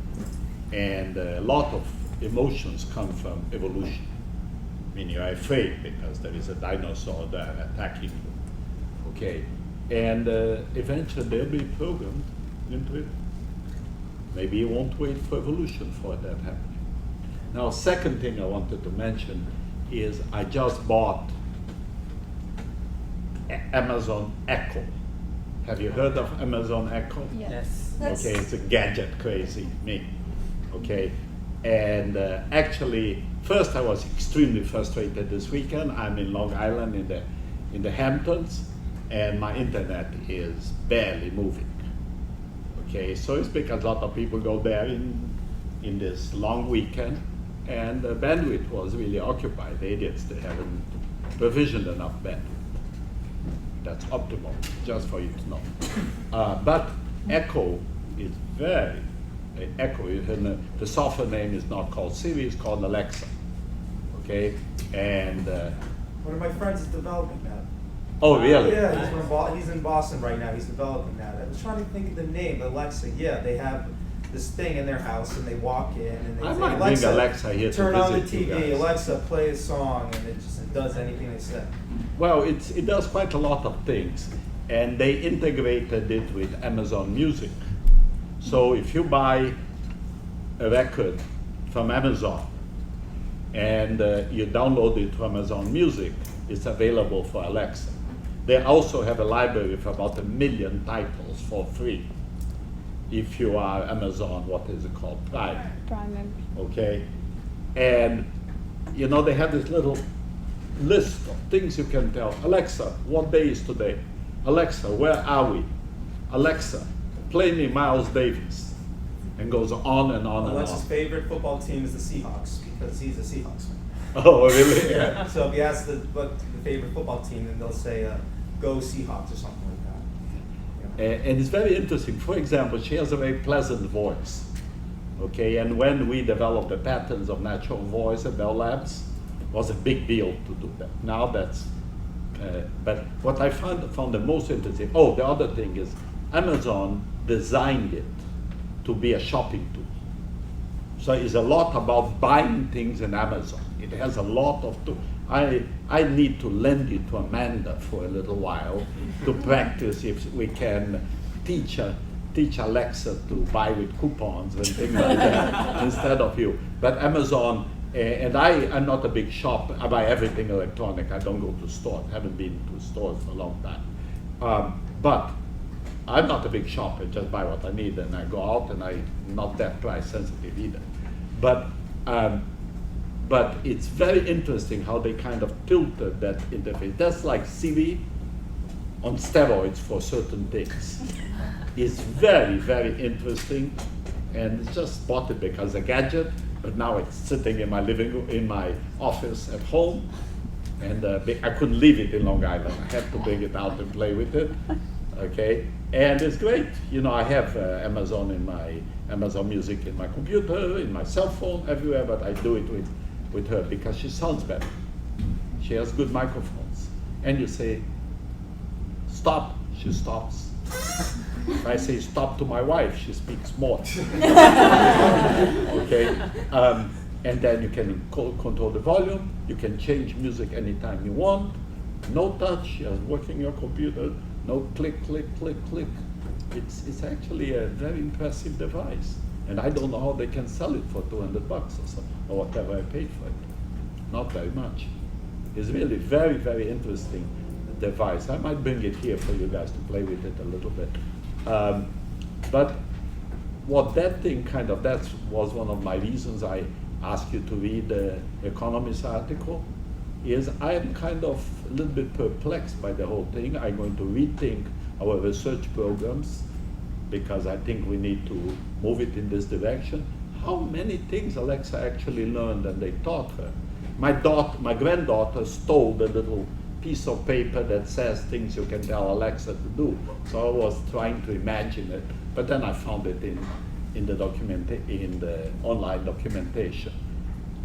And a lot of emotions come from evolution. I mean, you're afraid because there is a dinosaur there attacking you, okay? And eventually they'll be programmed into it. Maybe you won't wait for evolution for that happening. Now, second thing I wanted to mention is I just bought Amazon Echo. Have you heard of Amazon Echo? Yes. Okay, it's a gadget crazy me. Okay, and actually, first I was extremely frustrated this weekend. I'm in Long Island in the Hamptons, and my internet is barely moving. Okay, so it's because a lot of people go there in this long weekend, and the bandwidth was really occupied. The idiots, they haven't provisioned enough bandwidth. That's optimal, just for you to know. But Echo is very, Echo, the software name is not called Siri, it's called Alexa. Okay, and one of my friends is developing that. Oh, really? Yeah, he's in Boston right now. He's developing that. I was trying to think of the name, Alexa. Yeah, they have this thing in their house, and they walk in and they I say, might bring Alexa here to turn on the visit you TV, guys. Alexa, play a song, and it does anything they say. Well, it does quite a lot of things, and they integrated it with Amazon Music. So if you buy a record from Amazon and you download it from Amazon Music, it's available for Alexa. They also have a library of about 1 million titles for free. If you are Amazon, what is it called? Prime. Prime. Okay, and you know they have this little list of things you can tell. Alexa, what day is today? Alexa, where are we? Alexa, play me Miles Davis, and goes on and on Alexa's and on. favorite football team is the Seahawks because he's a Seahawks fan. Oh, really? Yeah. So if you ask what the favorite football team, then they'll say, "Go Seahawks" or something like that. And it's very interesting. For example, she has a very pleasant voice. Okay, and when we developed the patterns of natural voice at Bell Labs, it was a big deal to do that. Now that's, but what I found the most interesting, oh, the other thing is Amazon designed it to be a shopping tool. So it's a lot about buying things in Amazon. It has a lot of tools. I need to lend it to Amanda for a little while to practice if we can teach Alexa to buy with coupons and things like that instead of you. But Amazon, and I'm not a big shop. I buy everything electronic. I don't go to stores. Haven't been to stores for a long time. But I'm not a big shopper. Just buy what I need and I go out, and I'm not that price sensitive either. But it's very interesting how they kind of tilted that interface. That's like Siri on steroids for certain things. It's very, very interesting, and it's just bought it because a gadget, but now it's sitting in my living room, in my office at home, and I couldn't leave it in Long Island. I had to bring it out and play with it, okay? And it's great. You know, I have Amazon Music in my computer, in my cell phone, everywhere, but I do it with her because she sounds better. She has good microphones. And you say, stop, she stops. If I say stop to my wife, she speaks more. Okay? And then you can control the volume. You can change music anytime you want. No touch, just working your computer, No click, click, click, click. It's actually a very impressive device. And I don't know how they can sell it for $200 or so, or whatever I paid for it. Not very much. It's really very, very interesting device. I might bring it here for you guys to play with it a little bit. But what that thing that was one of my reasons I asked you to read the Economist article, is I am kind of a little bit perplexed by the whole thing. I'm going to rethink our research programs because I think we need to move it in this direction. How many things Alexa actually learned and they taught her? My granddaughter stole the little piece of paper that says things you can tell Alexa to do. So I was trying to imagine it, but then I found it in the online documentation.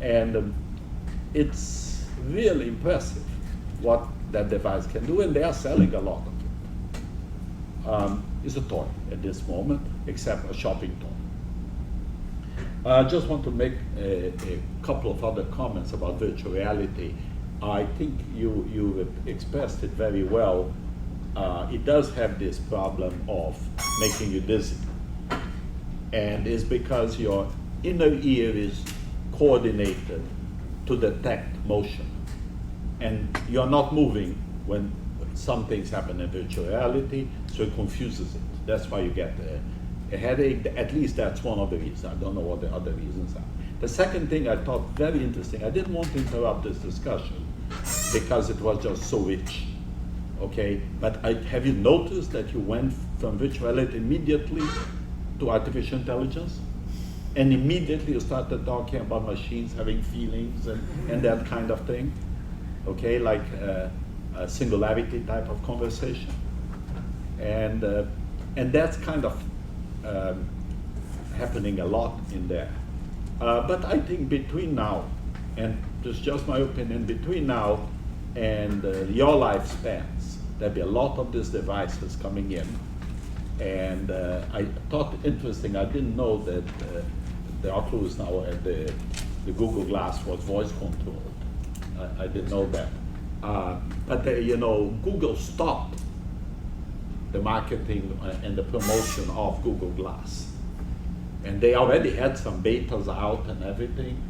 And it's really impressive what that device can do, and they are selling a lot of it. It's a toy at this moment, except a shopping toy. I just want to make a couple of other comments about virtual reality. I think you expressed it very well. It does have this problem of making you dizzy. And it's because your inner ear is coordinated to detect motion. And you're not moving when some things happen in virtual reality, so it confuses it. That's why you get a headache. At least that's one of the reasons. I don't know what the other reasons are. The second thing I thought very interesting, I didn't want to interrupt this discussion because it was just so rich, okay? But have you noticed that you went from virtual reality immediately to artificial intelligence? And immediately you started talking about machines having feelings and that kind of thing, okay? Like a singularity type of conversation. And that's kind of happening a lot in there. But I think between now, and this is just my opinion, between now and your lifespans, there'll be a lot of these devices coming in. And I thought interesting, I didn't know that the Oculus now at the Google Glass was voice controlled. I didn't know that. But Google stopped the marketing and the promotion of Google Glass. And they already had some betas out and everything.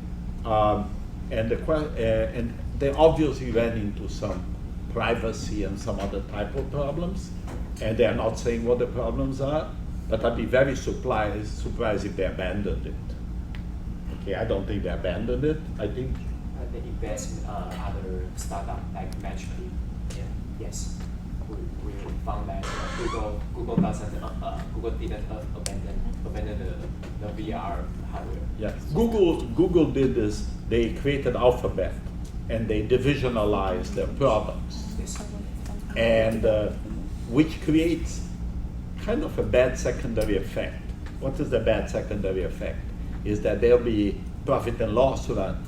And they obviously ran into some privacy and some other type of problems. And they are not saying what the problems are, but I'd be very surprised if they abandoned it. Okay, I don't think they abandoned it. I think they invest other startup like Matchkey. Yeah. Yes. We found that Google didn't abandon the VR hardware. Yes. Google did this. They created Alphabet, and they divisionalized their products, Yes. and which creates kind of a bad secondary effect. What is the bad secondary effect? Is that there'll be profit and loss run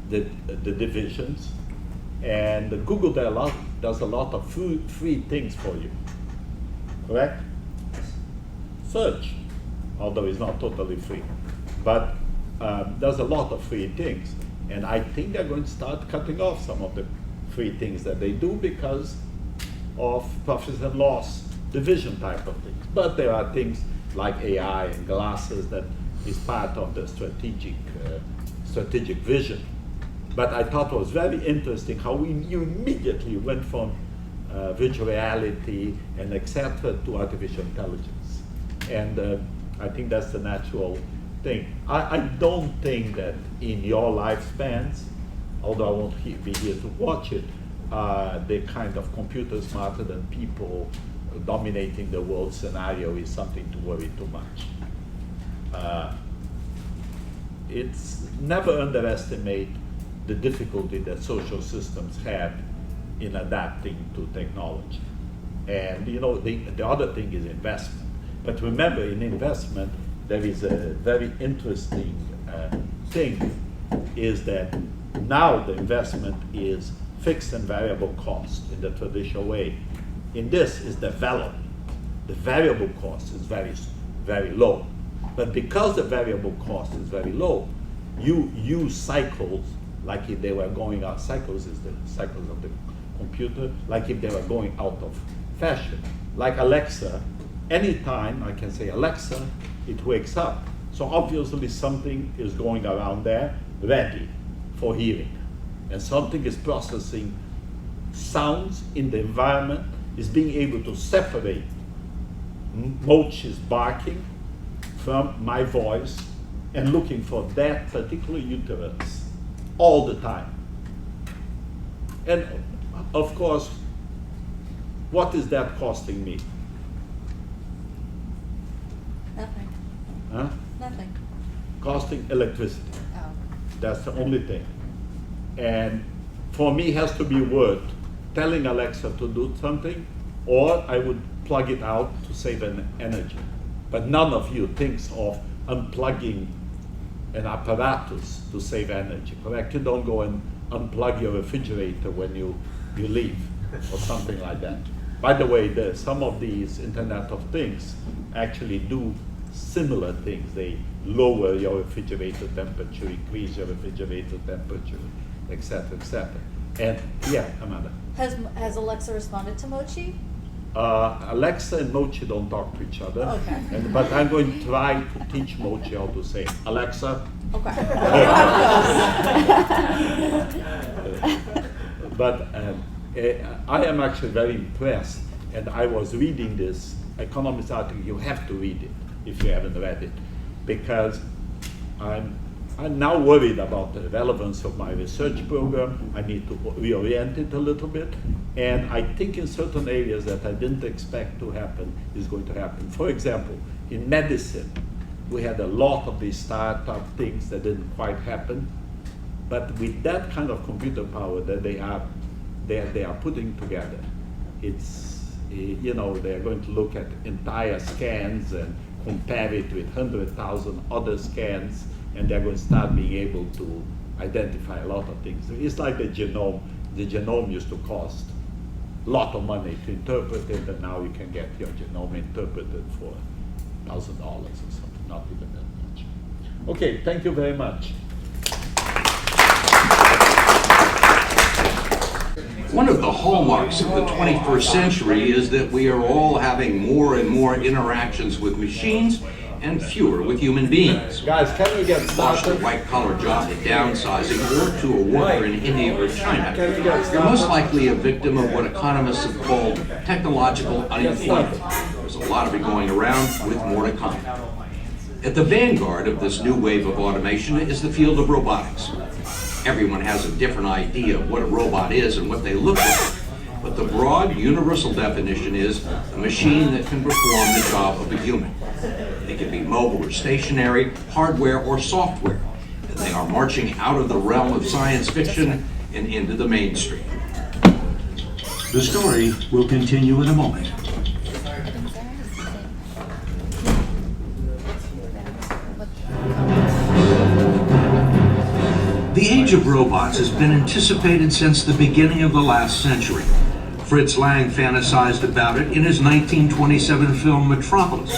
the divisions, and Google does a lot of free things for you, correct? Search, although it's not totally free, but there's a lot of free things, and I think they're going to start cutting off some of the free things that they do because of profit and loss division type of things. But there are things like AI and glasses that is part of the strategic vision. But I thought it was very interesting how you immediately went from virtual reality and etc. to artificial intelligence. And I think that's the natural thing. I don't think that in your lifespans, although I won't be here to watch it, the kind of computer smarter than people dominating the world scenario is something to worry too much. It's never underestimate the difficulty that social systems have in adapting to technology. And the other thing is investment. But remember, in investment, there is a very interesting thing, is that now the investment is fixed and variable cost in the traditional way. In this is development. The variable cost is very, very low. But because the variable cost is very low, you use cycles like if they were going out. Cycles is the cycles of the computer, like if they were going out of fashion. Like Alexa, anytime I can say, Alexa, it wakes up. So obviously something is going around there ready for hearing. And something is processing sounds in the environment, is being able to separate Mochi's barking from my voice and looking for that particular utterance all the time. And of course, what is that costing me? Nothing. Huh? Nothing. Costing electricity. Oh. That's the only thing. And for me, it has to be worth telling Alexa to do something, or I would plug it out to save an energy. But none of you thinks of unplugging an apparatus to save energy, correct? You don't go and unplug your refrigerator when you leave or something like that. By the way, some of these Internet of Things actually do similar things. They lower your refrigerator temperature, increase your refrigerator temperature, etc., etc. And yeah, Amanda. Has Alexa responded to Mochi? Alexa and Mochi don't talk to each other. Okay. But I'm going to try to teach Mochi how to say, Alexa. Okay. But I am actually very impressed, and I was reading this Economist article. You have to read it if you haven't read it, because I'm now worried about the relevance of my research program. I need to reorient it a little bit, and I think in certain areas that I didn't expect to happen is going to happen. For example, in medicine, we had a lot of these startup things that didn't quite happen, but with that kind of computer power that they are putting together, it's, you know, they're going to look at entire scans and compare it with 100,000 other scans, and they're going to start being able to identify a lot of things. It's like the genome. The genome used to cost a lot of money to interpret it, and now you can get your genome interpreted for $1,000 or something, not even that much. Okay, thank you very much. One of the hallmarks of the 21st century is that we are all having more and more interactions with machines and fewer with human beings. Guys, can we get lost a white-collar job to downsizing or to a worker in India or China, you're most likely a victim of what economists have called technological unemployment. There's a lot of it going around, with more to come. At the vanguard of this new wave of automation is the field of robotics. Everyone has a different idea of what a robot is and what they look like, but the broad, universal definition is a machine that can perform the job of a human. They can be mobile or stationary, hardware or software, and they are marching out of the realm of science fiction and into the mainstream. The story will continue in a moment. The age of robots has been anticipated since the beginning of the last century. Fritz Lang fantasized about it in his 1927 film Metropolis.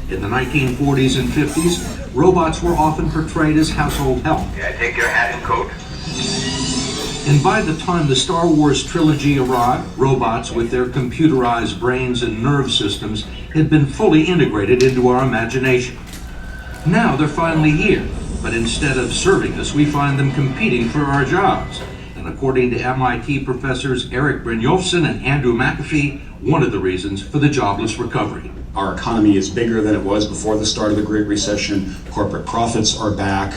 In the 1940s and 50s, robots were often portrayed as household help. May I take your hat and coat? And by the time the Star Wars trilogy arrived, robots with their computerized brains and nerve systems had been fully integrated into our imagination. Now they're finally here, but instead of serving us, we find them competing for our jobs. And according to MIT professors Eric Brynjolfsson and Andrew McAfee, one of the reasons for the jobless recovery. Our economy is bigger than it was before the start of the Great Recession. Corporate profits are back.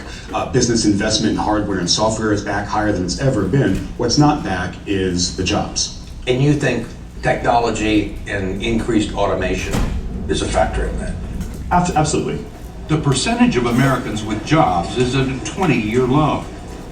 Business investment in hardware and software is back, higher than it's ever been. What's not back is the jobs. And you think technology and increased automation is a factor in that? Absolutely. The percentage of Americans with jobs is at a 20-year low.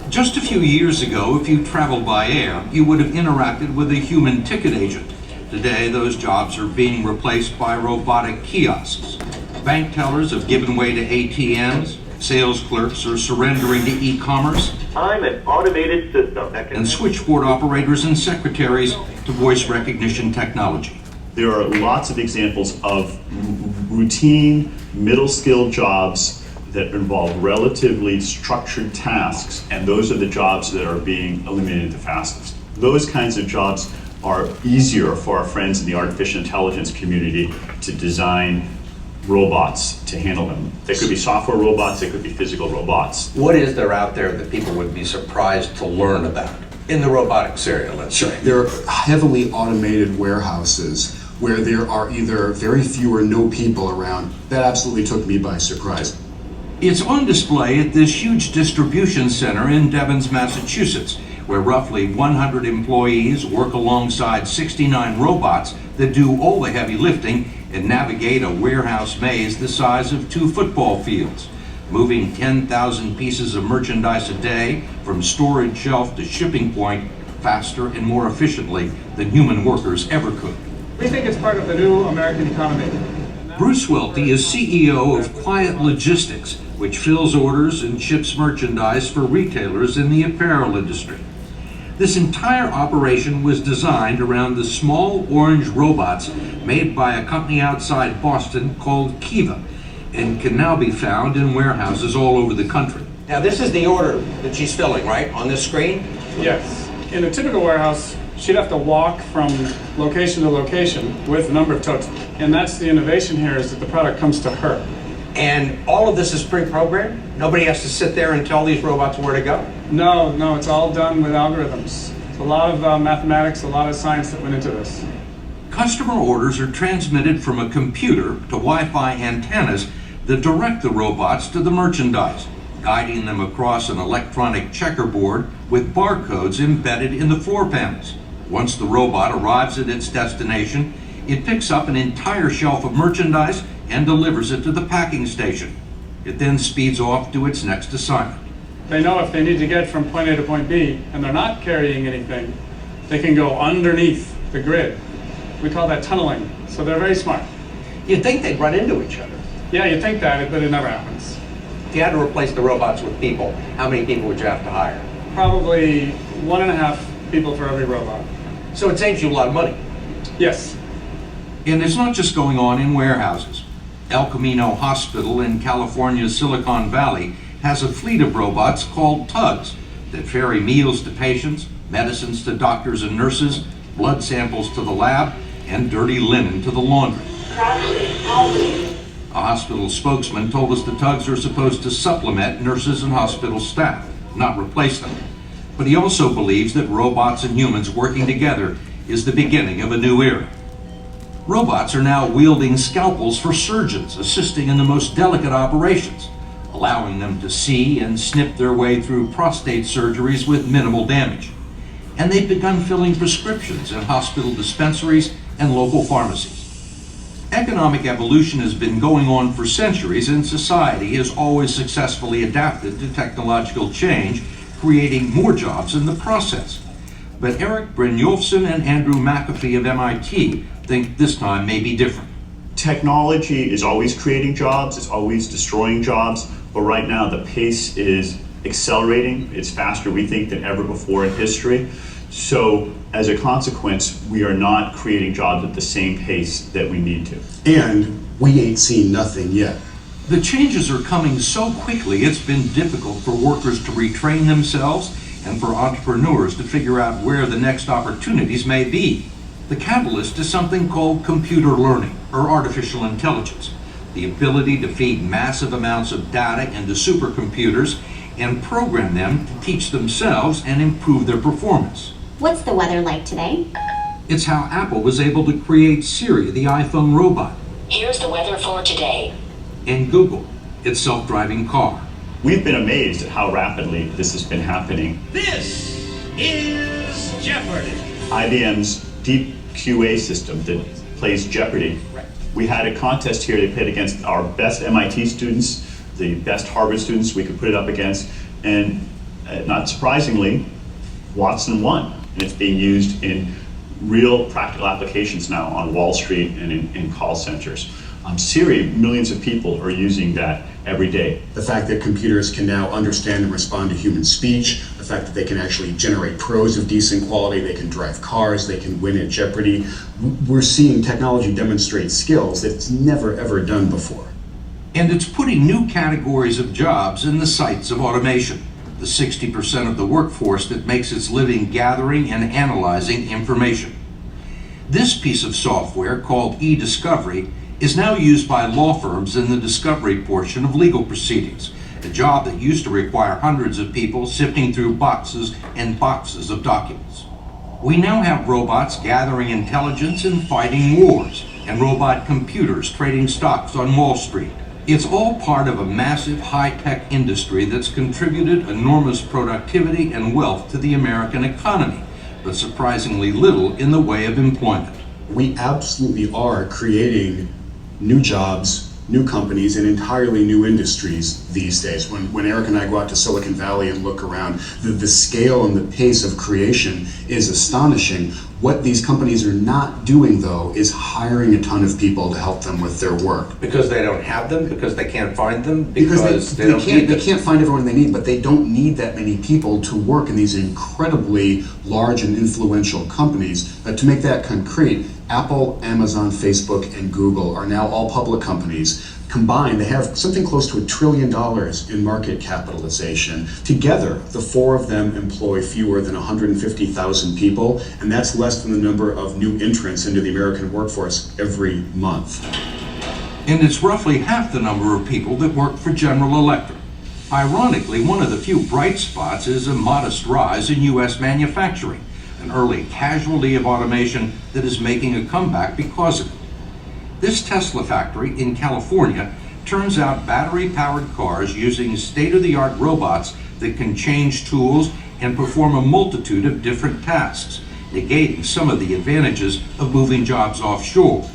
Just a few years ago, if you traveled by air, you would have interacted with a human ticket agent. Today, those jobs are being replaced by robotic kiosks. Bank tellers have given way to ATMs, sales clerks are surrendering to e-commerce, I'm an automated system that can... and switchboard operators and secretaries to voice recognition technology. There are lots of examples of routine, middle-skilled jobs that involve relatively structured tasks, and those are the jobs that are being eliminated the fastest. Those kinds of jobs are easier for our friends in the artificial intelligence community to design robots to handle them. They could be software robots, they could be physical robots. What is there out there that people would be surprised to learn about in the robotics area, let's say? There are heavily automated warehouses where there are either very few or no people around. That absolutely took me by surprise. It's on display at this huge distribution center in Devens, Massachusetts, where roughly 100 employees work alongside 69 robots that do all the heavy lifting and navigate a warehouse maze the size of 2 football fields, moving 10,000 pieces of merchandise a day from storage shelf to shipping point faster and more efficiently than human workers ever could. We think it's part of the new American economy. Bruce Welty is CEO of Quiet Logistics, which fills orders and ships merchandise for retailers in the apparel industry. This entire operation was designed around the small orange robots made by a company outside Boston called Kiva, and can now be found in warehouses all over the country. Now this is the order that she's filling, right, on this screen? Yes. In a typical warehouse, she'd have to walk from location to location with a number of totes. And that's the innovation here, is that the product comes to her. And all of this is pre-programmed? Nobody has to sit there and tell these robots where to go? No, it's all done with algorithms. It's a lot of mathematics, a lot of science that went into this. Customer orders are transmitted from a computer to Wi-Fi antennas that direct the robots to the merchandise, guiding them across an electronic checkerboard with barcodes embedded in the floor panels. Once the robot arrives at its destination, it picks up an entire shelf of merchandise and delivers it to the packing station. It then speeds off to its next assignment. They know if they need to get from point A to point B and they're not carrying anything, they can go underneath the grid. We call that tunneling. So they're very smart. You'd think they'd run into each other. Yeah, you'd think that, but it never happens. If you had to replace the robots with people, how many people would you have to hire? Probably 1.5 people for every robot. So it saves you a lot of money. Yes. And it's not just going on in warehouses. El Camino Hospital in California's Silicon Valley has a fleet of robots called tugs that ferry meals to patients, medicines to doctors and nurses, blood samples to the lab, and dirty linen to the laundry. A hospital spokesman told us the tugs are supposed to supplement nurses and hospital staff, not replace them. But he also believes that robots and humans working together is the beginning of a new era. Robots are now wielding scalpels for surgeons, assisting in the most delicate operations, allowing them to see and snip their way through prostate surgeries with minimal damage. And they've begun filling prescriptions in hospital dispensaries and local pharmacies. Economic evolution has been going on for centuries, and society has always successfully adapted to technological change, creating more jobs in the process. But Eric Brynjolfsson and Andrew McAfee of MIT think this time may be different. Technology is always creating jobs, it's always destroying jobs, but right now the pace is accelerating. It's faster, we think, than ever before in history. So as a consequence, we are not creating jobs at the same pace that we need to. And we ain't seen nothing yet. The changes are coming so quickly, it's been difficult for workers to retrain themselves and for entrepreneurs to figure out where the next opportunities may be. The catalyst is something called computer learning, or artificial intelligence, the ability to feed massive amounts of data into supercomputers and program them to teach themselves and improve their performance. What's the weather like today? It's how Apple was able to create Siri, the iPhone robot. Here's the weather for today. And Google, its self-driving car. We've been amazed at how rapidly this has been happening. This is Jeopardy! IBM's Deep QA system that plays Jeopardy. We had a contest here. They played against our best MIT students, the best Harvard students we could put it up against, and not surprisingly, Watson won. And it's being used in real practical applications now on Wall Street and in call centers. Siri, millions of people are using that every day. The fact that computers can now understand and respond to human speech, the fact that they can actually generate prose of decent quality, they can drive cars, they can win at Jeopardy. We're seeing technology demonstrate skills that it's never ever done before. And it's putting new categories of jobs in the sights of automation, the 60% of the workforce that makes its living gathering and analyzing information. This piece of software, called e-discovery, is now used by law firms in the discovery portion of legal proceedings, a job that used to require hundreds of people sifting through boxes and boxes of documents. We now have robots gathering intelligence and fighting wars, and robot computers trading stocks on Wall Street. It's all part of a massive high-tech industry that's contributed enormous productivity and wealth to the American economy, but surprisingly little in the way of employment. We absolutely are creating new jobs, new companies, and entirely new industries these days. When Eric and I go out to Silicon Valley and look around, the scale and the pace of creation is astonishing. What these companies are not doing, though, is hiring a ton of people to help them with their work. Because they don't have them, because they can't find them, Because they don't need them. they can't find everyone they need, but they don't need that many people to work in these incredibly large and influential companies. To make that concrete, Apple, Amazon, Facebook, and Google are now all public companies. Combined, they have something close to $1 trillion in market capitalization. Together, the four of them employ fewer than 150,000 people, and that's less than the number of new entrants into the American workforce every month. And it's roughly half the number of people that work for General Electric. Ironically, one of the few bright spots is a modest rise in U.S. manufacturing, an early casualty of automation that is making a comeback because of it. This Tesla factory in California turns out battery-powered cars using state-of-the-art robots that can change tools and perform a multitude of different tasks, negating some of the advantages of moving jobs offshore.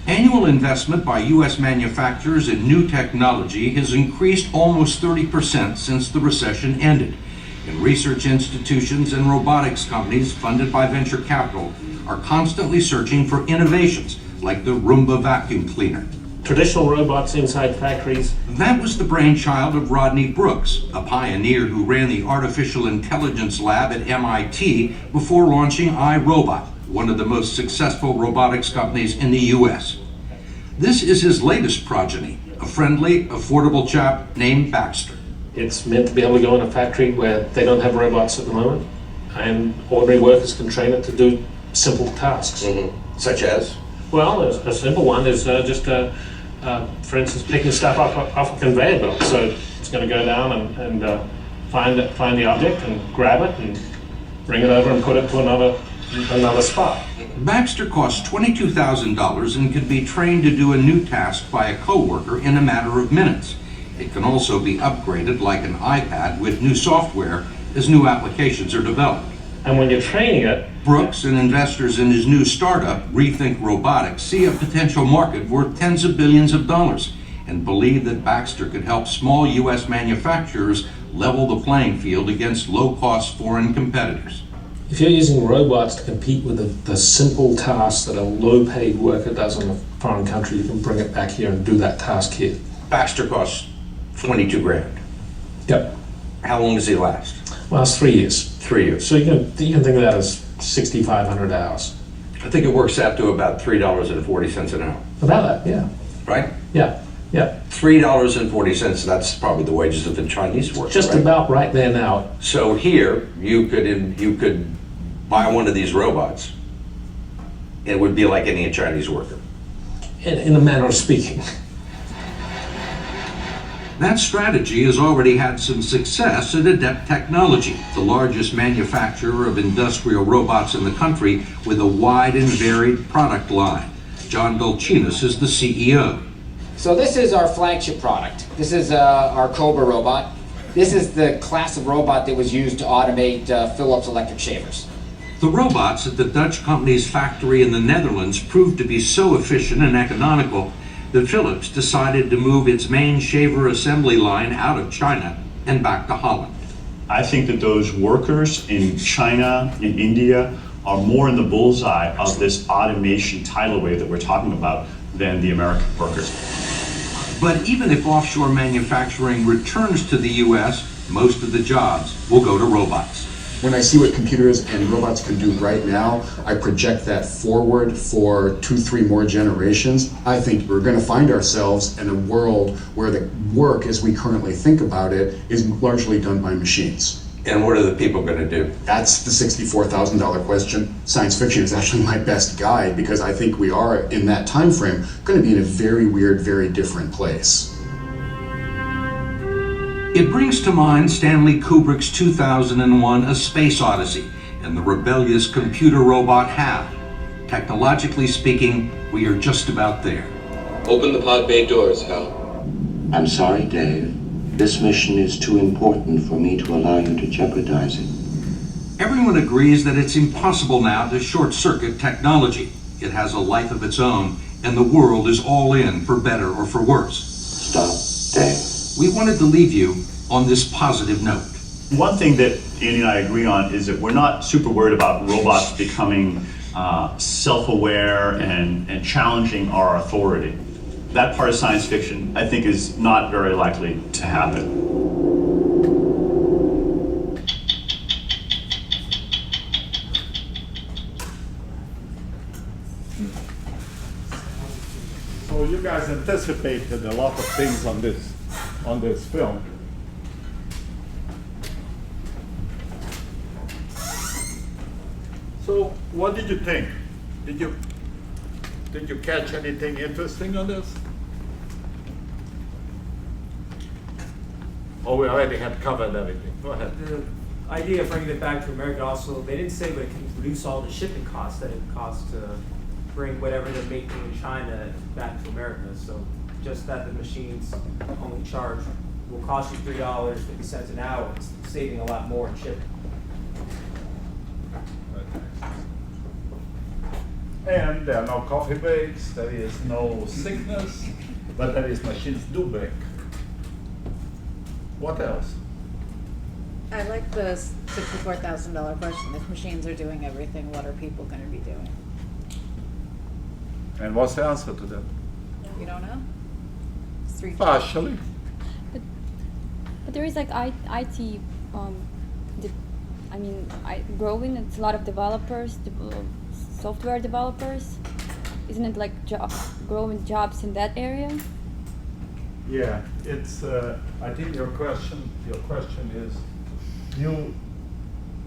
Annual investment by U.S. manufacturers in new technology has increased almost 30% since the recession ended, and research institutions and robotics companies funded by venture capital are constantly searching for innovations like the Roomba vacuum cleaner. Traditional robots inside factories. That was the brainchild of Rodney Brooks, a pioneer who ran the artificial intelligence lab at MIT before launching iRobot, one of the most successful robotics companies in the US. This is his latest progeny, a friendly, affordable chap named Baxter. It's meant to be able to go in a factory where they don't have robots at the moment, and ordinary workers can train it to do simple tasks. Such as? Well, a simple one is for instance, picking stuff up off a conveyor belt. So it's going to go down and find the object and grab it and bring it over and put it to another spot. Baxter costs $22,000 and can be trained to do a new task by a coworker in a matter of minutes. It can also be upgraded like an iPad with new software as new applications are developed. And when you're training it, Brooks and investors in his new startup, Rethink Robotics, see a potential market worth tens of billions of dollars and believe that Baxter could help small U.S. manufacturers level the playing field against low-cost foreign competitors. if you're using robots to compete with the simple tasks that a low-paid worker does in a foreign country, you can bring it back here and do that task here. Baxter costs 22 grand. Yep. How long does he last? Lasts 3 years. 3 years. So you can think of that as 6,500 hours. I think it works out to about $3.40 an hour. About that, yeah. Right? Yeah, yeah. $3.40, that's probably the wages of a Chinese worker. Just right? about right there now. So here, you could buy one of these robots. It would be like any Chinese worker. In a manner of speaking. That strategy has already had some success at Adept Technology, the largest manufacturer of industrial robots in the country with a wide and varied product line. John Dolcinas is the CEO. So this is our flagship product. This is our Cobra robot. This is the class of robot that was used to automate Philips electric shavers. The robots at the Dutch company's factory in the Netherlands proved to be so efficient and economical that Philips decided to move its main shaver assembly line out of China and back to Holland. I think that those workers in China, in India, are more in the bullseye of this automation tidal wave that we're talking about than the American workers. But even if offshore manufacturing returns to the U.S., most of the jobs will go to robots. When I see what computers and robots can do right now, I project that forward for 2-3 more generations. I think we're going to find ourselves in a world where the work as we currently think about it is largely done by machines. And what are the people going to do? That's the $64,000 question. Science fiction is actually my best guide because I think we are, in that time frame, going to be in a very weird, very different place. It brings to mind Stanley Kubrick's 2001 A Space Odyssey and the rebellious computer robot HAL. Technologically speaking, we are just about there. Open the pod bay doors, Hal. I'm sorry, Dave. This mission is too important for me to allow you to jeopardize it. Everyone agrees that it's impossible now to short-circuit technology. It has a life of its own, and the world is all in, for better or for worse. Stop, Dave. We wanted to leave you on this positive note. One thing that Andy and I agree on is that we're not super worried about robots becoming self-aware and challenging our authority. That part of science fiction, I think, is not very likely to happen. So you guys anticipated a lot of things on this film. So what did you think? Did you catch anything interesting on this? Oh, we already had covered everything. Go ahead. The idea of bringing it back to America also, they didn't say, but it can reduce all the shipping costs that it costs to bring whatever they're making in China back to America. So just that the machines only charge will cost you $3.50 an hour, it's saving a lot more in shipping. And there are no coffee breaks, there is no sickness, but there is machines do break. What else? I like the $64,000 question. If machines are doing everything, what are people going to be doing? And what's the answer to that? You don't know? It's 3 Partially. But there is like IT, growing. It's a lot of developers, software developers. Isn't it like growing jobs in that area? Yeah, it's. I think your question is new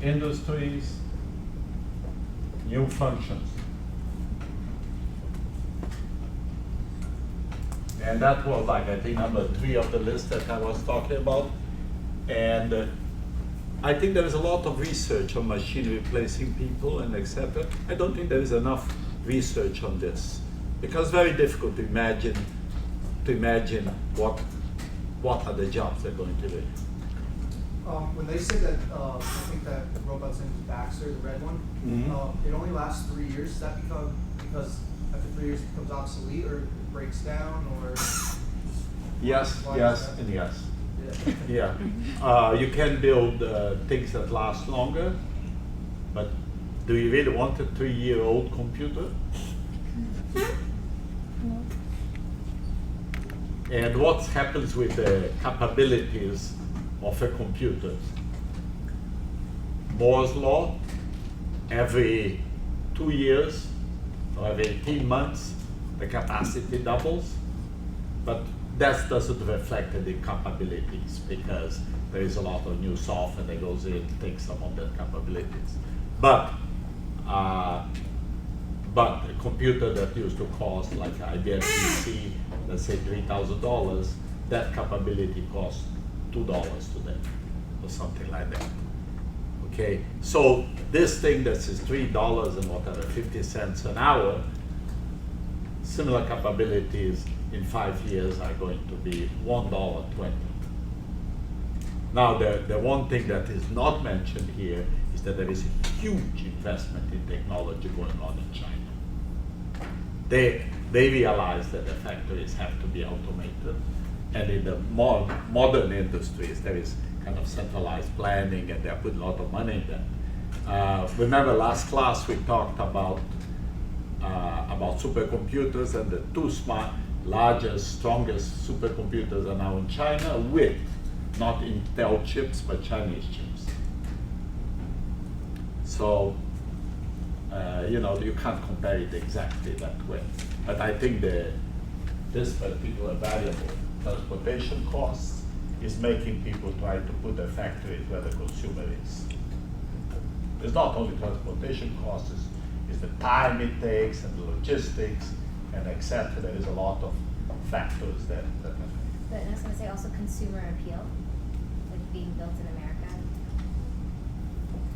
industries, new functions, and that was like I think number 3 of the list that I was talking about, and I think there is a lot of research on machine replacing people and etc. I don't think there is enough research on this because it's very difficult to imagine what are the jobs they're going to do. When they said that, I think that robot's name is Baxter, the red one, it only lasts 3 years. Is that because after 3 years it becomes obsolete or it breaks down or? Yes, and yes. Yeah. Yeah. You can build things that last longer, but do you really want a 3-year-old computer? No. And what happens with the capabilities of a computer? Moore's law, every 2 years or every 18 months, the capacity doubles, but that doesn't reflect the capabilities because there is a lot of new software that goes in, takes some of the capabilities. But a computer that used to cost like IBM PC, let's say $3,000, that capability costs $2 today, or something like that. Okay, so this thing that is $3 and whatever, 50 cents an hour, similar capabilities in 5 years are going to be $1.20. Now, the one thing that is not mentioned here is that there is a huge investment in technology going on in China. They realize that the factories have to be automated, and in the modern industries, there is kind of centralized planning, and they're putting a lot of money in that. Remember last class we talked about supercomputers, and the 2 largest, strongest supercomputers are now in China with not Intel chips, but Chinese chips. So, you can't compare it exactly that way. But I think this particular variable, transportation costs, is making people try to put their factories where the consumer is. It's not only transportation costs, it's the time it takes and the logistics and etc. There is a lot of factors that affect. But I was going to say also consumer appeal, like being built in America.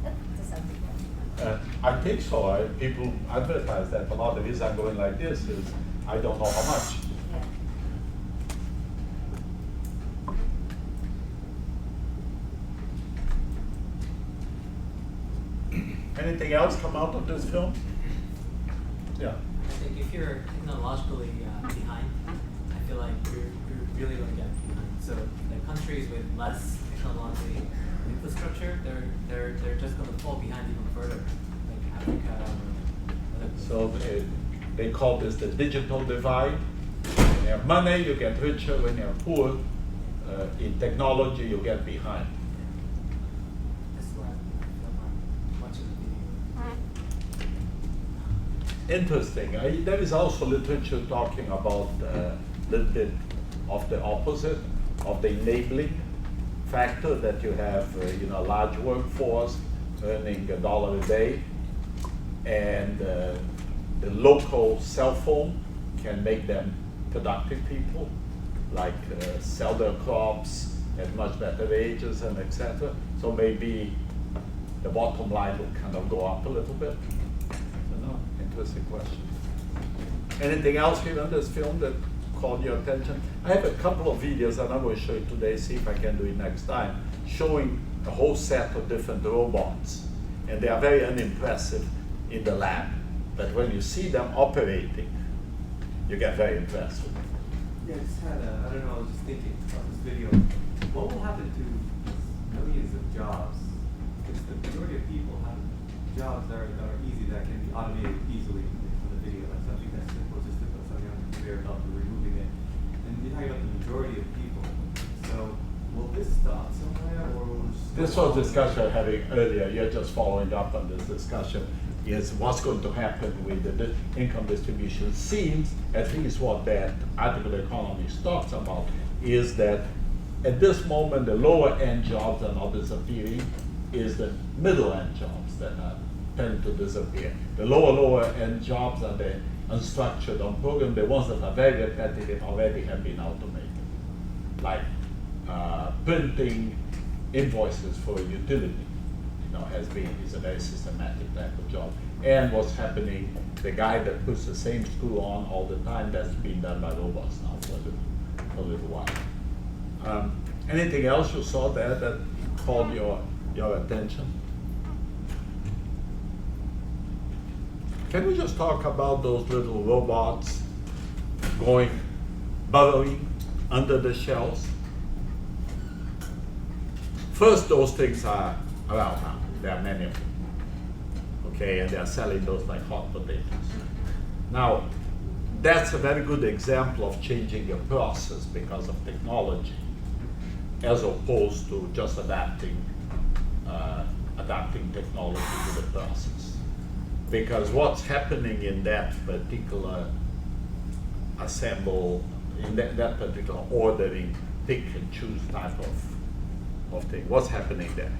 Oh, it's a subject. I think so. People advertise that a lot. The reason I'm going like this is I don't know how much. Anything else come out of this film? Yeah. I think if you're technologically behind, I feel like you're really going to get behind. So the countries with less technology infrastructure, they're just going to fall behind even further, like Africa. So they call this the digital divide. When you have money, you get richer. When you're poor, in technology, you get behind. That's why I feel much of the video. Interesting. There is also literature talking about a little bit of the opposite, of the enabling factor, that you have a large workforce earning $1 a day, and the local cell phone can make them productive people, like sell their crops at much better wages and etc. So maybe the bottom line will kind of go up a little bit. Interesting question. Anything else here in this film that caught your attention? I have a couple of videos and I'm going to show you today, see if I can do it next time, showing a whole set of different robots. And they are very unimpressive in the lab. But when you see them operating, you get very impressed with them. Yeah, I just had I don't know, I was just thinking about this video. What will happen to millions of jobs? Because the majority of people have jobs that are easy, that can be automated easily from the video. Like something that's simple, just to put something on the conveyor belt or removing it. And you're talking about the majority of people. So will this stop somewhere, or will it just This was a discussion I had earlier. You're just following up on this discussion. Is what's going to happen with the income distribution. Seems, at least what that article Economist talks about, is that at this moment the lower end jobs are not disappearing, is the middle end jobs that tend to disappear. The lower end jobs are the unstructured, unprogrammed, the ones that are very repetitive already have been automated. Like printing invoices for a utility. Is a very systematic type of job. And what's happening, the guy that puts the same screw on all the time, that's being done by robots now for a little while. Anything else you saw there that called your attention? Can we just talk about those little robots burrowing under the shelves? First, those things are around now. There are many of them. Okay, and they are selling those like hot potatoes. Now, that's a very good example of changing your process because of technology, as opposed to just adapting technology to the process. Because what's happening in that particular in that particular ordering, pick and choose type of thing, what's happening there?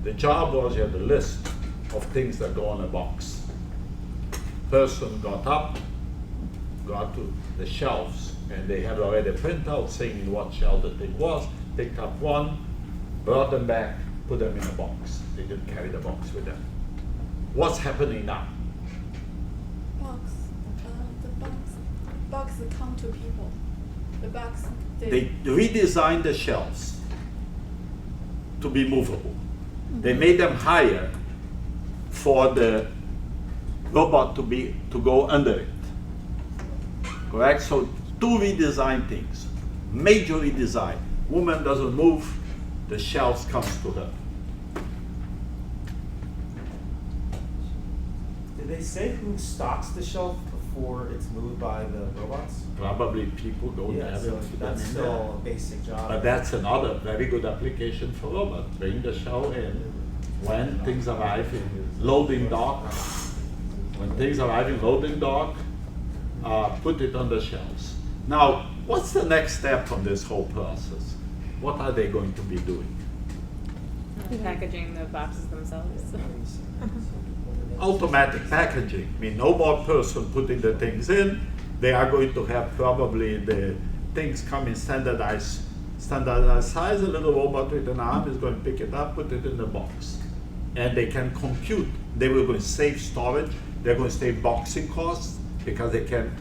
The job was you had a list of things that go on a box. Person got up, got to the shelves, and they had already a printout saying in what shelf the thing was, picked up one, brought them back, put them in a box. They didn't carry the box with them. What's happening now? The box come to people. The box. They redesigned the shelves to be movable. They made them higher for the robot to go under it. Correct? So two redesign things. Major redesign. Woman doesn't move, the shelves comes to her. Did they say who stocks the shelf before it's moved by the robots? Probably people don't have so it. that's still a basic job. But that's another very good application for robots. Bring the shelf in. When things arrive in loading dock, loading dock, put it on the shelves. Now, what's the next step on this whole process? What are they going to be doing? Packaging the boxes themselves. Automatic packaging. I mean, no more person putting the things in. They are going to have probably the things come in standardized size. A little robot with an arm is going to pick it up, put it in the box. And they can compute. They will going to save storage. They're going to save boxing costs because they can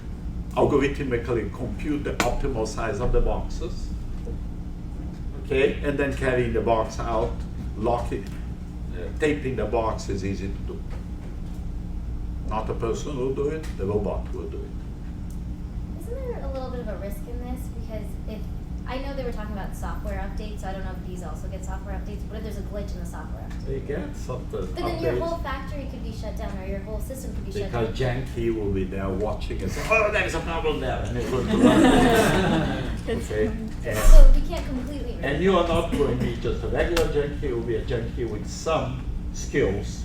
algorithmically compute the optimal size of the boxes. Okay, and then carrying the box out, locking, taping the box is easy to do. Not a person will do it, the robot will do it. Isn't there a little bit of a risk in this? Because if I know they were talking about software updates, so I don't know if these also get software updates. What if there's a glitch in the software update? They get software But then your whole updates factory could be shut down, or your whole system could be shut down. because Janky will be there watching and say, oh, there's a problem there, and it's going to run. Okay, So we can't completely. and you are not going to be just a regular Janky, you will be a Janky with some skills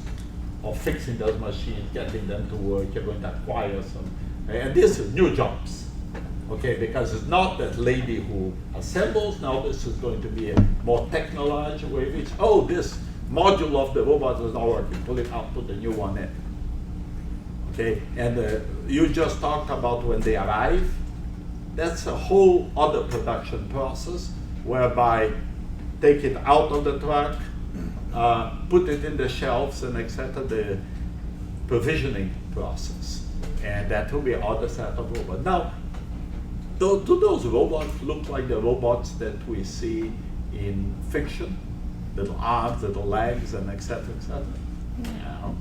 of fixing those machines, getting them to work. You're going to acquire some, and this is new jobs. Okay, because it's not that lady who assembles. Now this is going to be a more technological way. Which, oh, this module of the robot is not working. Pull it out, put the new one in. Okay, and you just talked about when they arrive. That's a whole other production process whereby take it out of the truck, put it in the shelves, and etc. The provisioning process, and that will be other set of robots. Now, do those robots look like the robots that we see in fiction? Little arms, little legs, and etc. etc. Yeah.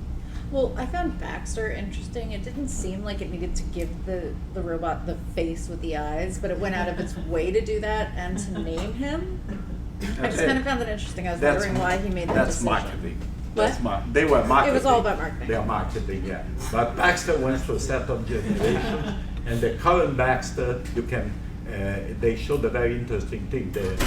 Well, I found Baxter interesting. It didn't seem like it needed to give the robot the face with the eyes, but it went out of its way to do that and to name him. I just kind of found that interesting. I was wondering why he made that That's decision. marketing. What? They were marketing. It was all about marketing. They are marketing, yeah. But Baxter went through a set of generations, and the current Baxter, you can, they showed a very interesting thing, the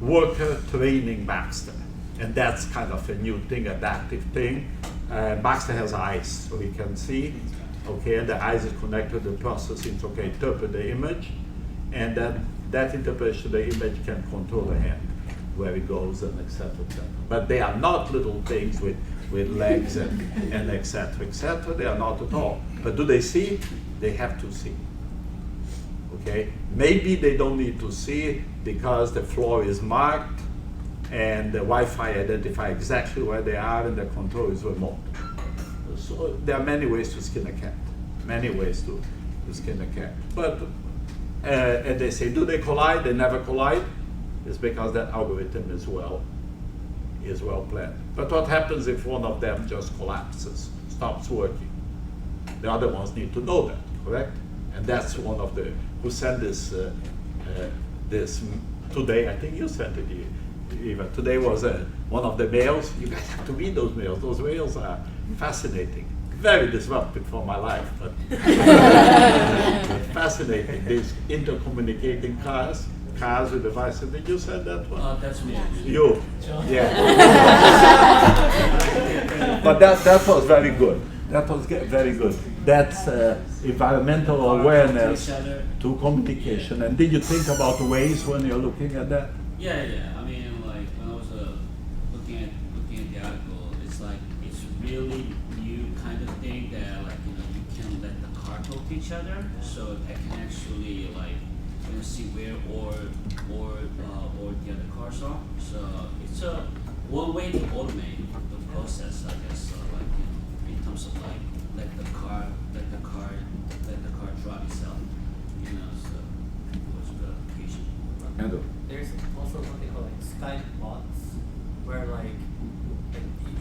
worker training Baxter. And that's kind of a new thing, adaptive thing. Baxter has eyes, so we can see. Okay, and the eyes is connected to the processing, so okay, interpret the image, and then that interpretation of the image can control the hand, where it goes, and etc. But they are not little things with legs and etc. etc. They are not at all. But do they see? They have to see. Okay, maybe they don't need to see because the floor is marked and the Wi-Fi identify exactly where they are and the control is remote. So there are many ways to skin a cat. Many ways to skin a cat. But and they say, do they collide? They never collide. It's because that algorithm is well planned. But what happens if one of them just collapses, stops working? The other ones need to know that, correct? And that's one of the who sent this this today. I think you sent it. Even today was one of the mails. You guys have to read those mails. Those mails are fascinating. Very disruptive for my life, but, but fascinating. These intercommunicating cars with devices. Did you send that one? That's me. You? Yeah. But that was very good. That was very good. That's environmental awareness to communication. And did you think about ways when you're looking at that? Yeah. I mean, like when I was looking at the article, it's like it's really new kind of thing that like you can let the car talk to each other, so I can actually like see where or the other cars are. So it's one way to automate the process, I guess. Like in terms of like let the car drive itself. So it was a good application. There's also something called like Skype bots, where like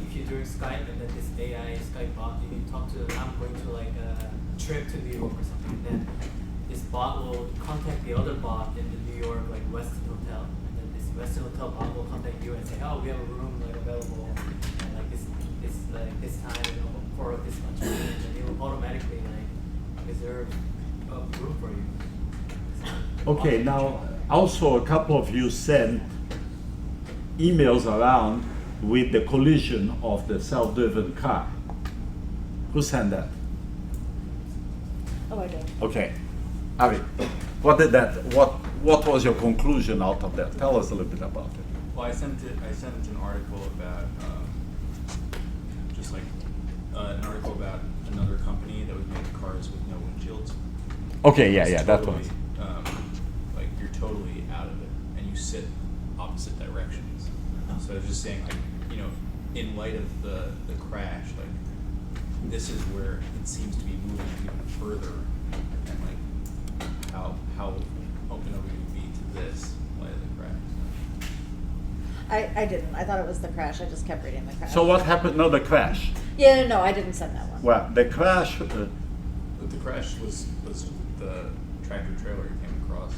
if you're doing Skype and then this AI Skype bot, you can talk to, I'm going to like a trip to New York or something, and then this bot will contact the other bot in the New York like Westin Hotel, and then this Westin Hotel bot will contact you and say, oh, we have a room like available, and like this time, for this much money, and it will automatically like reserve a room for you. Okay, now also a couple of you sent emails around with the collision of the self-driven car. Who sent that? Oh, I do. Okay. Avi, what was your conclusion out of that? Tell us a little bit about it. Well, I sent an article about an article about another company that was making cars with no windshields. Okay, yeah, It's that totally, was. Like you're totally out of it, and you sit opposite directions. So I was just saying, like, you know, in light of the crash, like this is where it seems to be moving even further, and like how open are we going to be to this in light of the crash? I didn't. I thought it was the crash. I just kept reading the crash. So what happened? No, the crash. Yeah, no, I didn't send that one. Well, the crash. But the crash was the tractor trailer you came across.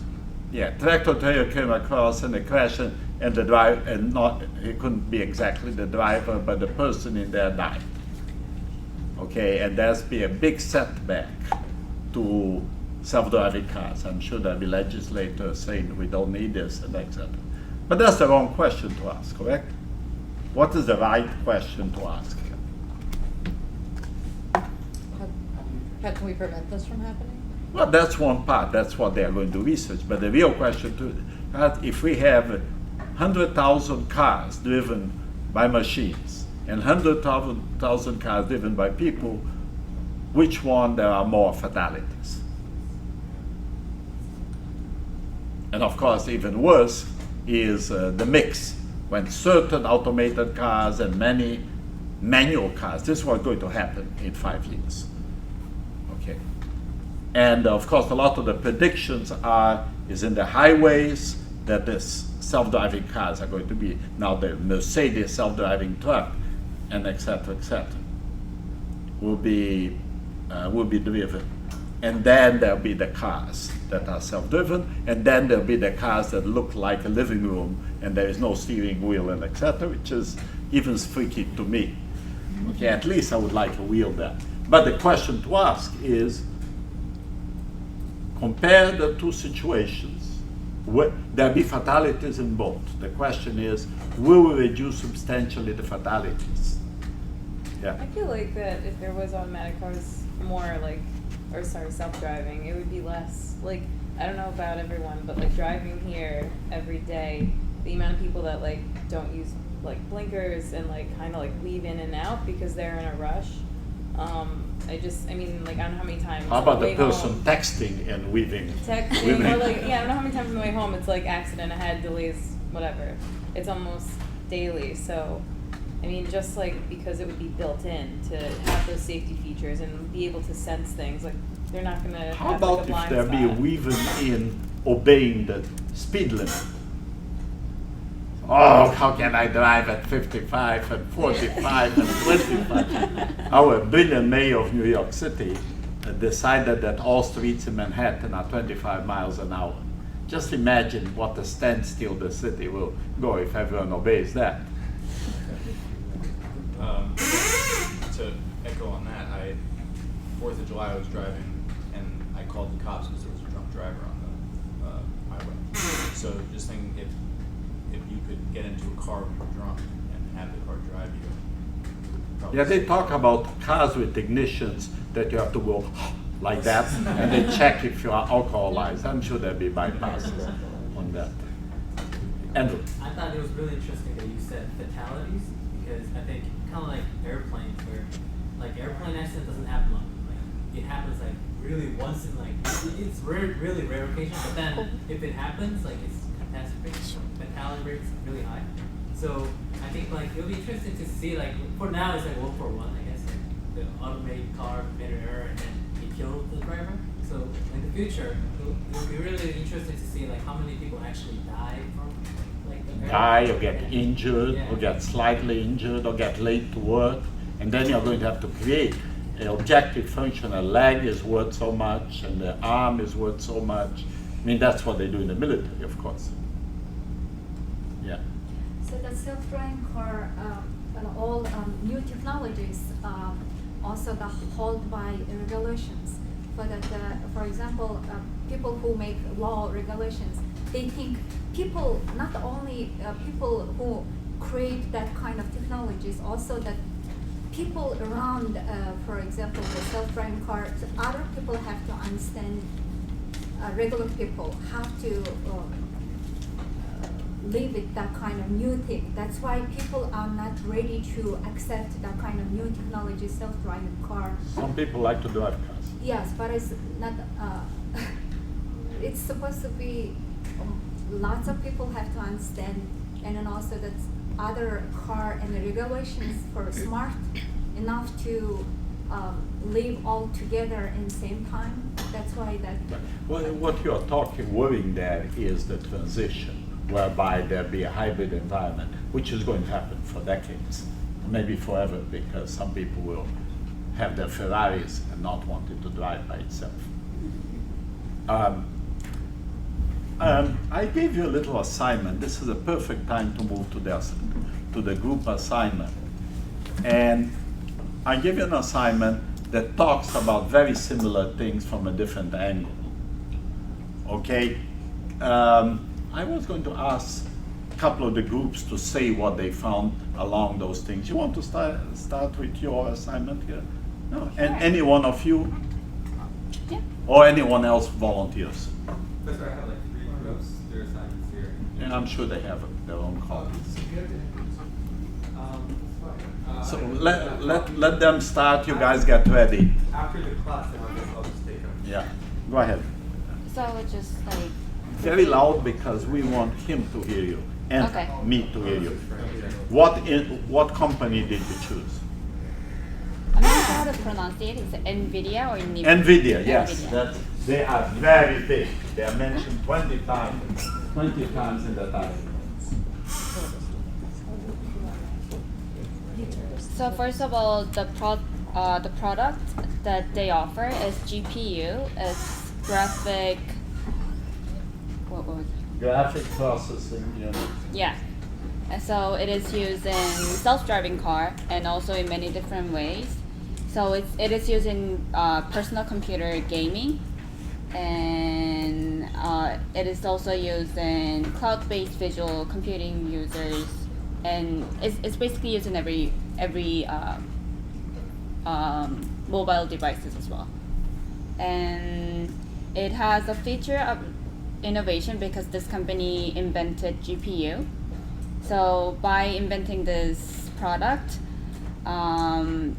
Yeah, tractor trailer came across and the crash and the driver, and not, it couldn't be exactly the driver, but the person in there died. Okay, and there's been a big setback to self-driving cars. I'm sure there'll be legislators saying we don't need this and etc. But that's the wrong question to ask, correct? What is the right question to ask? How can we prevent this from happening? Well, that's one part. That's what they are going to research. But the real question to if we have 100,000 cars driven by machines and 100,000 cars driven by people, which one there are more fatalities? And of course, even worse is the mix, when certain automated cars and many manual cars. This is what's going to happen in 5 years. Okay. And of course, a lot of the predictions is in the highways that this self-driving cars are going to be. Now the Mercedes self-driving truck and et cetera, will be driven. And then there'll be the cars that are self-driven, and then there'll be the cars that look like a living room and there is no steering wheel and et cetera, which is even freaky to me. Okay, at least I would like a wheel there. But the question to ask is, compare the two situations. There'll be fatalities in both. The question is, will we reduce substantially the fatalities? Yeah. I feel like that if there was automatic cars more like, or sorry, self-driving, it would be less, like, I don't know about everyone, but like driving here every day, the amount of people that like don't use like blinkers and like kind of like weave in and out because they're in a rush. I mean, like, I don't know how many times. How about the way person home, texting and weaving? Texting, or like, yeah, I don't know how many times on the way home it's like accident ahead, delays, whatever. It's almost daily. So, I mean, just like because it would be built in to have those safety features and be able to sense things, like they're not going to How have about like a blind if there be spot. weaving in obeying the speed limit? Oh, how can I drive at 55 and 45 and 25? Our brilliant mayor of New York City decided that all streets in Manhattan are 25 miles an hour. Just imagine what a standstill the city will go if everyone obeys that. To echo on that, 4th of July I was driving and I called the cops because there was a drunk driver on the highway. So just thinking if you could get into a car when you're drunk and have the car drive you. Yeah, they talk about cars with ignitions that you have to go like that, and they check if you are alcoholized. I'm sure there'll be bypasses on that. Andrew. I thought it was really interesting that you said fatalities, because I think kind of like airplanes, where like airplane accident doesn't happen often. Like it happens like really once in like it's really rare occasion, but then if it happens, like it's catastrophic. Fatality rates really high. So I think like it'll be interesting to see, like, for now it's like 1 for 1, I guess, like the automated car made an error and then it killed the driver. So in the future it'll be really interesting to see like how many people actually die from like the Die or get injured, Yeah. or get slightly injured, or get late to work, and then you're going to have to create an objective function. A leg is worth so much, and the arm is worth so much. I mean, that's what they do in the military, of course. Yeah. So the self-driving car and all new technologies also the hold by regulations. For example, people who make law regulations, they think people, not only people who create that kind of technologies, also that people around, for example, the self-driving car, other people have to understand, regular people have to live with that kind of new thing. That's why people are not ready to accept that kind of new technology, self-driving car. Some people like to drive cars. Yes, but it's not, it's supposed to be, lots of people have to understand, and then also that other car and the regulations for smart enough to live all together in the same time. That's why that. Well, what you are worrying there is the transition, whereby there'll be a hybrid environment, which is going to happen for decades, maybe forever, because some people will have their Ferraris and not want it to drive by itself. I gave you a little assignment. This is a perfect time to move to the group assignment. And I give you an assignment that talks about very similar things from a different angle. Okay? I was going to ask a couple of the groups to say what they found along those things. You want to start with your assignment here? No? And any one of you? Yeah. Or anyone else volunteers? Professor, I have like 3 groups, their assignments here. And I'm sure they have their own copies. So let them start, you guys get ready. After the class, then I'll just take them. Yeah, go ahead. So just like. Very loud because we want him to hear you and Okay. me to hear you. What company did you choose? I'm not sure how to pronounce it. Is it NVIDIA or NVIDIA? NVIDIA, yes. NVIDIA. They are very big. They are mentioned 20 times in the title. So first of all, the product that they offer is GPU. It's graphic. What was it? Graphic processing unit. Yeah. And so it is used in self-driving car and also in many different ways. So it is used in personal computer gaming, and it is also used in cloud-based visual computing users, and it's basically used in every mobile devices as well. And it has a feature of innovation because this company invented GPU. So by inventing this product,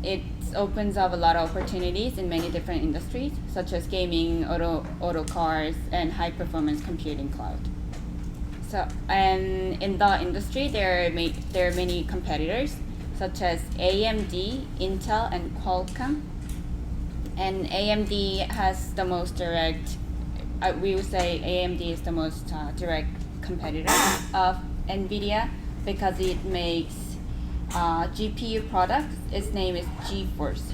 it opens up a lot of opportunities in many different industries, such as gaming, auto cars, and high performance computing cloud. So, and in the industry, there are many competitors, such as AMD, Intel, and Qualcomm. And AMD has the most direct. We would say AMD is the most direct competitor of NVIDIA because it makes GPU products. Its name is GeForce.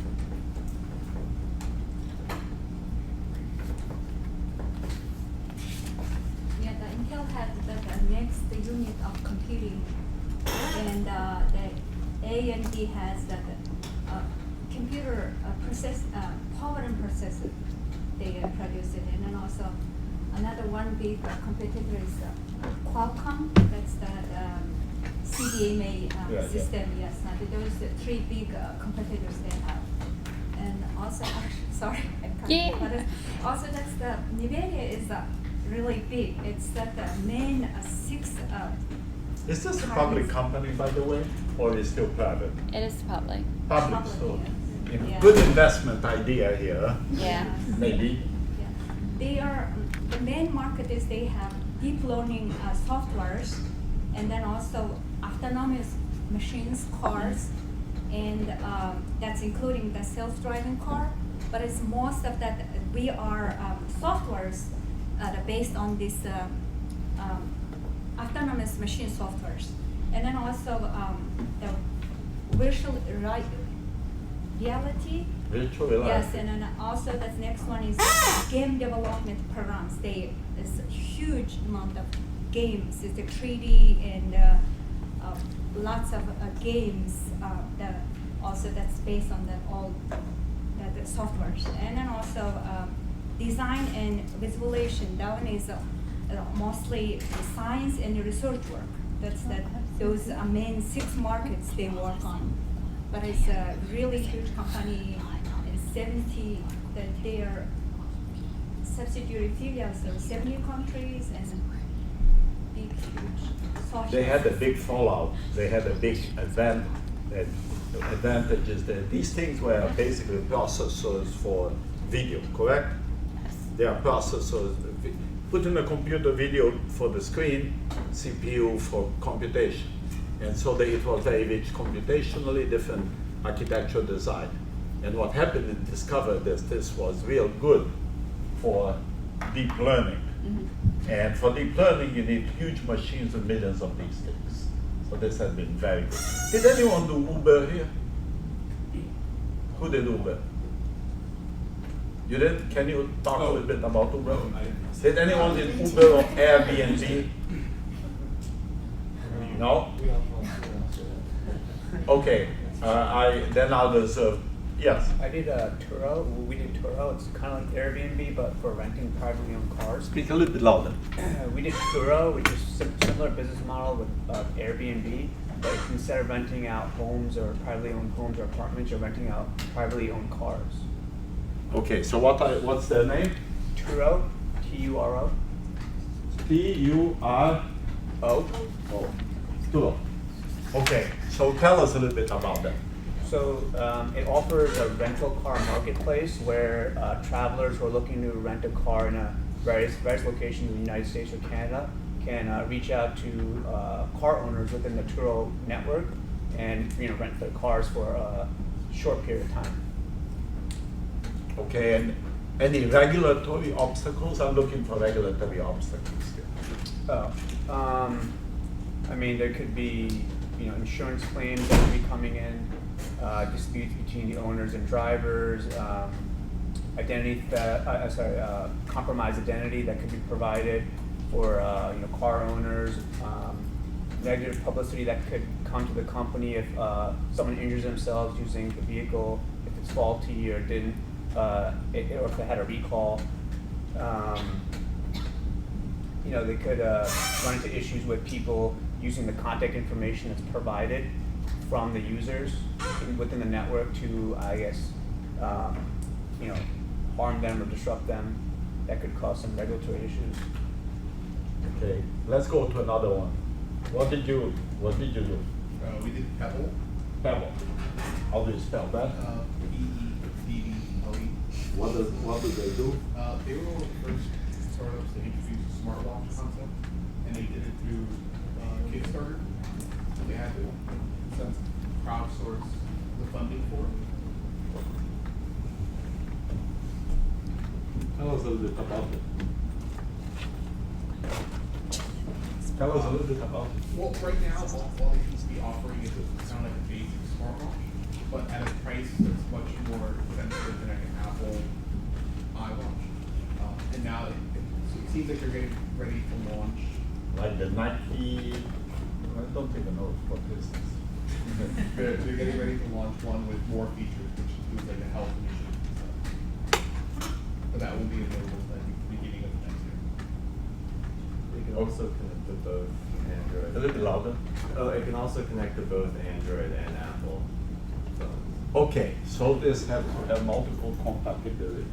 Yeah, the Intel has the next unit of computing, and the AMD has the computer power and processor. They produce it, and then also another one big competitor is Qualcomm. That's the CDMA system. Yes, now those are 3 big competitors they have, and also sorry, I can't. Yeah. But also that's the NVIDIA is really big. It's that the main 6. Is this a public company, by the way, or is it still private? It is public. Public, so Yeah. good investment idea here. Yeah. Maybe. Yeah. They are, the main market is they have deep learning softwares, and then also autonomous machines, cars, and that's including the self-driving car. But it's most of that we are softwares that are based on this autonomous machine softwares, and then also the virtual reality. Virtual reality. Yes, and then also the next one is game development programs. There's a huge amount of games. It's the 3D and lots of games that also that's based on the softwares. And then also design and visualization. That one is mostly science and research work. Those main 6 markets they work on. but it's a really huge company, and 70 that their subsidiary filials in 70 countries and big, huge social. They had a big fallout. They had a big advantage. Advantages that these things were basically processors for video, correct? They are processors. Put in a computer, video for the screen, CPU for computation. And so it was very rich computationally, different architectural design. And what happened, it discovered that this was real good for deep learning. Mm-hmm. And for deep learning, you need huge machines and millions of these things. So this has been very good. Did anyone do Uber here? Who did Uber? You did? Can you talk a little bit about Uber? Did anyone did Uber or Airbnb? No? Okay. Then I'll reserve. Yes. I did Turo. We did Turo. It's kind of like Airbnb, but for renting privately owned cars. Speak a little bit louder. We did Turo, which is similar business model with Airbnb, but instead of renting out homes or privately owned homes or apartments, you're renting out privately owned cars. Okay. So what's their name? Turo, T-U-R-O. T-U-R-O. Oh. Turo. Okay. So tell us a little bit about that. So it offers a rental car marketplace where travelers who are looking to rent a car in various locations in the United States or Canada can reach out to car owners within the Turo network and rent their cars for a short period of time. Okay, and any regulatory obstacles? I'm looking for regulatory obstacles here. I mean, there could be insurance claims that could be coming in. Disputes between the owners and drivers, identity theft, compromised identity that could be provided for car owners, negative publicity that could come to the company if someone injures themselves using the vehicle, if it's faulty or didn't, or if they had a recall. They could run into issues with people using the contact information that's provided from the users within the network to, I guess, harm them or disrupt them. That could cause some regulatory issues. Okay, let's go to another one. What did you do? We did Pebble. Pebble. How do you spell that? P-E-B-B-L-E. What do they do? They were one of the first startups to introduce a smartwatch concept, and they did it through Kickstarter. So they had to crowdsource the funding for it. Tell us a little bit about it. Tell us a little bit about it. Well, right now, all they seem to be offering is kind of like a basic smartwatch, but at a price that's much more expensive than like an Apple iWatch. And now it seems like they're getting ready to launch. Like the Nike, I don't even know what this is. They're getting ready to launch one with more features, which includes like a health initiative and stuff. But that will be available at the beginning of next year. It can also connect to both Android. A little bit louder. Oh, it can also connect to both Android and Apple phones. Okay, so this has to have multiple compatibility.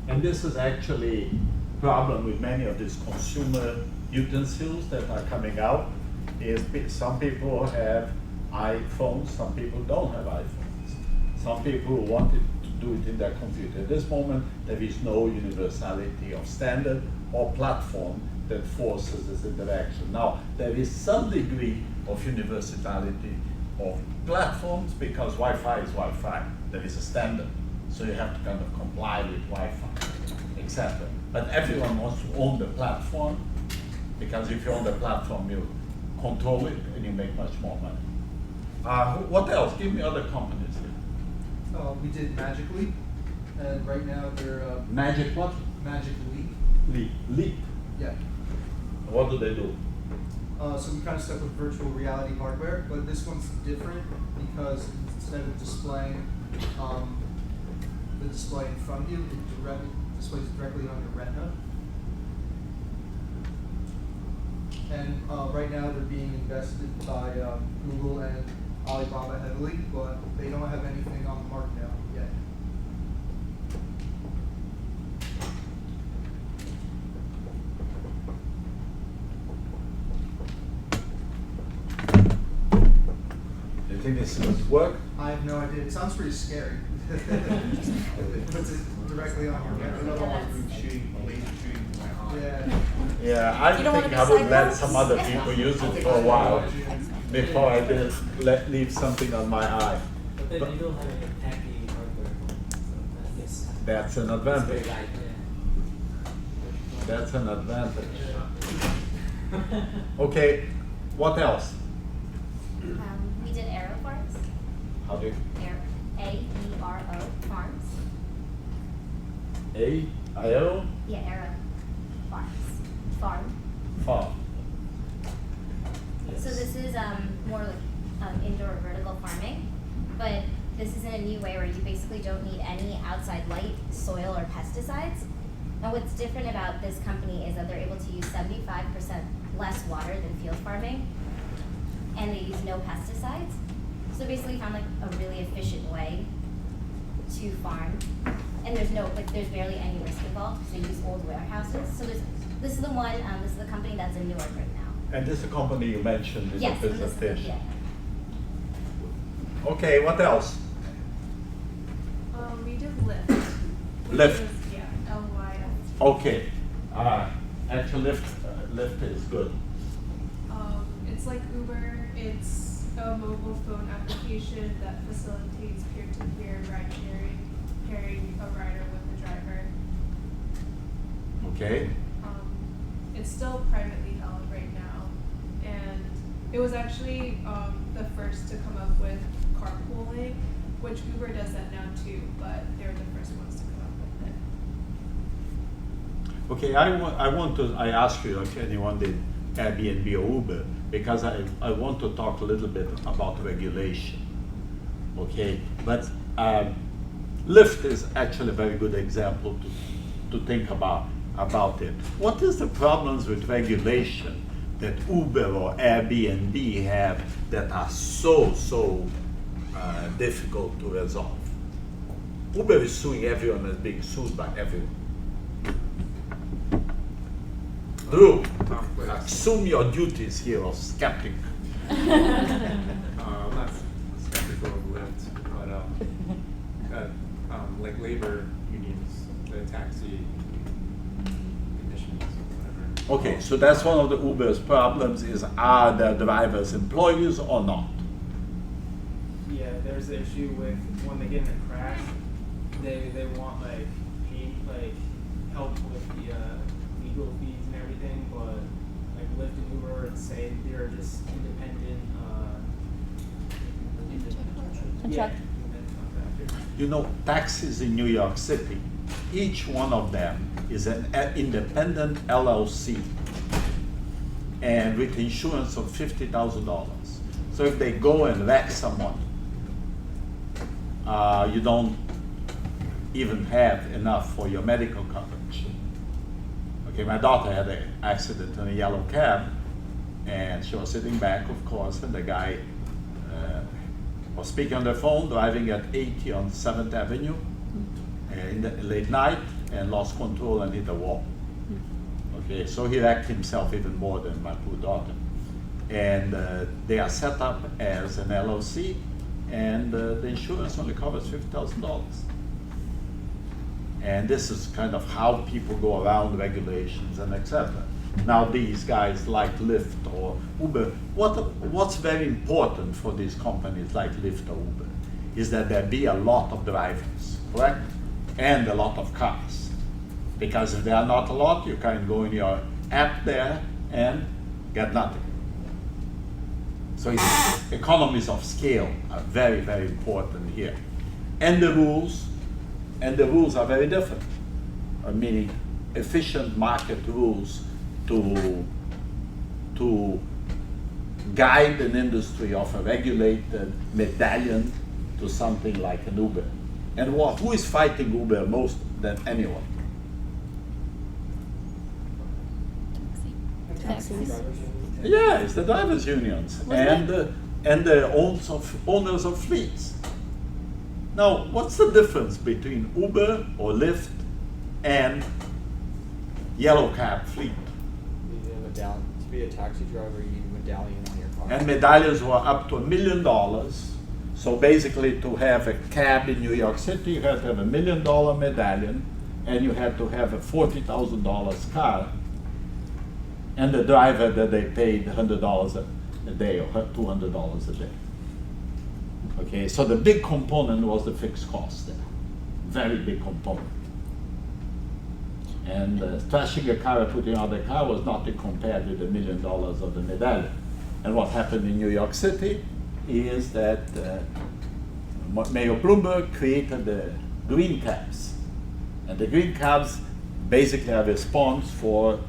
And this is actually a problem with many of these consumer utensils that are coming out, is some people have iPhones, some people don't have iPhones. Some people wanted to do it in their computer. At this moment, there is no universality of standard or platform that forces this interaction. Now, there is some degree of universality of platforms because Wi-Fi is Wi-Fi. There is a standard. So you have to kind of comply with Wi-Fi, etc. But everyone wants to own the platform, because if you own the platform, you control it and you make much more money. What else? Give me other companies here. We did Magic Leap, and right now they're Magic what? Magic Leap. Leap. Yeah. What do they do? So we kind of stuck with virtual reality hardware, but this one's different because instead of displaying the display in front of you, it displays directly on your retina. and right now they're being invested by Google and Alibaba heavily, but they don't have anything on the market now yet. Do you think this is going to work? I have no idea. It sounds pretty scary. It puts it directly on your I don't want to shooting, a laser shooting to my eye. Yeah. Yeah, I You don't wanna think be I would let psychotic? some other people use it for a while before I did leave something on my eye. But then you don't have any tacky hardware, so That's an advantage. yeah. That's an advantage. Okay, what else? We did Aero Farms. How do you? AERO Farms. A-I-O? Yeah, Aero Farms. Farm. Farm. So this is more like indoor vertical farming, but this is in a new way where you basically don't need any outside light, soil, or pesticides. And what's different about this company is that they're able to use 75% less water than field farming, and they use no pesticides. So basically found like a really efficient way to farm, and there's barely any risk involved because they use old warehouses. So this is the one, this is the company that's in Newark right now. And this is a company you mentioned in Yes, the this is, presentation. yeah. Okay, what else? We did Lyft. Lyft. Yeah, L-Y-F-T. Okay. Actually, Lyft is good. It's like Uber. It's a mobile phone application that facilitates peer-to-peer ride sharing, pairing a rider with a driver. Okay. It's still privately held right now, and it was actually the first to come up with carpooling, which Uber does that now too, but they were the first ones to come up with it. Okay, I ask you if anyone did Airbnb or Uber, because I want to talk a little bit about regulation. Okay, but Lyft is actually a very good example to think about it. What is the problems with regulation that Uber or Airbnb have that are so difficult to resolve? Uber is suing everyone and is being sued by everyone. Drew, assume your duties here of skeptic. I'm not skeptical of Lyft, but like labor unions, the taxi conditions, whatever. Okay, so that's one of the Uber's problems is, are the drivers employees or not? Yeah, there's the issue with when they get in a crash, they want like help with the legal fees and everything, but like Lyft and Uber say they're just independent. You know, taxis in New York City, each one of them is an independent LLC, and with insurance of $50,000. So if they go and wreck someone, you don't even have enough for your medical coverage. Okay, my daughter had an accident in a yellow cab, and she was sitting back, of course, and the guy was speaking on the phone, driving at 80 on 7th Avenue in the late night, and lost control and hit a wall. Okay, so he wrecked himself even more than my poor daughter. And they are set up as an LLC, and the insurance only covers $50,000. And this is kind of how people go around regulations and etc. Now these guys like Lyft or Uber, what's very important for these companies like Lyft or Uber is that there be a lot of drivers, correct? And a lot of cars. Because if there are not a lot, you can go in your app there and get nothing. So economies of scale are very, very important here. And the rules are very different, meaning efficient market rules to guide an industry of a regulated medallion to something like an Uber. And who is fighting Uber most than anyone? taxis. Yeah, it's the drivers' unions and the owners of fleets. Now, what's the difference between Uber or Lyft and yellow cab fleet? You need a medallion. To be a taxi driver, you need a medallion on your car. And medallions were up to $1 million. So basically, to have a cab in New York City, you had to have $1 million medallion, and you had to have a $40,000 car, and the driver that they paid $100 a day or $200 a day. Okay, so the big component was the fixed cost there, very big component. And trashing a car and putting out a car was nothing compared with $1 million of the medallion. And what happened in New York City is that Mayor Bloomberg created the green cabs. And the green cabs basically are a response for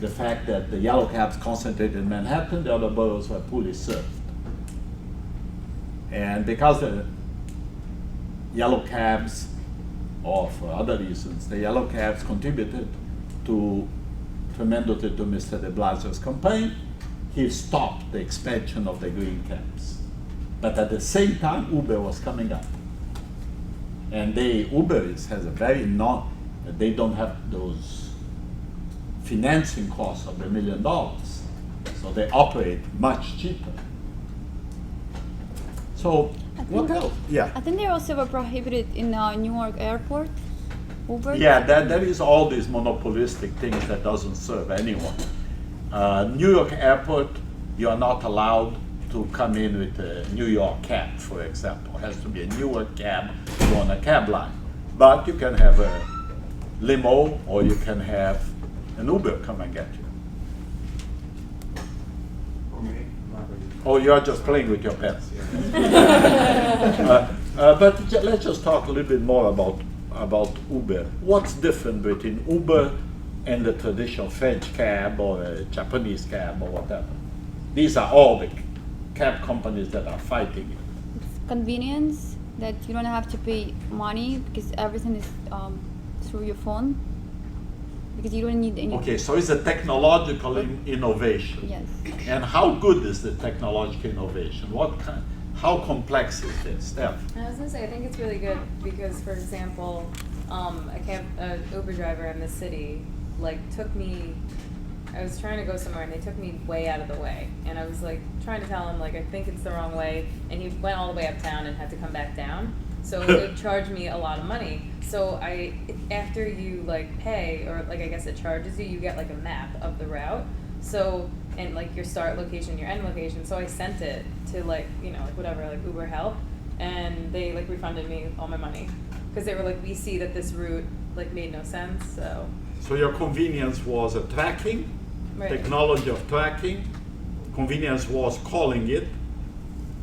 the fact that the yellow cabs concentrated in Manhattan, the other boroughs were poorly served. And because the yellow cabs, or for other reasons, the yellow cabs contributed tremendously to Mr. de Blasio's campaign, he stopped the expansion of the green cabs. But at the same time, Uber was coming up. And Uber has a very they don't have those financing costs of $1 million. So they operate much cheaper. So what else? Yeah. I think they also were prohibited in New York airport. Uber. Yeah, there is all these monopolistic things that doesn't serve anyone. New York airport, you are not allowed to come in with a New York cab, for example. It has to be a New York cab on a cab line. But you can have a limo or you can have an Uber come and get you. Oh, you are just playing with your pets. But let's just talk a little bit more about Uber. What's different between Uber and the traditional French cab or a Japanese cab or whatever? These are all the cab companies that are fighting it. It's convenience that you don't have to pay money because everything is through your phone. Because you don't need any. Okay, so it's a technological innovation. Yes. And how good is the technological innovation? How complex is this, Steph? I was gonna say, I think it's really good because, for example, a Uber driver in the city took me. I was trying to go somewhere and they took me way out of the way, and I was trying to tell him I think it's the wrong way, and he went all the way uptown and had to come back down. So it charged me a lot of money. So after you pay, or I guess it charges you, you get a map of the route. So, and your start location, your end location. So I sent it to whatever, Uber Help, and they refunded me all my money. Because they were we see that this route made no sense, so. So your convenience was a tracking, technology of tracking. Convenience was calling it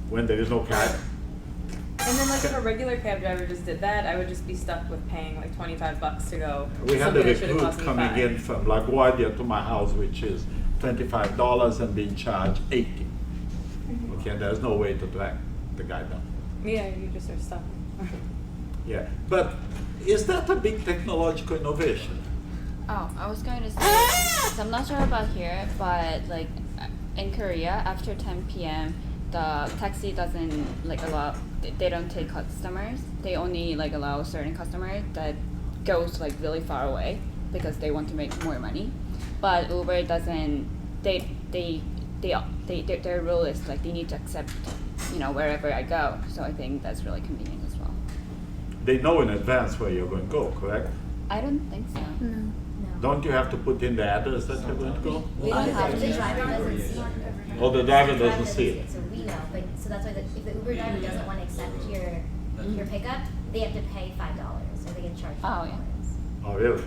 when there is no cab. And then if a regular cab driver just did that, I would just be stuck with paying $25 to go. We had a recruit coming in from LaGuardia to my house, which is $25 and being charged $80. Okay, and there's no way to track the guy down. Yeah, you just are stuck. Yeah, but is that a big technological innovation? Oh, I was going to say, so I'm not sure about here, but in Korea, after 10 p.m., the taxi doesn't allow. They don't take customers. They only allow certain customers that goes really far away because they want to make more money. But Uber doesn't. Their rule is they need to accept wherever I go. So I think that's really convenient as well. They know in advance where you're going to go, correct? I don't think so. No. Don't you have to put in the address that you're going to go? We don't have to. The driver doesn't see it. Oh, the driver doesn't see it. So we know, but so that's why if the Uber driver doesn't want to accept your pickup, they have to pay $5 or they get charged $5. Oh, yeah. Oh, really?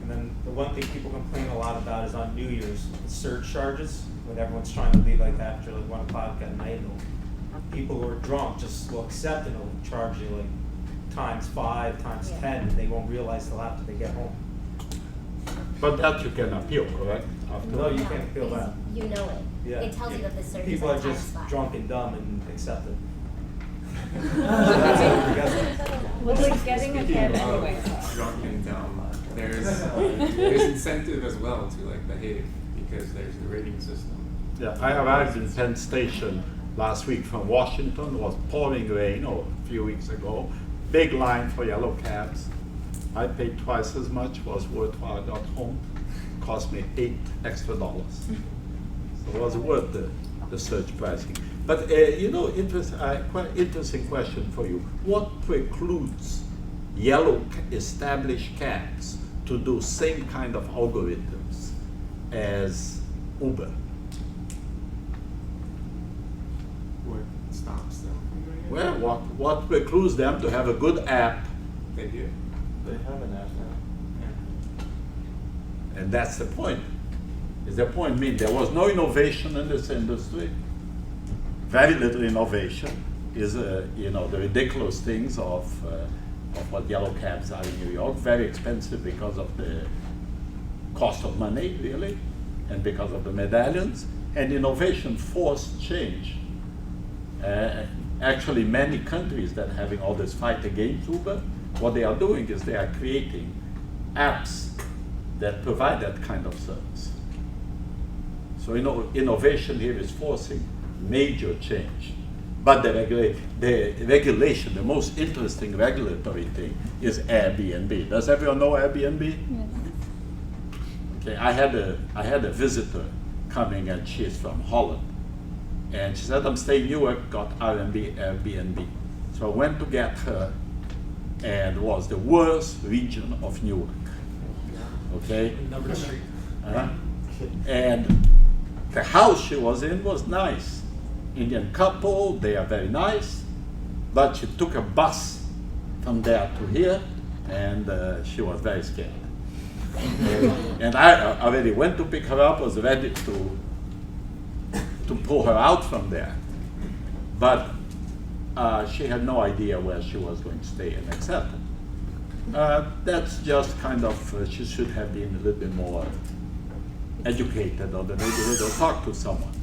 And then the one thing people complain a lot about is on New Year's, the surge charges, when everyone's trying to leave after 1 o'clock at night. People who are drunk just will accept it and will charge you times 5, times 10, and they won't realize till after they get home. But that you can appeal, correct? No, you can't appeal that. You know it. Yeah. It tells you that the surge is People are times just 5. drunk and dumb and accept it. Well, getting a cab anyway. Drunk and dumb. There's incentive as well to behave, because there's the rating system. Yeah, I arrived in Penn Station last week from Washington. It was pouring rain, or a few weeks ago. Big line for yellow cabs. I paid twice as much, was worthwhile. I got home, cost me $8 extra. So it was worth the surge pricing. But quite interesting question for you. What precludes yellow established cabs to do same kind of algorithms as Uber? What stops them from doing it? Well, what precludes them to have a good app? They do. They have an app now. And that's the point. Is the point mean there was no innovation in this industry? Very little innovation is the ridiculous things of what yellow cabs are in New York. Very expensive because of the cost of money, really, and because of the medallions. And innovation forced change. Actually, many countries that are having all this fight against Uber, what they are doing is they are creating apps that provide that kind of service. So innovation here is forcing major change. But the regulation, the most interesting regulatory thing is Airbnb. Does everyone know Airbnb? Yes. Okay, I had a visitor coming, and she's from Holland. And she said, I'm staying in Newark, got Airbnb. So I went to get her, and it was the worst region of Newark. Okay? Number Street. And the house she was in was nice. Indian couple, they are very nice. But she took a bus from there to here, and she was very scared. And I already went to pick her up, was ready to pull her out from there. But she had no idea where she was going to stay and etc. That's just kind of, she should have been a little bit more educated on the neighborhood or talk to someone.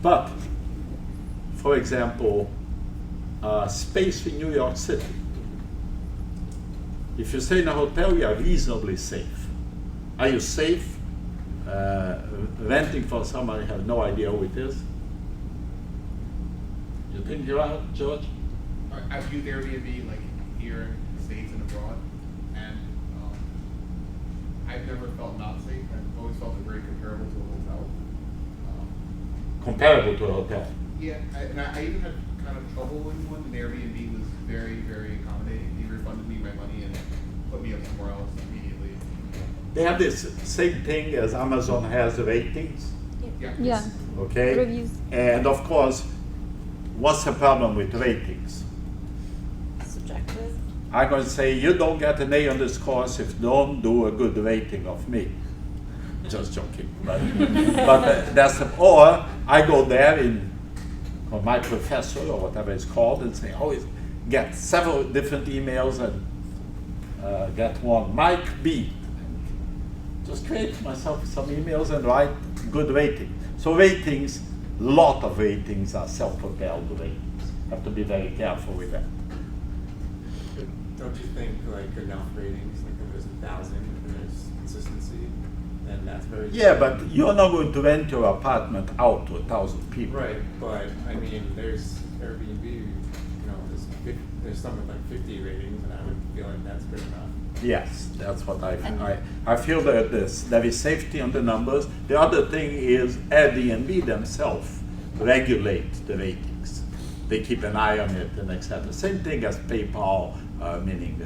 But, for example, space in New York City. If you stay in a hotel, you are reasonably safe. Are you safe renting for somebody who has no idea who it is? You think you are, George? I've used Airbnb like here in the States and abroad, and I've never felt not safe. I've always felt it very comparable to a hotel. Comparable to a hotel? Yeah, I even had kind of trouble in one, and Airbnb was very, very accommodating. They refunded me my money and put me up somewhere else immediately. They have this same thing as Amazon has ratings. Yeah. Okay? Reviews. And of course, what's the problem with ratings? Subjective. I'm going to say, you don't get an A on this course if you don't do a good rating of me. Just joking. But or I go there or my professor or whatever it's called and say, always get several different emails and get one, Mike B. Just create myself some emails and write good rating. So ratings, lot of ratings are self-propelled ratings. Have to be very careful with that. Don't you think like enough ratings, like if there's 1,000, if there's consistency, then that's very Yeah, but you're not going to rent your apartment out to 1,000 people. right. But I mean, there's Airbnb, there's some with like 50 ratings, and I would feel like that's good enough. Yes, that's what I feel that there is safety on the numbers. The other thing is Airbnb themselves regulate the ratings. They keep an eye on it and etc. Same thing as PayPal, meaning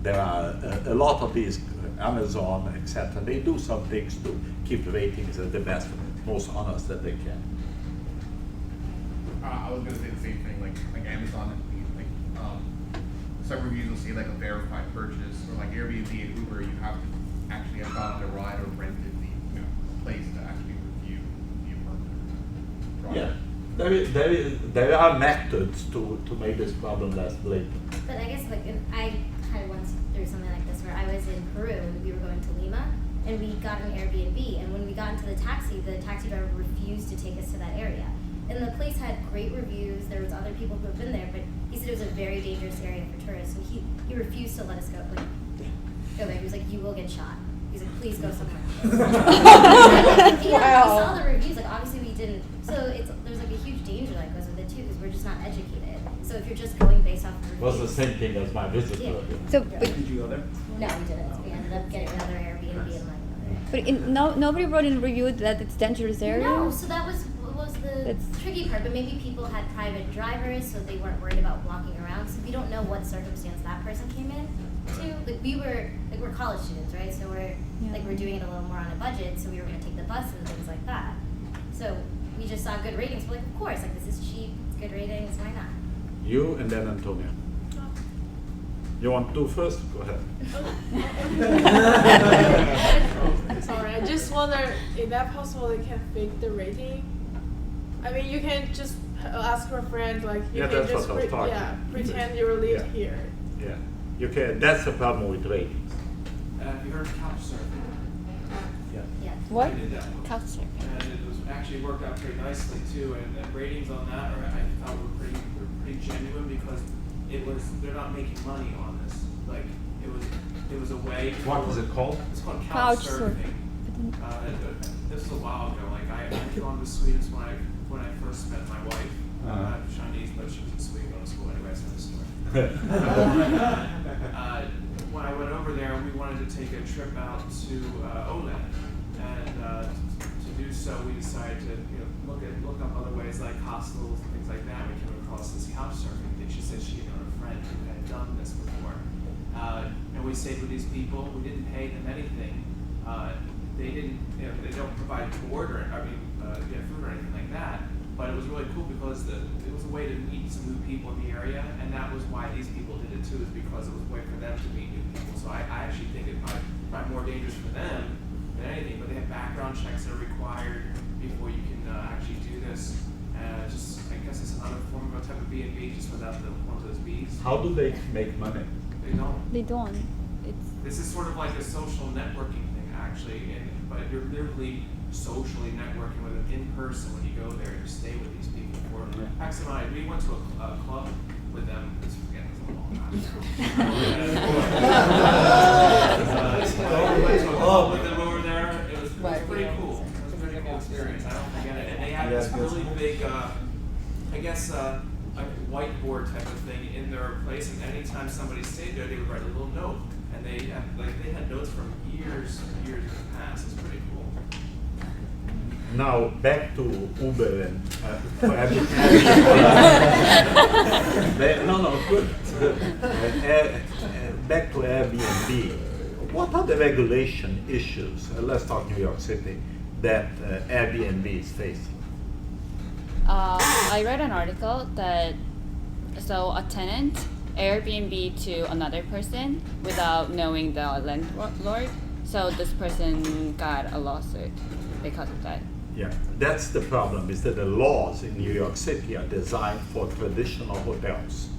there are a lot of these, Amazon, etc. They do some things to keep the ratings at the best, most honest that they can. I was gonna say the same thing, like Amazon, some reviews will say like a verified purchase, or like Airbnb and Uber, you have to actually have gone on a ride or rented the place to actually review the apartment. Yeah, there are methods to make this problem less blatant. But I guess I had once through something like this where I was in Peru and we were going to Lima and we got an Airbnb, and when we got into the taxi driver refused to take us to that area. And the place had great reviews, there was other people who had been there, but he said it was a very dangerous area for tourists, so he refused to let us go there. He was like, you will get shot. He's like, please go somewhere else. We saw the reviews, like obviously we didn't, so there's like a huge danger that goes with it too, because we're just not educated. So if you're just going based off of It reviews. was the same thing as my visitor. Yeah. So, Did you go there? No, we didn't. We ended up getting another Airbnb and like but nobody wrote in the review that it's dangerous area. No, so that was the tricky part, but maybe people had private drivers, so they weren't worried about walking around. So we don't know what circumstance that person came in to. Like we're college students, right? So we're doing it a little more on a budget, so we were gonna take the bus and things like that. So we just saw good ratings. We're like, of course, like this is cheap, it's good ratings, why not? You and then Antonia. You want to do first? Go ahead. Sorry, I just wonder, is that possible they can fake the rating? I mean, you can just ask your friend, like, you Yeah, can that's just what I was talking. pretend you live Yeah. here. Yeah, you can. That's the problem with ratings. Have you heard of couch surfing? Yeah. What? I did that one. Couch surfing. And it was actually worked out pretty nicely too. And ratings on that I thought were pretty genuine because they're not making money on this. Like it was a way. What is it called? It's called couch surfing. This was a while ago. Like I've gone to Sweden when I first met my wife. I'm Chinese, but she was in Sweden going to school anyway. So this story. When I went over there, we wanted to take a trip out to Olen, and to do so, we decided to look up other ways like hostels and things like that. We came across this couch surfing thing. She said she had known a friend who had done this before, and we stayed with these people. We didn't pay them anything. They don't provide board or food or anything like that. But it was really cool because it was a way to meet some new people in the area, and that was why these people did it too, is because it was a way for them to meet new people. So I actually think it might be more dangerous for them than anything, but they have background checks that are required before you can actually do this. I guess it's another form of a type of B&B, just without one of those Bs. How do they make money? They don't. They don't. This is sort of like a social networking thing, actually, but you're literally socially networking with them in person when you go there to stay with these people for X amount. We went to a club with them. It's a long time ago. We went to a club with them over there. It was pretty cool. It was a pretty cool experience. I don't forget it. And they had this really big, like whiteboard type of thing in their place. And anytime somebody stayed there, they would write a little note. And they had notes from years in the past. It's pretty cool. Now back to Uber and good. Back to Airbnb. What are the regulation issues? Let's talk New York City that Airbnb is facing. I read an article that a tenant Airbnb to another person without knowing the landlord. So this person got a lawsuit because of that. Yeah, that's the problem, is that the laws in New York City are designed for traditional hotels.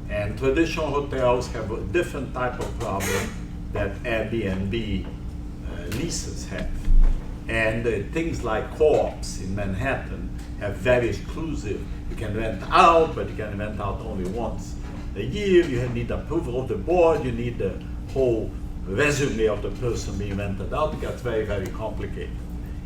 And traditional hotels have a different type of problem that Airbnb leases have. And things like co-ops in Manhattan have very exclusive. You can rent out, but you can rent out only once a year. You need approval of the board. You need the whole resume of the person being rented out. It gets very, very complicated.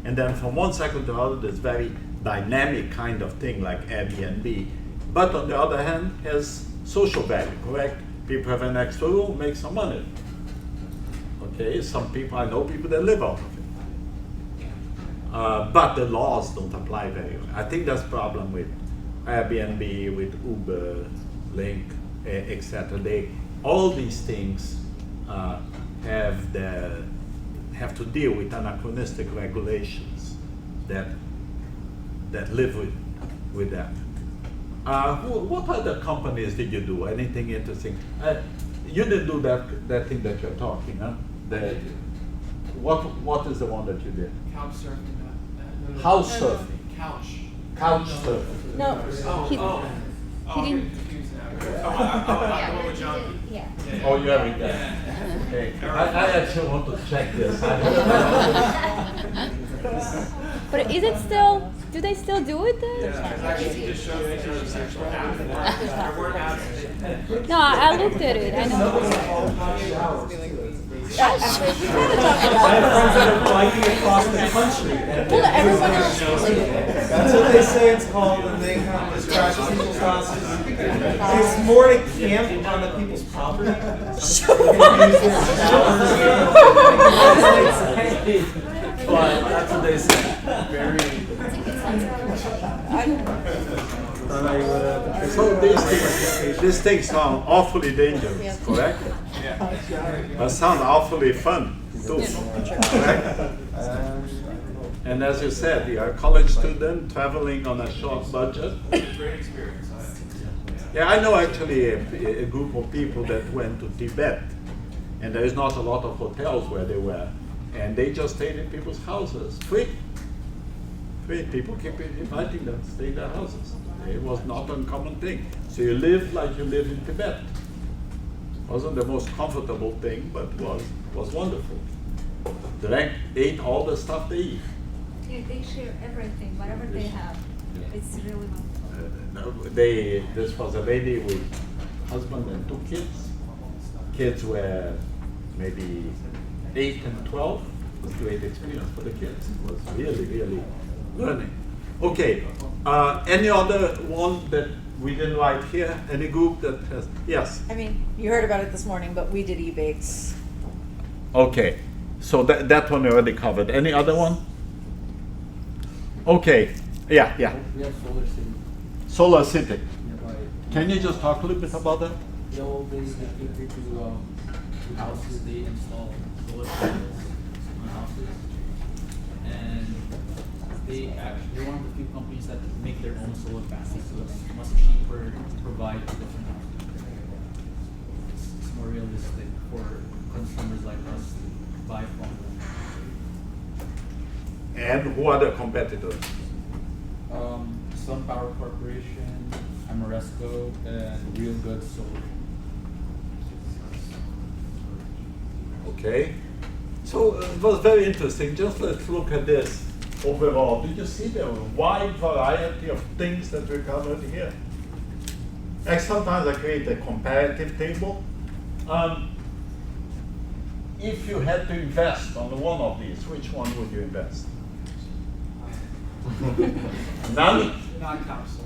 And then from one second to the other, there's very dynamic kind of thing like Airbnb. But on the other hand, has social value, correct? People have an extra room, make some money. Okay, I know people that live out of it. But the laws don't apply very well. I think that's a problem with Airbnb, with Uber, Link, etc. All these things have to deal with anachronistic regulations that live with that. What other companies did you do? Anything interesting? You didn't do that thing that you're talking, huh? What is the one that you did? Couch surfing. House surfing. Couch surfing. No, he didn't. Yeah. Oh, you have it there. Okay. I actually want to check this. But is it still? Do they still do it then? Yeah. No, I looked at it. I know. Yeah, actually, we kind of talked I about have friends that this. are biking across the country. And Well, everyone else is like, that's what they say it's called when they kind of just crash people's houses. It's more to camp on the people's property. They can use their showers. But that's what they say. Very. So these things sound awfully dangerous, correct? But sound awfully fun too, correct? And as you said, you're a college student traveling on a short budget. Great experience. Yeah, I know actually a group of people that went to Tibet, and there is not a lot of hotels where they were, and they just stayed in people's houses, free. People keep inviting them to stay in their houses. It was not an uncommon thing. So you live like you live in Tibet. Wasn't the most comfortable thing, but was wonderful. They ate all the stuff they eat. Yeah, they share everything, whatever they have. It's really wonderful. This was a lady with husband and 2 kids. Kids were maybe 8 and 12. It was a great experience for the kids. It was really, really learning. Okay, any other one that we didn't write here? Any group that has, yes? I mean, you heard about it this morning, but we did e-bakes. Okay, so that one we already covered. Any other one? Okay, yeah. We have Solar City. Solar City. Nearby. Can you just talk a little bit about that? Yeah, well, they to houses, they install solar panels on houses, and they one of the few companies that make their own solar panels, so it's much cheaper to provide to different houses. It's more realistic for consumers like us to buy from them. And who are the competitors? Sun Power Corporation, Amoresco, and Real Good Solar. Okay, so it was very interesting. Just let's look at this overall. Did you see the wide variety of things that we covered here? And sometimes I create a comparative table. If you had to invest on one of these, which one would you invest? None? Non-council.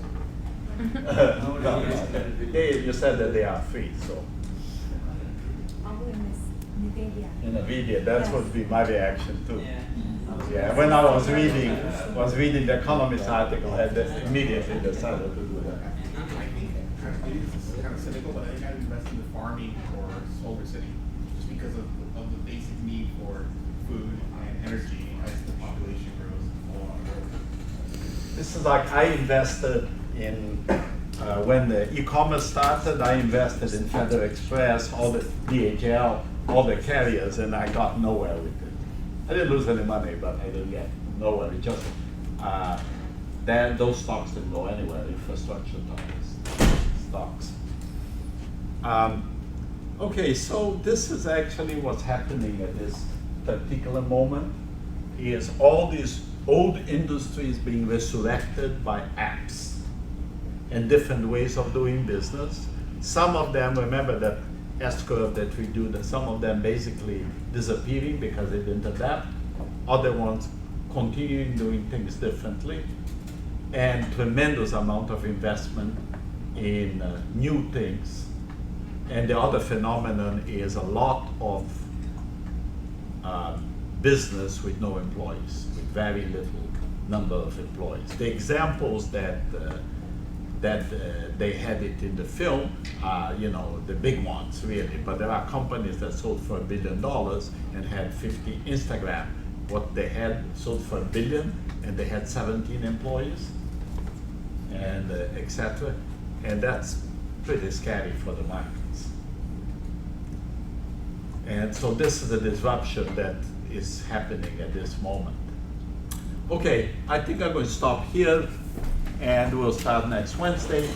You said that they are free, so. Probably in NVIDIA, that would be my reaction too. Yeah, when I was reading the Economist article, I immediately decided to do that. I think it's kind of cynical, but I think I'd invest in the farming for Solar City, just because of the basic need for food and energy as the population grows along the road. This is like I invested in, when the e-commerce started, I invested in Federal Express, all the DHL, all the carriers, and I got nowhere with it. I didn't lose any money, but I didn't get nowhere. It just, those stocks didn't go anywhere, infrastructure stocks. Okay, so this is actually what's happening at this particular moment, is all these old industries being resurrected by apps and different ways of doing business. Some of them, remember that S-curve that we do, that some of them basically disappearing because they didn't adapt. Other ones continuing doing things differently. And tremendous amount of investment in new things. And the other phenomenon is a lot of business with no employees, with very little number of employees. The examples that they had it in the film are, the big ones really, but there are companies that sold for $1 billion and had 50 Instagram. What they had sold for $1 billion and they had 17 employees and etc. And that's pretty scary for the markets. And so this is the disruption that is happening at this moment. Okay, I think I'm going to stop here and we'll start next Wednesday.